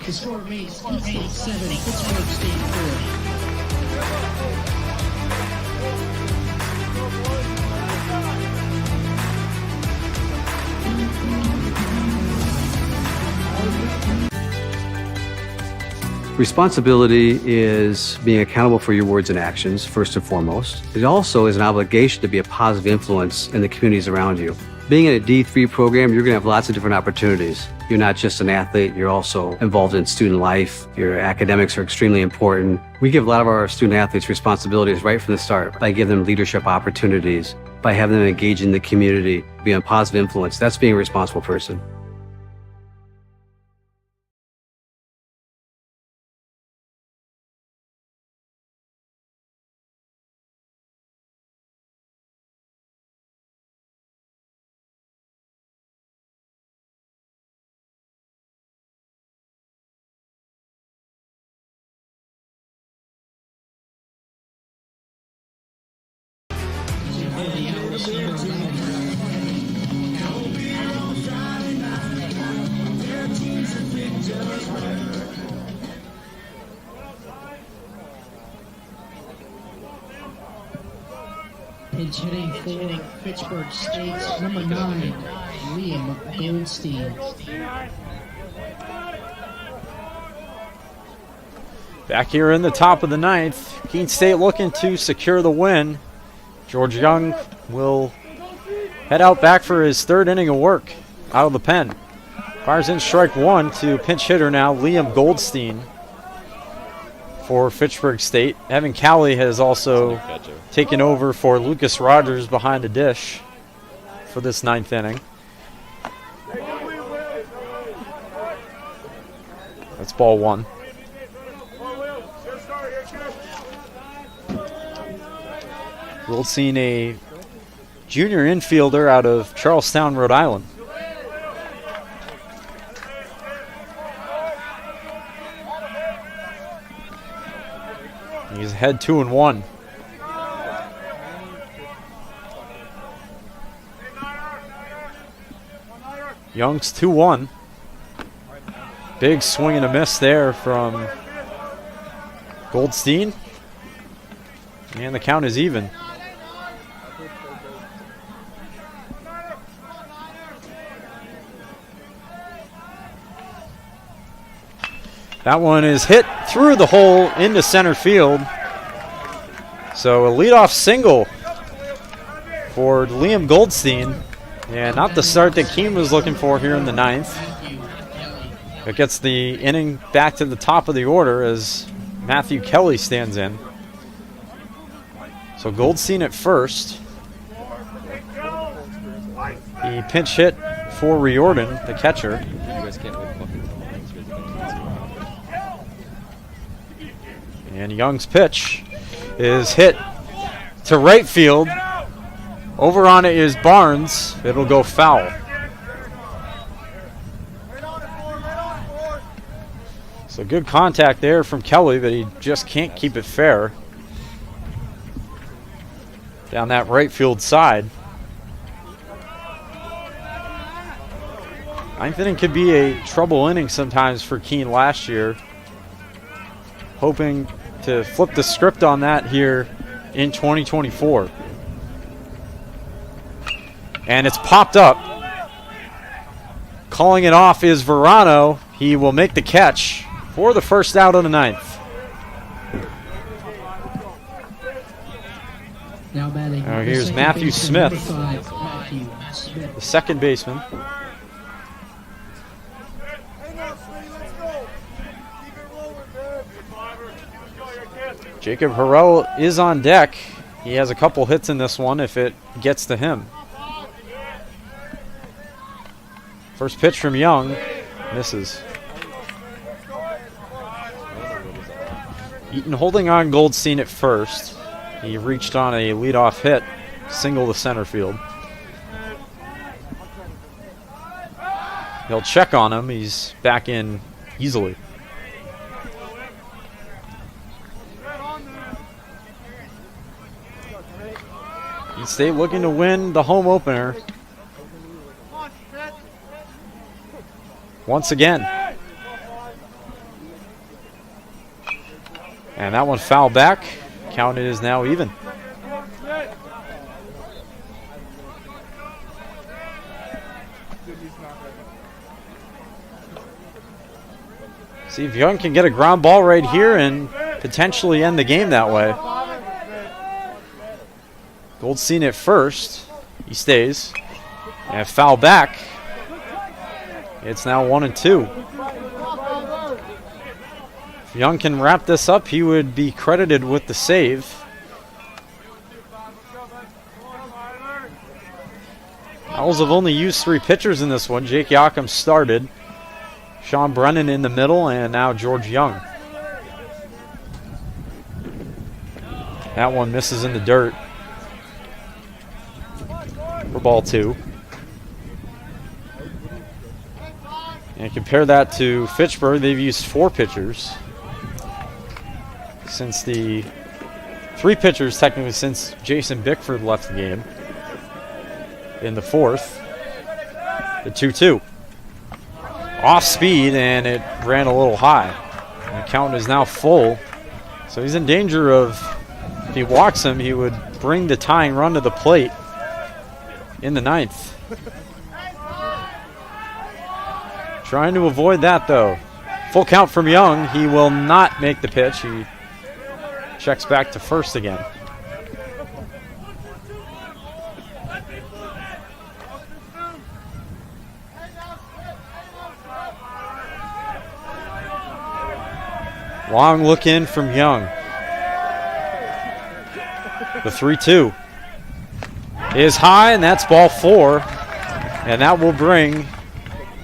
[SPEAKER 5] Responsibility is being accountable for your words and actions, first and foremost. It also is an obligation to be a positive influence in the communities around you. Being in a D3 program, you're going to have lots of different opportunities. You're not just an athlete, you're also involved in student life. Your academics are extremely important. We give a lot of our student athletes responsibilities right from the start by giving them leadership opportunities, by having them engage in the community, be a positive influence. That's being a responsible person.
[SPEAKER 8] Pitch hitting for Fitchburg State's number 9, Liam Goldstein.
[SPEAKER 1] Back here in the top of the ninth, Keene State looking to secure the win. George Young will head out back for his third inning of work out of the pen. Fires in strike one to pinch hitter now, Liam Goldstein for Fitchburg State. Evan Cowley has also taken over for Lucas Rogers behind the dish for this ninth inning. That's ball one. Goldstein, a junior infielder out of Charlestown, Rhode Island. He's ahead 2-1. Young's 2-1. Big swing and a miss there from Goldstein. And the count is even. That one is hit through the hole into center field. So a leadoff single for Liam Goldstein. And not the start that Keene was looking for here in the ninth. It gets the inning back to the top of the order as Matthew Kelly stands in. So Goldstein at first. He pinch hit for Riordan, the catcher. And Young's pitch is hit to right field. Over on it is Barnes. It'll go foul. So good contact there from Kelly, but he just can't keep it fair. Down that right field side. Ninth inning could be a trouble inning sometimes for Keene last year. Hoping to flip the script on that here in 2024. And it's popped up. Calling it off is Verano. He will make the catch for the first out of the ninth.
[SPEAKER 8] Now batting.
[SPEAKER 1] Here's Matthew Smith, the second baseman. Jacob Harrell is on deck. He has a couple hits in this one if it gets to him. First pitch from Young, misses. Eaton holding on Goldstein at first. He reached on a leadoff hit, single to center field. He'll check on him. He's back in easily. Keene State looking to win the home opener once again. And that one fouled back. Count is now even. See if Young can get a ground ball right here and potentially end the game that way. Goldstein at first. He stays. And foul back. It's now 1-2. If Young can wrap this up, he would be credited with the save. Owls have only used 3 pitchers in this one. Jake Yakum started. Sean Brennan in the middle, and now George Young. That one misses in the dirt for ball 2. And compare that to Fitchburg, they've used 4 pitchers. Since the 3 pitchers, technically, since Jason Bickford left the game in the 4th. The 2-2. Off speed, and it ran a little high. And the count is now full. So he's in danger of, if he walks him, he would bring the tying run to the plate in the 9th. Trying to avoid that, though. Full count from Young. He will not make the pitch. He checks back to first again. Long look in from Young. The 3-2 is high, and that's ball 4. And that will bring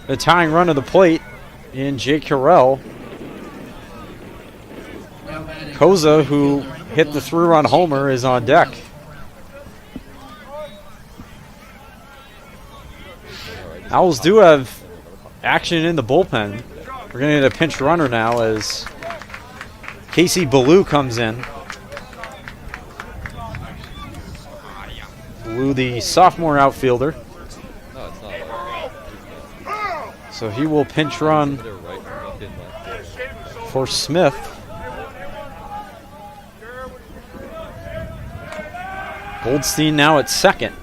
[SPEAKER 1] the tying run to the plate in Jake Harrell. Koza, who hit the 3-run homer, is on deck. Owls do have action in the bullpen. We're going to get a pinch runner now as Casey Ballou comes in. Ballou, the sophomore outfielder. So he will pinch run for Smith. Goldstein now at second.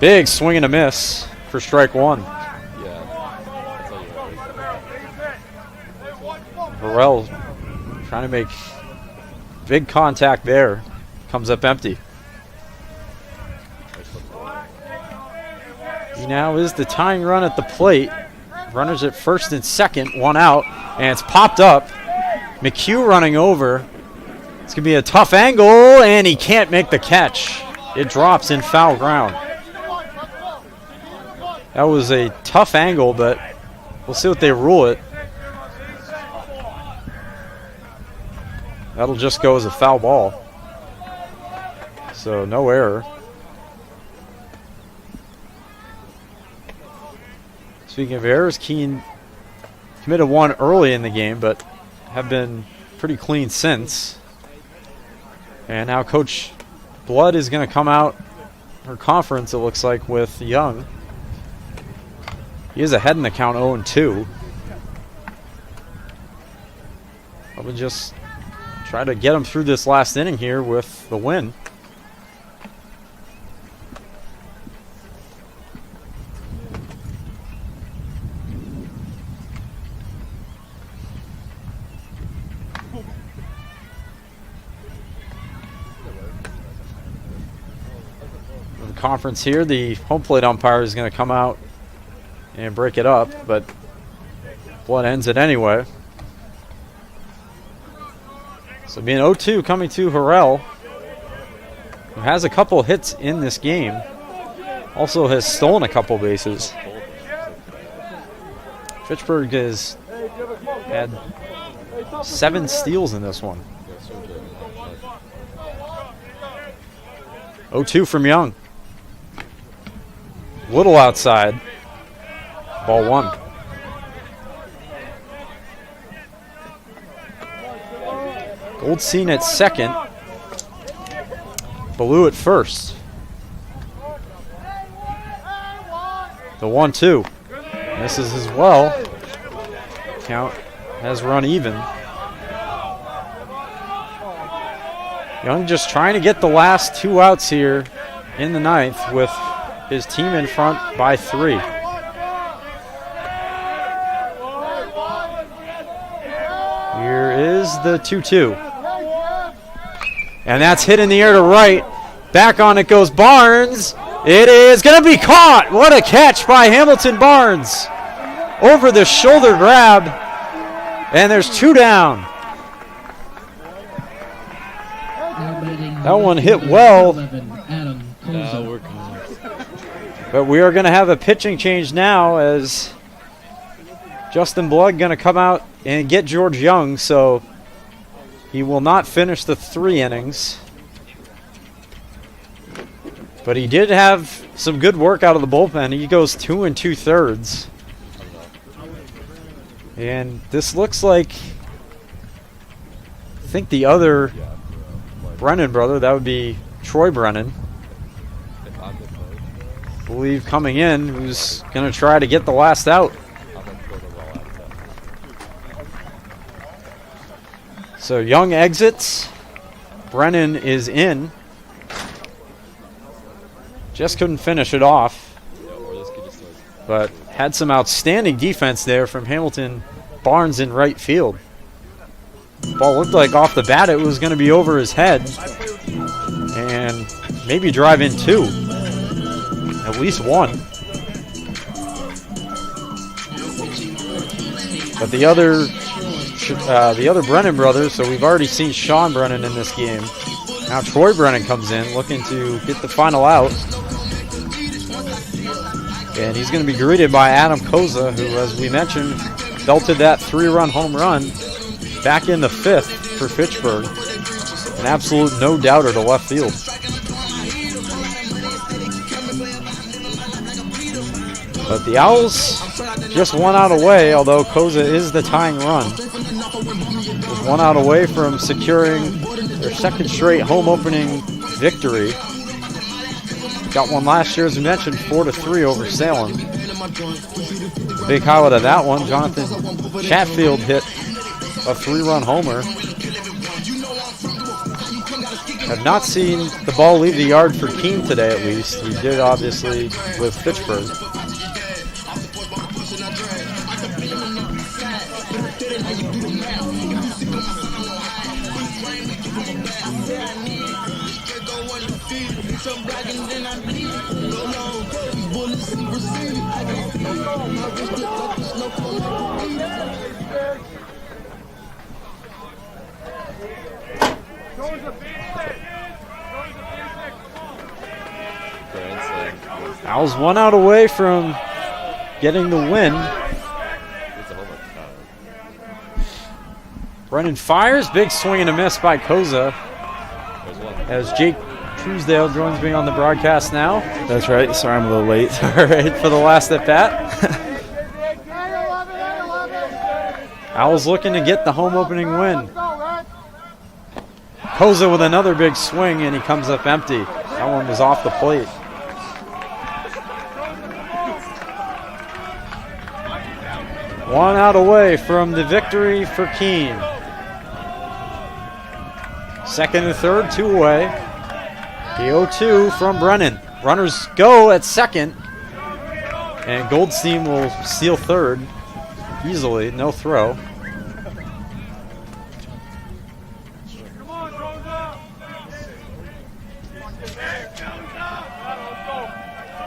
[SPEAKER 1] Big swing and a miss for strike 1. Burrell trying to make big contact there. Comes up empty. He now is the tying run at the plate. Runners at first and second, 1 out, and it's popped up. McHugh running over. It's going to be a tough angle, and he can't make the catch. It drops in foul ground. That was a tough angle, but we'll see what they rule it. That'll just go as a foul ball. So no error. Speaking of errors, Keene committed one early in the game, but have been pretty clean since. And now Coach Blood is going to come out her conference, it looks like, with Young. He is ahead in the count, 0-2. Probably just try to get him through this last inning here with the win. Conference here, the home plate umpire is going to come out and break it up, but Blood ends it anyway. So being 0-2 coming to Harrell, who has a couple hits in this game, also has stolen a couple bases. Fitchburg has had 7 steals in this one. 0-2 from Young. Little outside. Ball 1. Goldstein at second. Ballou at first. The 1-2. Misses as well. Count has run even. Young just trying to get the last 2 outs here in the 9th with his team in front by 3. Here is the 2-2. And that's hit in the air to right. Back on it goes Barnes. It is going to be caught. What a catch by Hamilton Barnes. Over the shoulder grab. And there's 2 down. That one hit well. But we are going to have a pitching change now as Justin Blood going to come out and get George Young, so he will not finish the 3 innings. But he did have some good work out of the bullpen. He goes 2 2/3. And this looks like, I think the other Brennan brother, that would be Troy Brennan, I believe, coming in, who's going to try to get the last out. So Young exits. Brennan is in. Just couldn't finish it off. But had some outstanding defense there from Hamilton Barnes in right field. Ball looked like off the bat it was going to be over his head. And maybe drive in 2. At least 1. But the other Brennan brothers, so we've already seen Sean Brennan in this game. Now Troy Brennan comes in looking to get the final out. And he's going to be greeted by Adam Koza, who, as we mentioned, belted that 3-run home run back in the 5th for Fitchburg. An absolute no-doubter to left field. But the Owls just 1 out away, although Koza is the tying run. Just 1 out away from securing their 2nd straight home opening victory. Got one last year, as we mentioned, 4-3 over Salem. The big highlight of that one, Jonathan Chatfield hit a 3-run homer. Have not seen the ball leave the yard for Keene today, at least. He did, obviously, with Fitchburg. Owls 1 out away from getting the win. Brennan fires, big swing and a miss by Koza. As Jake Truesdale joins me on the broadcast now.
[SPEAKER 3] That's right. Sorry I'm a little late.
[SPEAKER 1] All right, for the last at bat. Owls looking to get the home opening win. Koza with another big swing, and he comes up empty. That one was off the plate. One out away from the victory for Keene. 2nd and 3rd, 2 away. The 0-2 from Brennan. Runners go at 2nd. And Goldstein will steal 3rd easily, no throw.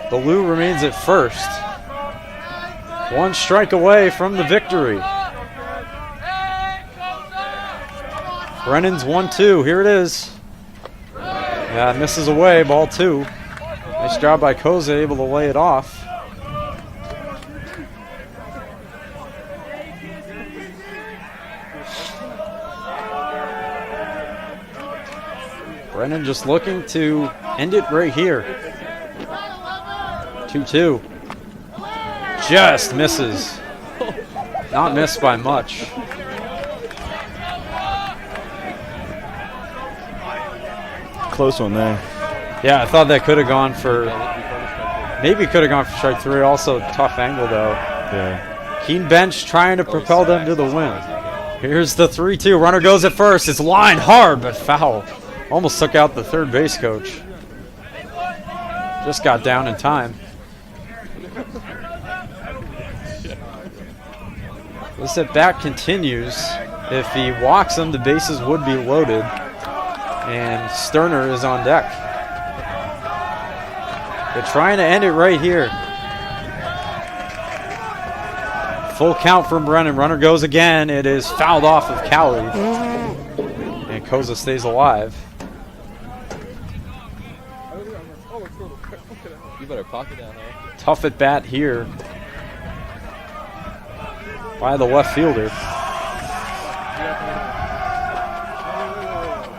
[SPEAKER 1] Ballou remains at 1st. 1 strike away from the victory. Brennan's 1-2. Here it is. Yeah, misses away. Ball 2. Nice job by Koza, able to lay it off. Brennan just looking to end it right here. 2-2. Just misses. Not missed by much.
[SPEAKER 3] Close one there.
[SPEAKER 1] Yeah, I thought that could have gone for, maybe could have gone for strike 3. Also, tough angle though.
[SPEAKER 3] Yeah.
[SPEAKER 1] Keene bench trying to propel them to the win. Here's the 3-2. Runner goes at first. It's lined hard, but foul. Almost took out the third base coach. Just got down in time. This at bat continues. If he walks them, the bases would be loaded. And Sterner is on deck. They're trying to end it right here. Full count from Brennan. Runner goes again. It is fouled off of Callie. And Koza stays alive.
[SPEAKER 2] You better pocket down there.
[SPEAKER 1] Tough at bat here by the left fielder.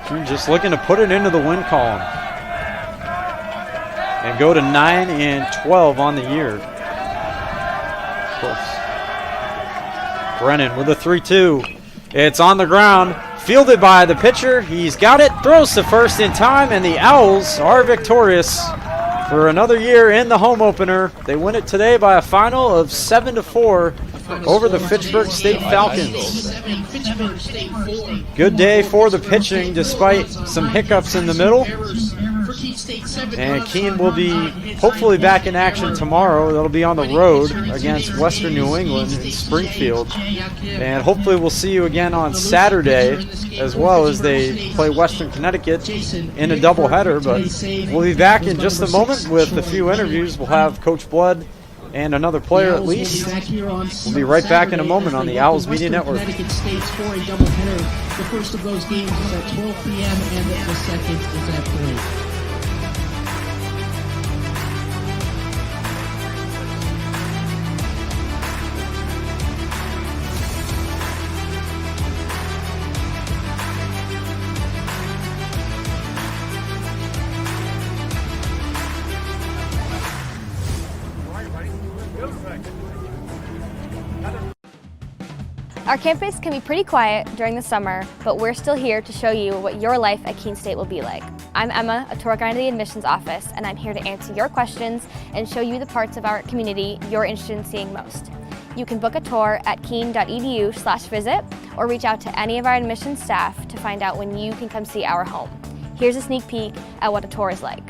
[SPEAKER 1] Keene just looking to put it into the win column and go to 9-12 on the year. Of course. Brennan with a 3-2. It's on the ground, fielded by the pitcher. He's got it, throws to first in time, and the Owls are victorious for another year in the home opener. They win it today by a final of 7-4 over the Fitchburg State Falcons. Good day for the pitching despite some hiccups in the middle. And Keene will be hopefully back in action tomorrow. That'll be on the road against Western New England in Springfield. And hopefully we'll see you again on Saturday as well as they play Western Connecticut in a doubleheader. But we'll be back in just a moment with a few interviews. We'll have Coach Blood and another player at least. We'll be right back in a moment on the Owls Media Network.
[SPEAKER 8] Connecticut State's for a doubleheader. The first of those games is at 12 p.m. and the second is at 3.
[SPEAKER 12] Our campus can be pretty quiet during the summer, but we're still here to show you what your life at Keene State will be like. I'm Emma, a tour guide in the admissions office, and I'm here to answer your questions and show you the parts of our community you're interested in seeing most. You can book a tour at keene.edu/visit or reach out to any of our admissions staff to find out when you can come see our home. Here's a sneak peek at what a tour is like.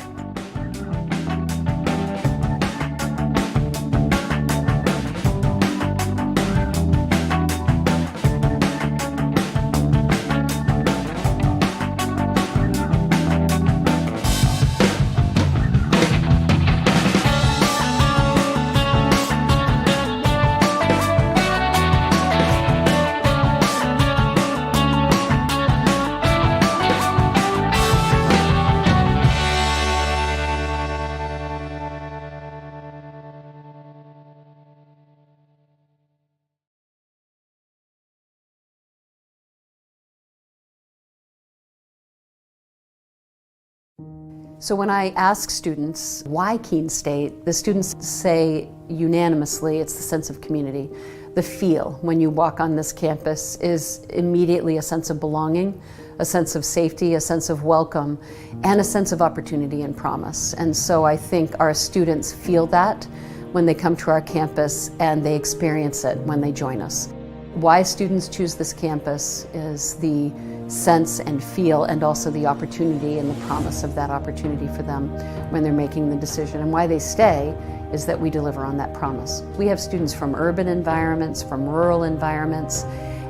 [SPEAKER 4] So when I ask students, why Keene State, the students say unanimously it's the sense of community. The feel when you walk on this campus is immediately a sense of belonging, a sense of safety, a sense of welcome, and a sense of opportunity and promise. And so I think our students feel that when they come to our campus, and they experience it when they join us. Why students choose this campus is the sense and feel, and also the opportunity and the promise of that opportunity for them when they're making the decision. And why they stay is that we deliver on that promise. We have students from urban environments, from rural environments,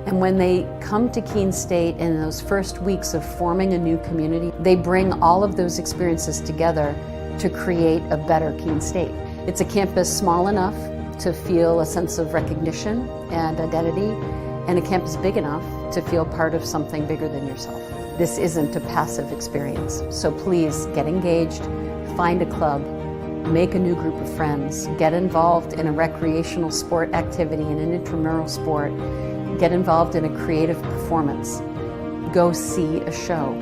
[SPEAKER 4] and when they come to Keene State in those first weeks of forming a new community, they bring all of those experiences together to create a better Keene State. It's a campus small enough to feel a sense of recognition and identity, and a campus big enough to feel part of something bigger than yourself. This isn't a passive experience, so please get engaged, find a club, make a new group of friends, get involved in a recreational sport activity, in an intramural sport, get involved in a creative performance, go see a show,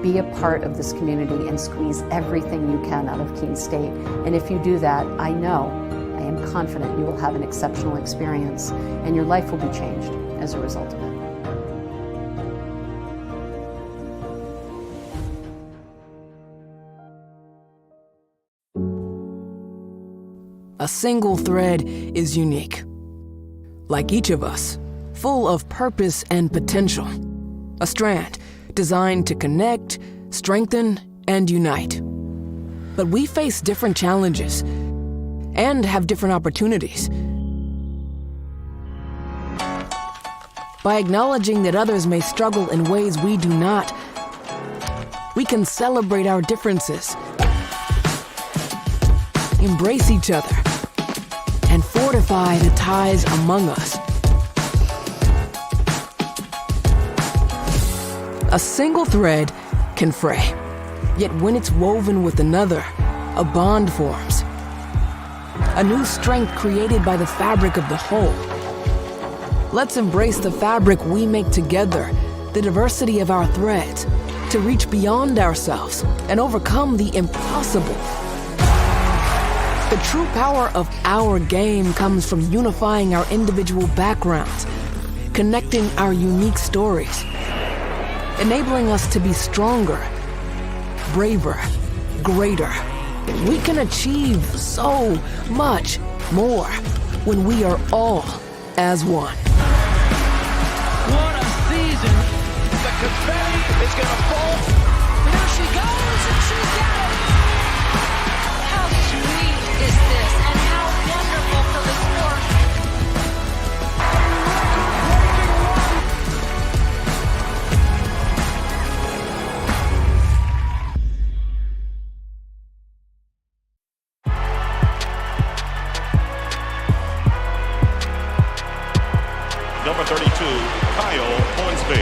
[SPEAKER 4] be a part of this community and squeeze everything you can out of Keene State. And if you do that, I am confident you will have an exceptional experience and your life will be changed as a result of it.
[SPEAKER 6] a single thread is unique. Like each of us, full of purpose and potential. A strand designed to connect, strengthen, and unite. But we face different challenges and have different opportunities. By acknowledging that others may struggle in ways we do not, we can celebrate our differences, embrace each other, and fortify the ties among us. A single thread can fray, yet when it's woven with another, a bond forms. A new strength created by the fabric of the whole. Let's embrace the fabric we make together, the diversity of our threads, to reach beyond ourselves and overcome the impossible. The true power of our game comes from unifying our individual backgrounds, connecting our unique stories, enabling us to be stronger, braver, greater. We can achieve so much more when we are all as one.
[SPEAKER 8] What a season! The confetti is gonna fall. There she goes, and she's got it! How sweet is this, and how wonderful for the sport!
[SPEAKER 7] Number 32, Kyle Hornsby.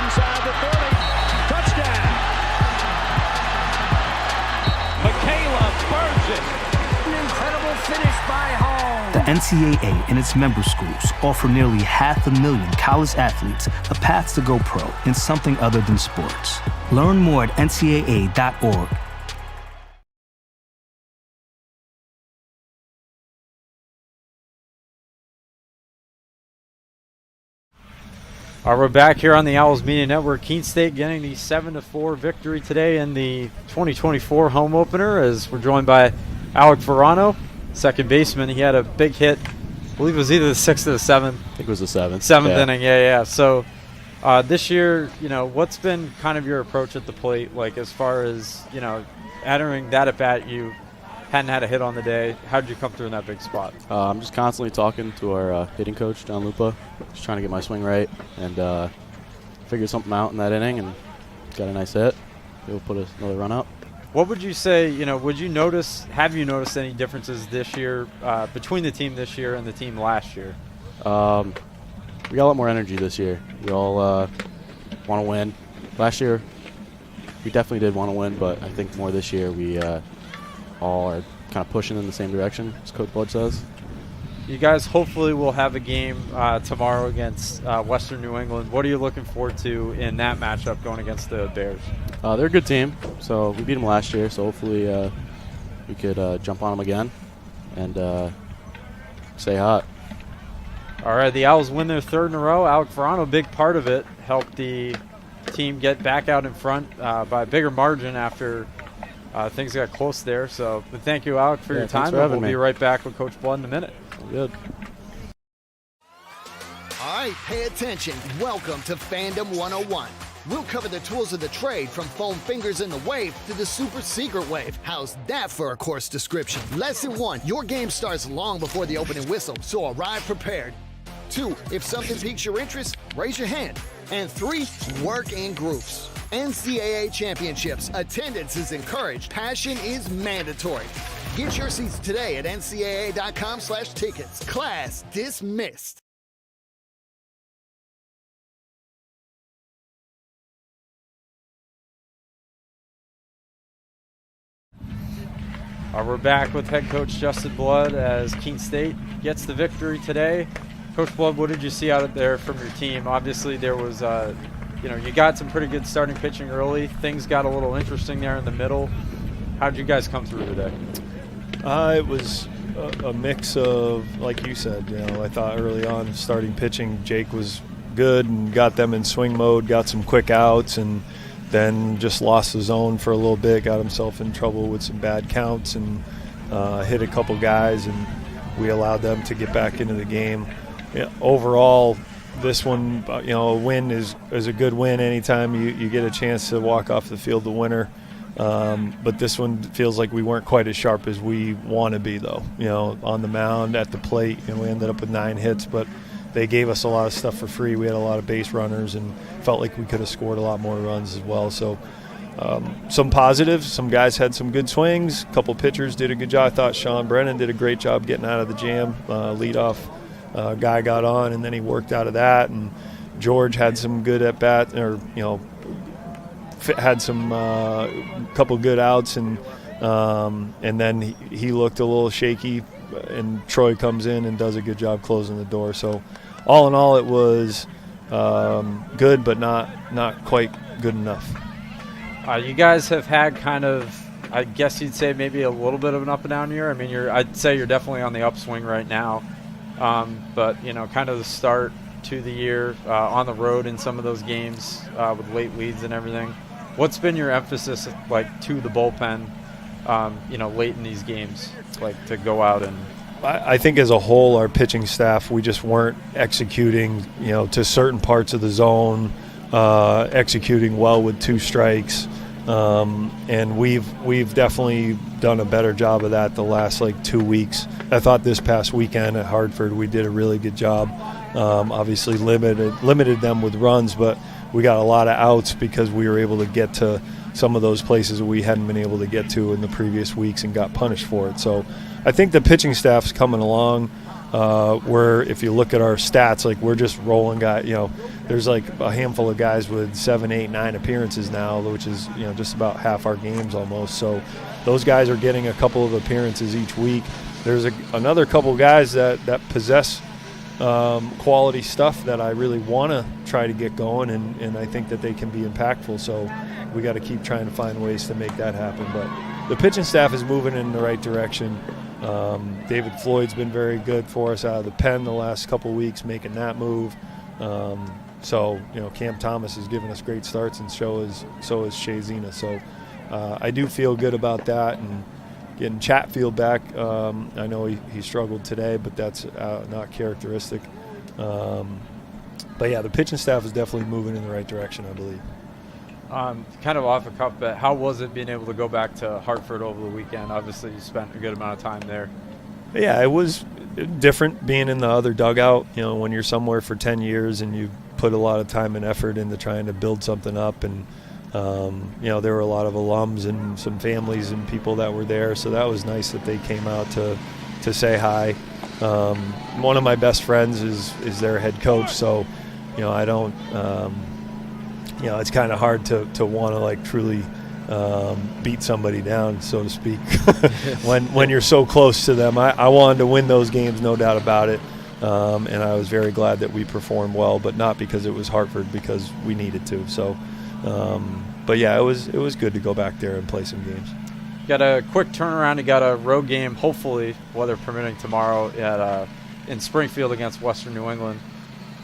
[SPEAKER 8] Inside the 30, touchdown! Michaela Burgess, an incredible finish by Hall.
[SPEAKER 9] The NCAA and its member schools offer nearly 500,000 college athletes a path to go pro in something other than sports. Learn more at ncaa.org.
[SPEAKER 1] All right, we're back here on the Owls Media Network. Keene State getting the 7-4 victory today in the 2024 home opener, as we're joined by Alec Verano, second baseman. He had a big hit. I believe it was either the 6th or the 7th.
[SPEAKER 3] I think it was the 7th.
[SPEAKER 1] 7th inning, yeah. So this year, what's been kind of your approach at the plate, like as far as, entering that at bat, you hadn't had a hit on the day. How did you come through in that big spot?
[SPEAKER 3] I'm just constantly talking to our hitting coach, John Lupa, just trying to get my swing right and figure something out in that inning, and got a nice hit. He'll put another run up.
[SPEAKER 1] What would you say, have you noticed any differences this year between the team this year and the team last year?
[SPEAKER 3] We got a lot more energy this year. We all want to win. Last year, we definitely did want to win, but I think more this year we all are kind of pushing in the same direction, as Coach Blood says.
[SPEAKER 1] You guys hopefully will have a game tomorrow against Western New England. What are you looking forward to in that matchup going against the Bears?
[SPEAKER 3] They're a good team, so we beat them last year, so hopefully we could jump on them again and stay hot.
[SPEAKER 1] All right, the Owls win their 3rd in a row. Alec Verano, big part of it, helped the team get back out in front by a bigger margin after things got close there. So thank you, Alec, for your time. We'll be right back with Coach Blood in a minute.
[SPEAKER 3] Good.
[SPEAKER 10] All right, pay attention. Welcome to Fandom 101. We'll cover the tools of the trade, from foam fingers in the wave to the super secret wave. How's that for a course description? Lesson 1, your game starts long before the opening whistle, so arrive prepared. 2, if something piques your interest, raise your hand. And 3, work in groups. NCAA championships. Attendance is encouraged. Passion is mandatory. Get your seats today at ncaa.com/tickets. Class dismissed.
[SPEAKER 1] We're back with head coach Justin Blood as Keene State gets the victory today. Coach Blood, what did you see out there from your team? Obviously, there was, you got some pretty good starting pitching early. Things got a little interesting there in the middle. How did you guys come through today?
[SPEAKER 11] It was a mix of, like you said, I thought early on starting pitching, Jake was good and got them in swing mode, got some quick outs, and then just lost the zone for a little bit, got himself in trouble with some bad counts, and hit a couple guys, and we allowed them to get back into the game. Overall, this one, a win is a good win anytime you get a chance to walk off the field the winner. But this one feels like we weren't quite as sharp as we want to be, though. On the mound, at the plate, we ended up with 9 hits, but they gave us a lot of stuff for free. We had a lot of base runners and felt like we could have scored a lot more runs as well. So some positives. Some guys had some good swings. A couple pitchers did a good job. I thought Sean Brennan did a great job getting out of the jam. Leadoff guy got on, and then he worked out of that. And George had some good at-bat, had some couple good outs, and then he looked a little shaky, and Troy comes in and does a good job closing the door. So all in all, it was good, but not quite good enough.
[SPEAKER 1] You guys have had kind of, I guess you'd say, maybe a little bit of an up and down year. I mean, I'd say you're definitely on the upswing right now, but kind of the start to the year on the road in some of those games with late leads and everything. What's been your emphasis, to the bullpen, late in these games, to go out and?
[SPEAKER 11] I think as a whole, our pitching staff, we just weren't executing, to certain parts of the zone, executing well with 2 strikes, and we've definitely done a better job of that the last 2 weeks. I thought this past weekend at Hartford we did a really good job. Obviously limited them with runs, but we got a lot of outs because we were able to get to some of those places that we hadn't been able to get to in the previous weeks and got punished for it. So I think the pitching staff's coming along. Where if you look at our stats, we're just rolling guys. There's a handful of guys with 7, 8, 9 appearances now, which is just about half our games almost. So those guys are getting a couple of appearances each week. There's another couple guys that possess quality stuff that I really want to try to get going, and I think that they can be impactful. So we got to keep trying to find ways to make that happen. But the pitching staff is moving in the right direction. David Floyd's been very good for us out of the pen the last couple weeks, making that move. So Cam Thomas has given us great starts, and so is Shea Zena. So I do feel good about that, and getting Chatfield back. I know he struggled today, but that's not characteristic. But yeah, the pitching staff is definitely moving in the right direction, I believe.
[SPEAKER 1] Kind of off the cuff, but how was it being able to go back to Hartford over the weekend? Obviously, you spent a good amount of time there.
[SPEAKER 11] Yeah, it was different being in the other dugout. When you're somewhere for 10 years and you put a lot of time and effort into trying to build something up, and there were a lot of alums and some families and people that were there, so that was nice that they came out to say hi. One of my best friends is their head coach, so I don't. It's kind of hard to want to truly beat somebody down, so to speak, when you're so close to them. I wanted to win those games, no doubt about it, and I was very glad that we performed well, but not because it was Hartford, because we needed to. So, but yeah, it was good to go back there and play some games.
[SPEAKER 1] Got a quick turnaround. You got a road game, hopefully, weather permitting, tomorrow in Springfield against Western New England.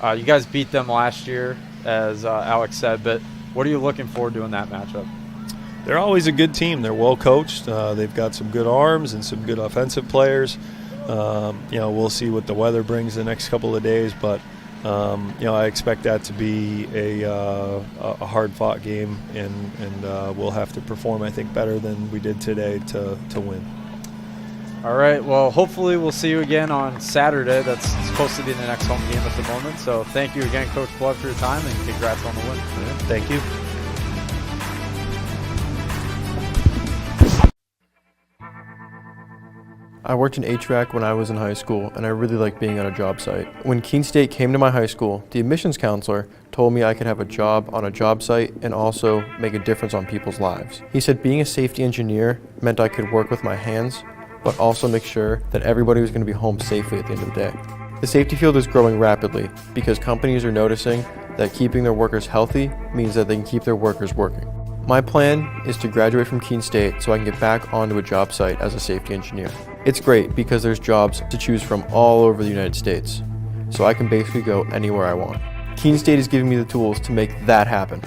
[SPEAKER 1] You guys beat them last year, as Alex said, but what are you looking forward to in that matchup?
[SPEAKER 11] They're always a good team. They're well coached. They've got some good arms and some good offensive players. We'll see what the weather brings the next couple of days, but I expect that to be a hard-fought game, and we'll have to perform, I think, better than we did today to win.
[SPEAKER 1] All right, well, hopefully we'll see you again on Saturday. That's supposed to be the next home game at the moment. So thank you again, Coach Blood, for your time, and congrats on the win.
[SPEAKER 11] Thank you.
[SPEAKER 13] I worked in HVAC when I was in high school, and I really liked being on a job site. When Keene State came to my high school, the admissions counselor told me I could have a job on a job site and also make a difference on people's lives. He said being a safety engineer meant I could work with my hands, but also make sure that everybody was going to be home safely at the end of the day. The safety field is growing rapidly because companies are noticing that keeping their workers healthy means that they can keep their workers working. My plan is to graduate from Keene State so I can get back onto a job site as a safety engineer. It's great because there's jobs to choose from all over the United States, so I can basically go anywhere I want. Keene State is giving me the tools to make that happen.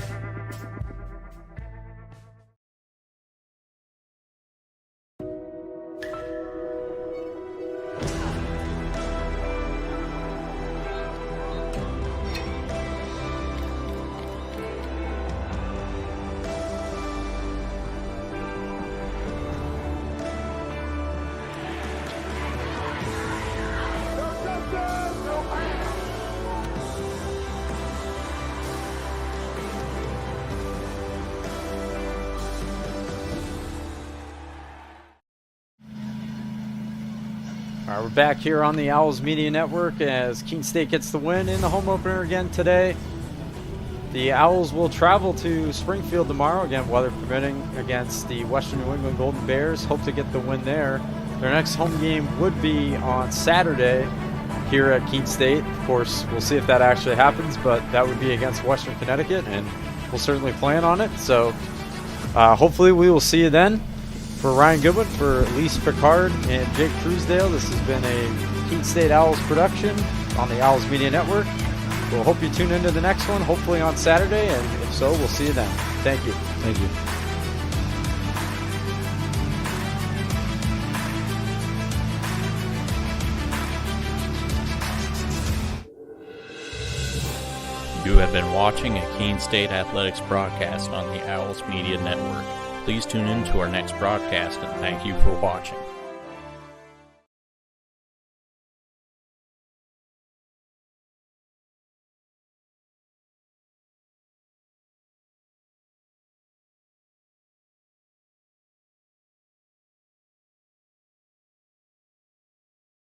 [SPEAKER 1] We're back here on the Owls Media Network as Keene State gets the win in the home opener again today. The Owls will travel to Springfield tomorrow, again, weather permitting, against the Western New England Golden Bears. Hope to get the win there. Their next home game would be on Saturday here at Keene State. Of course, we'll see if that actually happens, but that would be against Western Connecticut, and we'll certainly plan on it. So hopefully we will see you then. For Ryan Goodwin, for Elise Picard, and Jake Truesdale, this has been a Keene State Owls production on the Owls Media Network. We'll hope you tune into the next one, hopefully on Saturday, and if so, we'll see you then. Thank you.
[SPEAKER 3] Thank you.
[SPEAKER 14] You have been watching a Keene State Athletics broadcast on the Owls Media Network. Please tune in to our next broadcast, and thank you for watching.